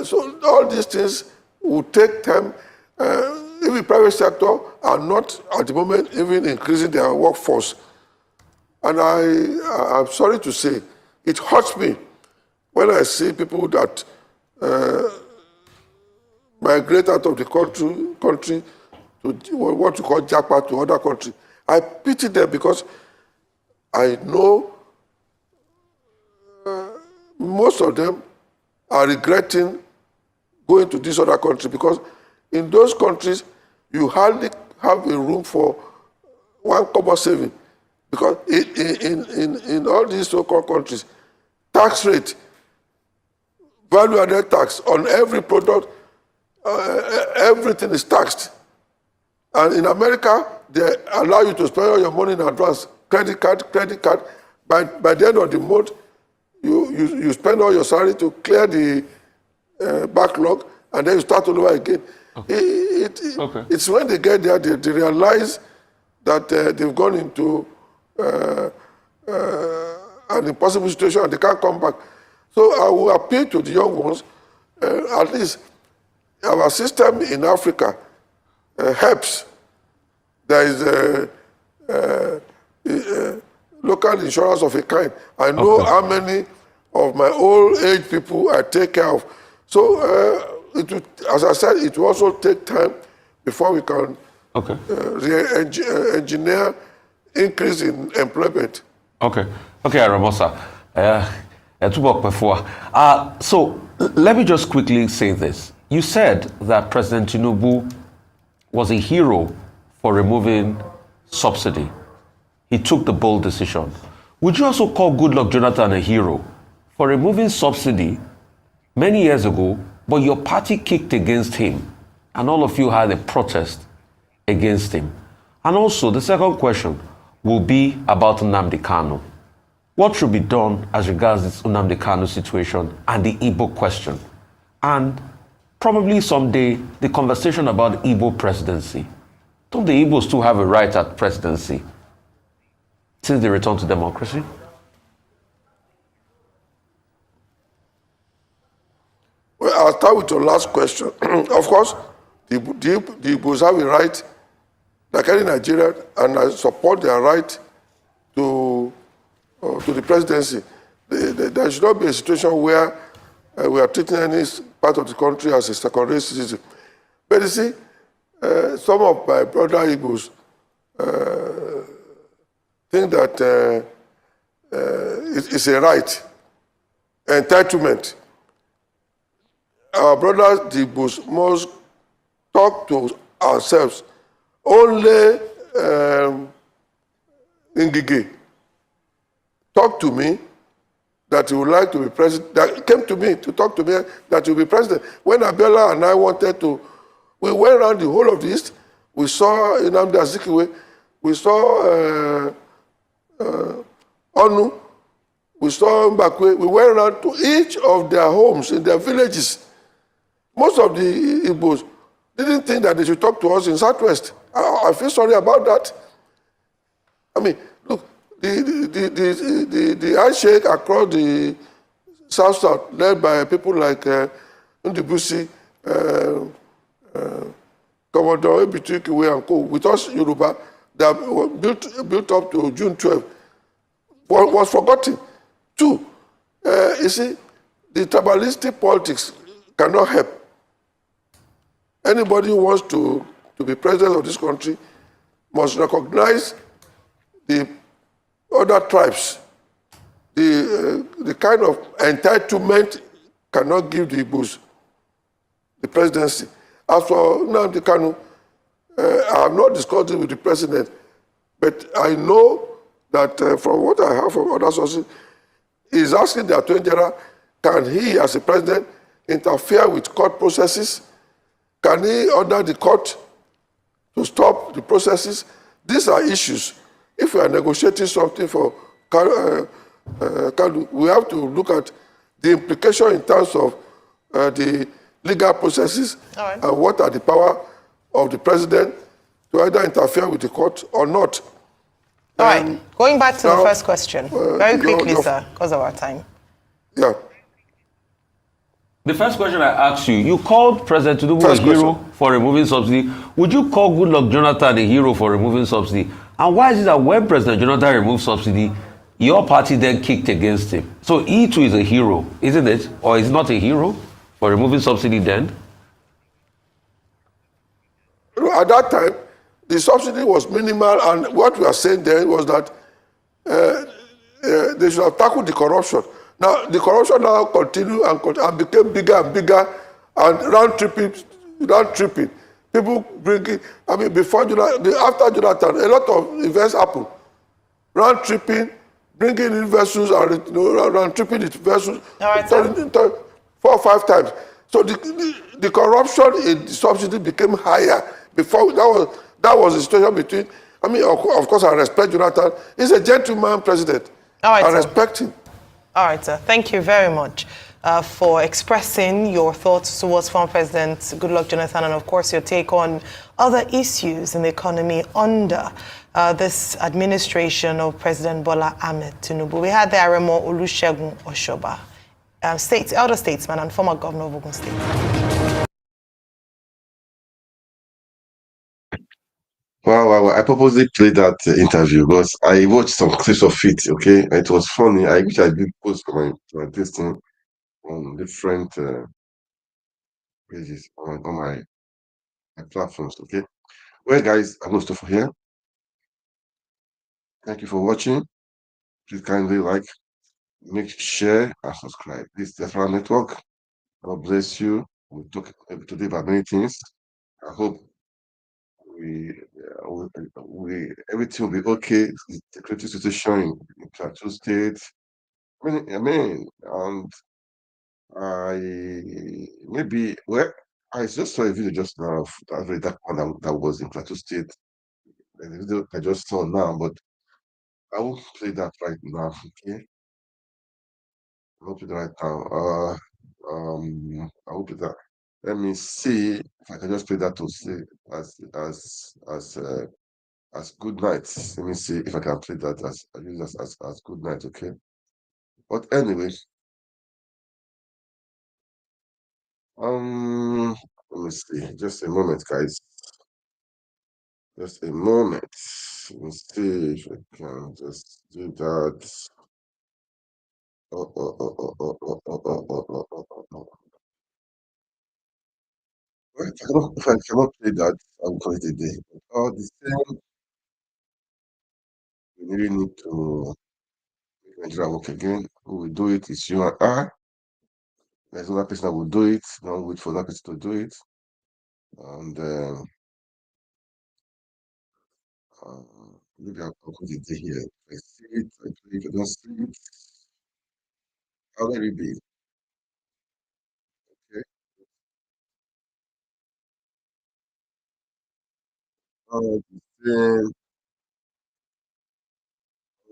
So all these things will take time. Even the private sector are not at the moment even increasing their workforce. And I'm sorry to say, it hurts me when I see people that migrate out of the country to what you call jackpot to other countries. I pity them because I know most of them are regretting going to this other country, because in those countries you hardly have a room for one kobo saving, because in all these so-called countries, tax rate, value-added tax on every product, everything is taxed. And in America, they allow you to spend all your money in advance, credit card. By the end of the month, you spend all your salary to clear the backlog, and then you start all over again. Okay. It's when they get there, they realize that they've gone into an impossible situation and they can't come back. So I will appeal to the young ones, at least our system in Africa helps. There is local insurance of a kind. I know how many of my old age people I take care of. So, as I said, it will also take time before we can engineer increase in employment. Okay, Aramosa. So, let me just quickly say this. You said that President Tinubu was a hero for removing subsidy. He took the bold decision. Would you also call Goodluck Jonathan a hero for removing subsidy many years ago, but your party kicked against him and all of you had a protest against him? And also, the second question will be about Nnamdi Kanu. What should be done as regards this Nnamdi Kanu situation and the Igbo question? And probably someday, the conversation about Igbo presidency. Don't the Igbos too have a right at presidency since they return to democracy? Well, I'll start with your last question. Of course, the Igbos have a right, like any Nigerian, and I support their right to the presidency. There should not be a situation where we are treating any part of the country as a secondary citizen. But you see, some of my brother Igbos think that it's a right entitlement. Our brothers, the Igbos, must talk to ourselves. Only Ngige talk to me that he would like to be president, that came to me to talk to me that he will be president. When Abiola and I wanted to, we went around the whole of the East. We saw Nnamdi Azikiwe, we saw Onu, we saw Mbakwe. We went around to each of their homes in their villages. Most of the Igbos didn't think that they should talk to us in Southwest. I feel sorry about that. I mean, look, the handshake across the South, led by people like Ndibusi, Commodore Ebitikiwe and Co. With us, Yoruba, that built up to June 12, was forgotten. Two, you see, the tribalistic politics cannot help. Anybody who wants to be president of this country must recognize the other tribes. The kind of entitlement cannot give the Igbos the presidency. As for Nnamdi Kanu, I have not discussed it with the president, but I know that from what I have from other sources, he is asking the Attorney General, can he, as a president, interfere with court processes? Can he order the court to stop the processes? These are issues. If we are negotiating something for Kanu, we have to look at the implication in terms of the legal processes and what are the power of the president to either interfere with the court or not. All right, going back to the first question, very quickly, sir, because of our time. Yeah. The first question I asked you, you called President Tinubu a hero for removing subsidy. Would you call Goodluck Jonathan a hero for removing subsidy? And why is it that when President Jonathan removed subsidy, your party then kicked against him? So he too is a hero, isn't it? Or is not a hero for removing subsidy then? At that time, the subsidy was minimal, and what we are saying then was that they should have tackled the corruption. Now, the corruption now continued and became bigger and bigger, and round tripping. People bringing, I mean, after Jonathan, a lot of events happened. Round tripping, bringing in vessels, and round tripping the vessels 4 or 5 times. So the corruption in the subsidy became higher. Before that was the situation between. I mean, of course, I respect Jonathan. He's a gentleman president. I respect him. All right, sir. Thank you very much for expressing your thoughts towards former President Goodluck Jonathan and, of course, your take on other issues in the economy under this administration of President Bola Ahmed Tinubu. We had there Remo SEGUN OSOBA, elder statesman and former governor of Ogun State. Wow. I purposely played that interview because I watched some clips of it, okay? And it was funny. I wish I did post my this thing on different pages on my platforms, okay? Well, guys, I'm going to stop for here. Thank you for watching. Please kindly like, share, and subscribe. This is the Federal Network. God bless you. We'll talk today about many things. I hope everything will be okay. The security situation in Platreau State. I mean, and I just saw a video just now of that very dark one that was in Platreau State. The video I just saw now, but I won't play that right now. Okay, I won't play that right now. I will play that. Let me see if I can just play that to say as good night. Let me see if I can play that as good night. Okay. But anyway, let me see. Just a moment, guys. Just a moment. Let me see if I can just do that. If I cannot play that, I'll call it a day. All the same, we really need to make Nigeria work again. Who will do it is you and I. There's another person that will do it. Don't wait for that person to do it. And maybe I'll put it here. I see it. If I don't see it, I'll let it be. Okay. All the same.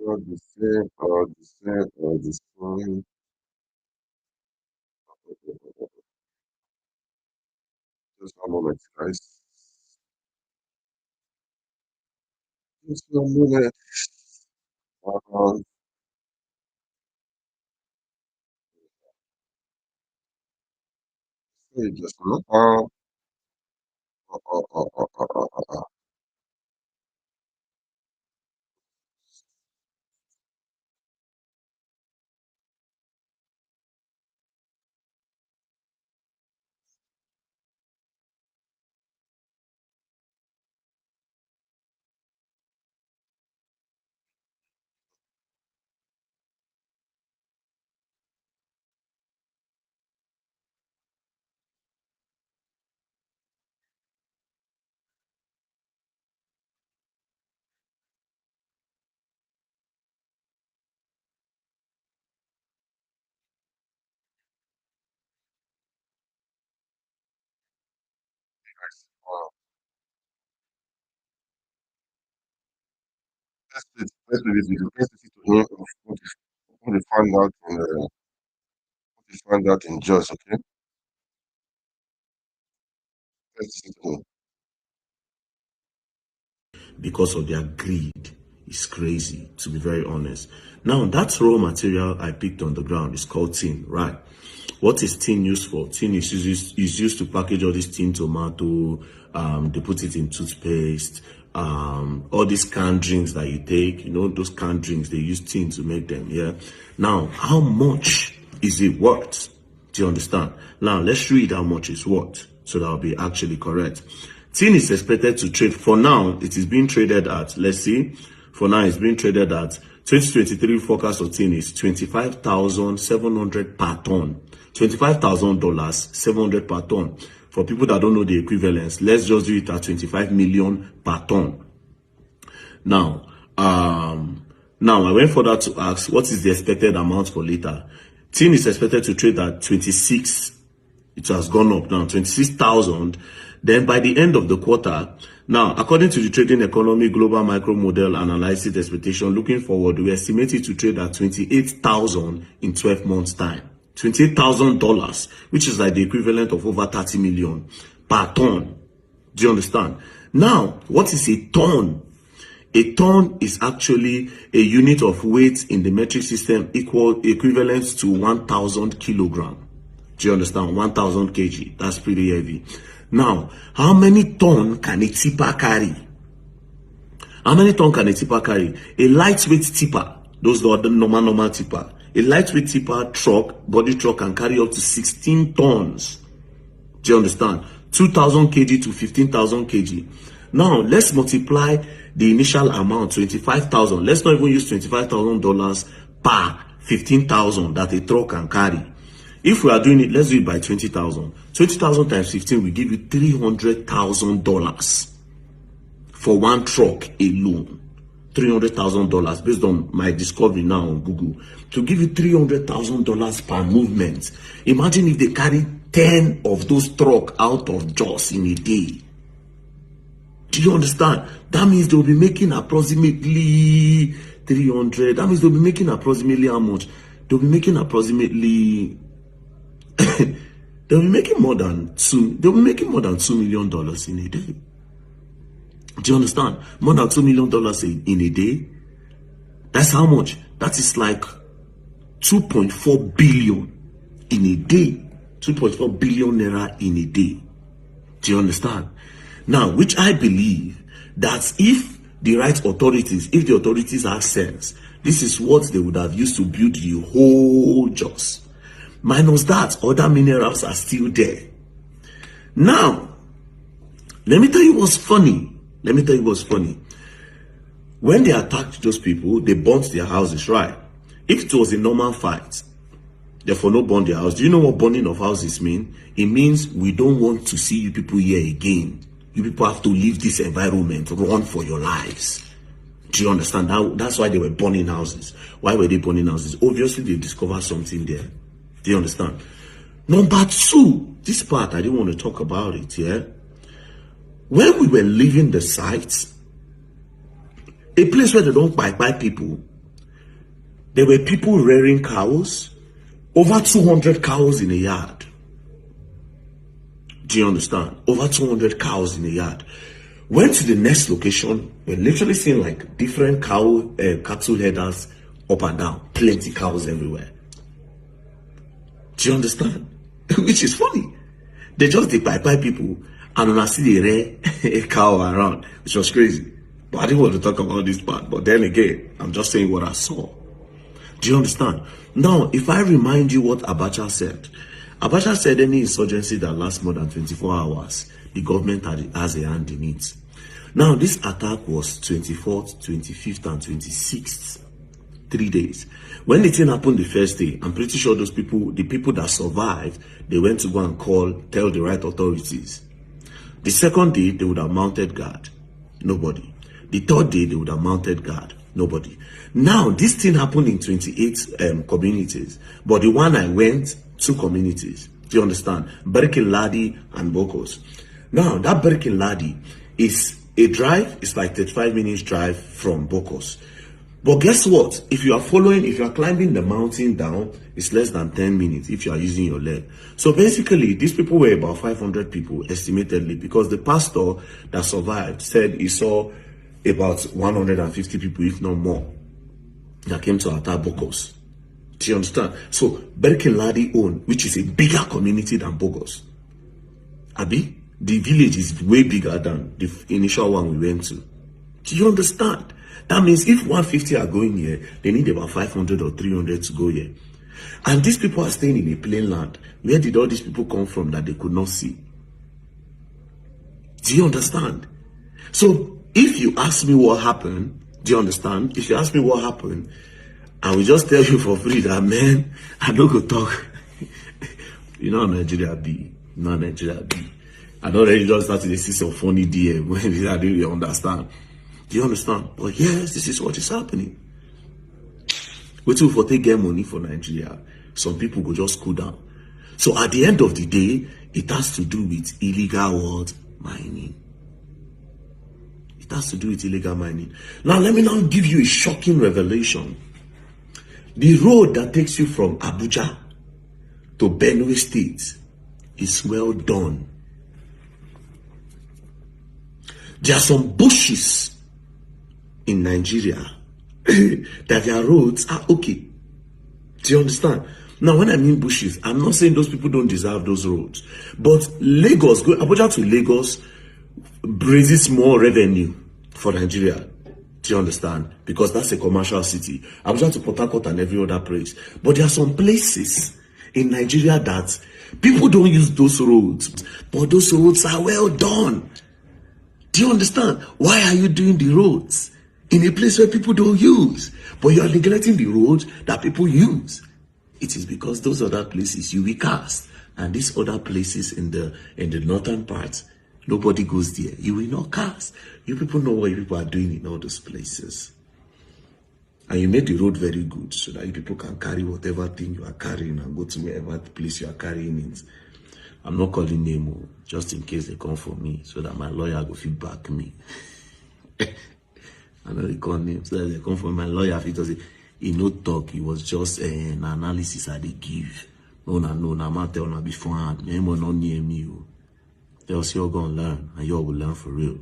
All the same. All the same. All the same. Just one moment, guys. Just one minute. Um, just look. Let's do this video. Let's listen to him of what they found out in what they found out in Jos, okay? Let's listen to him. Because of their greed. It's crazy, to be very honest. Now, that raw material I picked on the ground is called tin, right? What is tin used for? Tin is used to package all this tin tomato. They put it in toothpaste. All these canned drinks that you take, you know, those canned drinks, they use tin to make them, yeah? Now, how much is it worth? Do you understand? Now, let's read how much it's worth, so that will be actually correct. Tin is expected to trade, for now, it is being traded at, let's see, for now it's being traded at 2023 forecast of tin is $25,700 per ton. $25,000, 700 per ton. For people that don't know the equivalence, let's just do it at 25 million per ton. Now, I went further to ask, what is the expected amount for later? Tin is expected to trade at 26. It has gone up now, 26,000. Then by the end of the quarter, now, according to the Trading Economy Global Micro Model Analysis expectation, looking forward, we estimate it to trade at 28,000 in 12 months' time. $28,000, which is like the equivalent of over 30 million per ton. Do you understand? Now, what is a ton? A ton is actually a unit of weight in the metric system equivalent to 1,000 kilogram. Do you understand? 1,000 kg. That's pretty heavy. Now, how many ton can a tipper carry? How many ton can a tipper carry? A lightweight tipper, those are the normal tipper. A lightweight tipper truck, body truck, can carry up to 16 tons. Do you understand? 2,000 kg to 15,000 kg. Now, let's multiply the initial amount, 25,000. Let's not even use $25,000 per 15,000 that a truck can carry. If we are doing it, let's do it by 20,000. 20,000 times 15 will give you $300,000 for one truck alone. $300,000 based on my discovery now on Google. To give you $300,000 per movement. Imagine if they carry 10 of those trucks out of Jos in a day. Do you understand? That means they'll be making approximately 300. That means they'll be making approximately how much? They'll be making approximately they'll be making more than $2 million in a day. Do you understand? More than $2 million in a day. That's how much? That is like 2.4 billion in a day. 2.4 billion naira in a day. Do you understand? Now, which I believe that if the right authorities, if the authorities have sense, this is what they would have used to build the whole Jos. Minus that, other minerals are still there. Now, let me tell you what's funny. When they attacked those people, they burnt their houses, right? If it was a normal fight, Therefore, no burn their house. Do you know what burning of houses mean? It means we don't want to see you people here again. You people have to leave this environment, run for your lives. Do you understand? That's why they were burning houses. Why were they burning houses? Obviously, they discovered something there. Do you understand? Number two, this part, I didn't want to talk about it, yeah? When we were leaving the site, a place where they don't buy people, there were people rearing cows, over 200 cows in a yard. Do you understand? Over 200 cows in a yard. Went to the next location, we're literally seeing like different cattle headers up and down, plenty cows everywhere. Do you understand? Which is funny. They just buy people and when I see the rare cow around, which was crazy. But I didn't want to talk about this part. But then again, I'm just saying what I saw. Do you understand? Now, if I remind you what Abacha said any insurgency that lasts more than 24 hours, the government has a hand in it. Now, this attack was 24th, 25th, and 26th. 3 days. When the thing happened the first day, I'm pretty sure those people, the people that survived, they went to go and tell the right authorities. The second day, they would have mounted guard. Nobody. The third day, they would have mounted guard. Nobody. Now, this thing happened in 28 communities. But the one I went, 2 communities. Do you understand? Berkin Ladi and Bokos. Now, that Berkin Ladi is a drive. It's like 35 minutes drive from Bokos. But guess what? If you are climbing the mountain down, it's less than 10 minutes if you are using your leg. So basically, these people were about 500 people, estimatedly, because the pastor that survived said he saw about 150 people, if not more, that came to attack Bokos. Do you understand? So, Berkin Ladi own, which is a bigger community than Bokos. Abi, the village is way bigger than the initial one we went to. Do you understand? That means if 150 are going here, they need about 500 or 300 to go here. And these people are staying in a plain land. Where did all these people come from that they could not see? Do you understand? So, if you ask me what happened, do you understand? If you ask me what happened, I will just tell you for free that, man, I don't go talk. You know how Nigeria be. You know how Nigeria be. I don't really just start to see some funny DM when I didn't really understand. Do you understand? But yes, this is what is happening. Wait till for take get money for Nigeria. Some people go just cool down. So at the end of the day, it has to do with illegal mining. It has to do with illegal mining. Now let me now give you a shocking revelation. The road that takes you from Abuja to Benue State is well done. There are some bushes in Nigeria that their roads are okay. Do you understand? Now, when I mean bushes, I'm not saying those people don't deserve those roads. But Abuja to Lagos raises more revenue for Nigeria. Do you understand? Because that's a commercial city. Abuja to Port Harcourt and every other place. But there are some places in Nigeria that people don't use those roads. But those roads are well done. Do you understand? Why are you doing the roads in a place where people don't use? But you are neglecting the roads that people use. It is because those other places you will cast. And these other places in the northern parts, nobody goes there. You will not cast. You people know what you people are doing in all those places. And you made the road very good so that you people can carry whatever thing you are carrying and go to wherever place you are carrying it. I'm not calling name just in case they come for me so that my lawyer will feedback me. I know they call name so that they come for my lawyer. He no talk. It was just an analysis I they give. No, I'm not telling you beforehand. Me not near me. They'll say you're gonna learn and you will learn for real.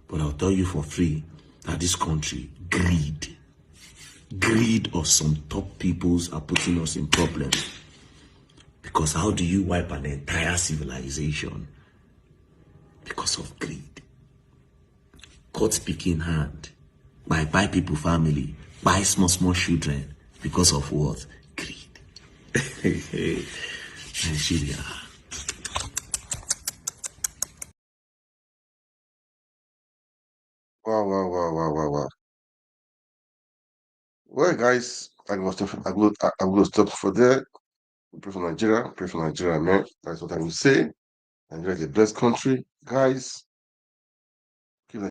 But I'll tell you for free that this country, greed of some top peoples are putting us in problems. Because how do you wipe an entire civilization? Because of greed. God speaking hand. Buy people family. Buy small children. Because of what? Greed. Nigeria. Wow. Well, guys, I'm going to stop for there. We pray for Nigeria, man. That's what I will say. Nigeria is a blessed country. Guys, keep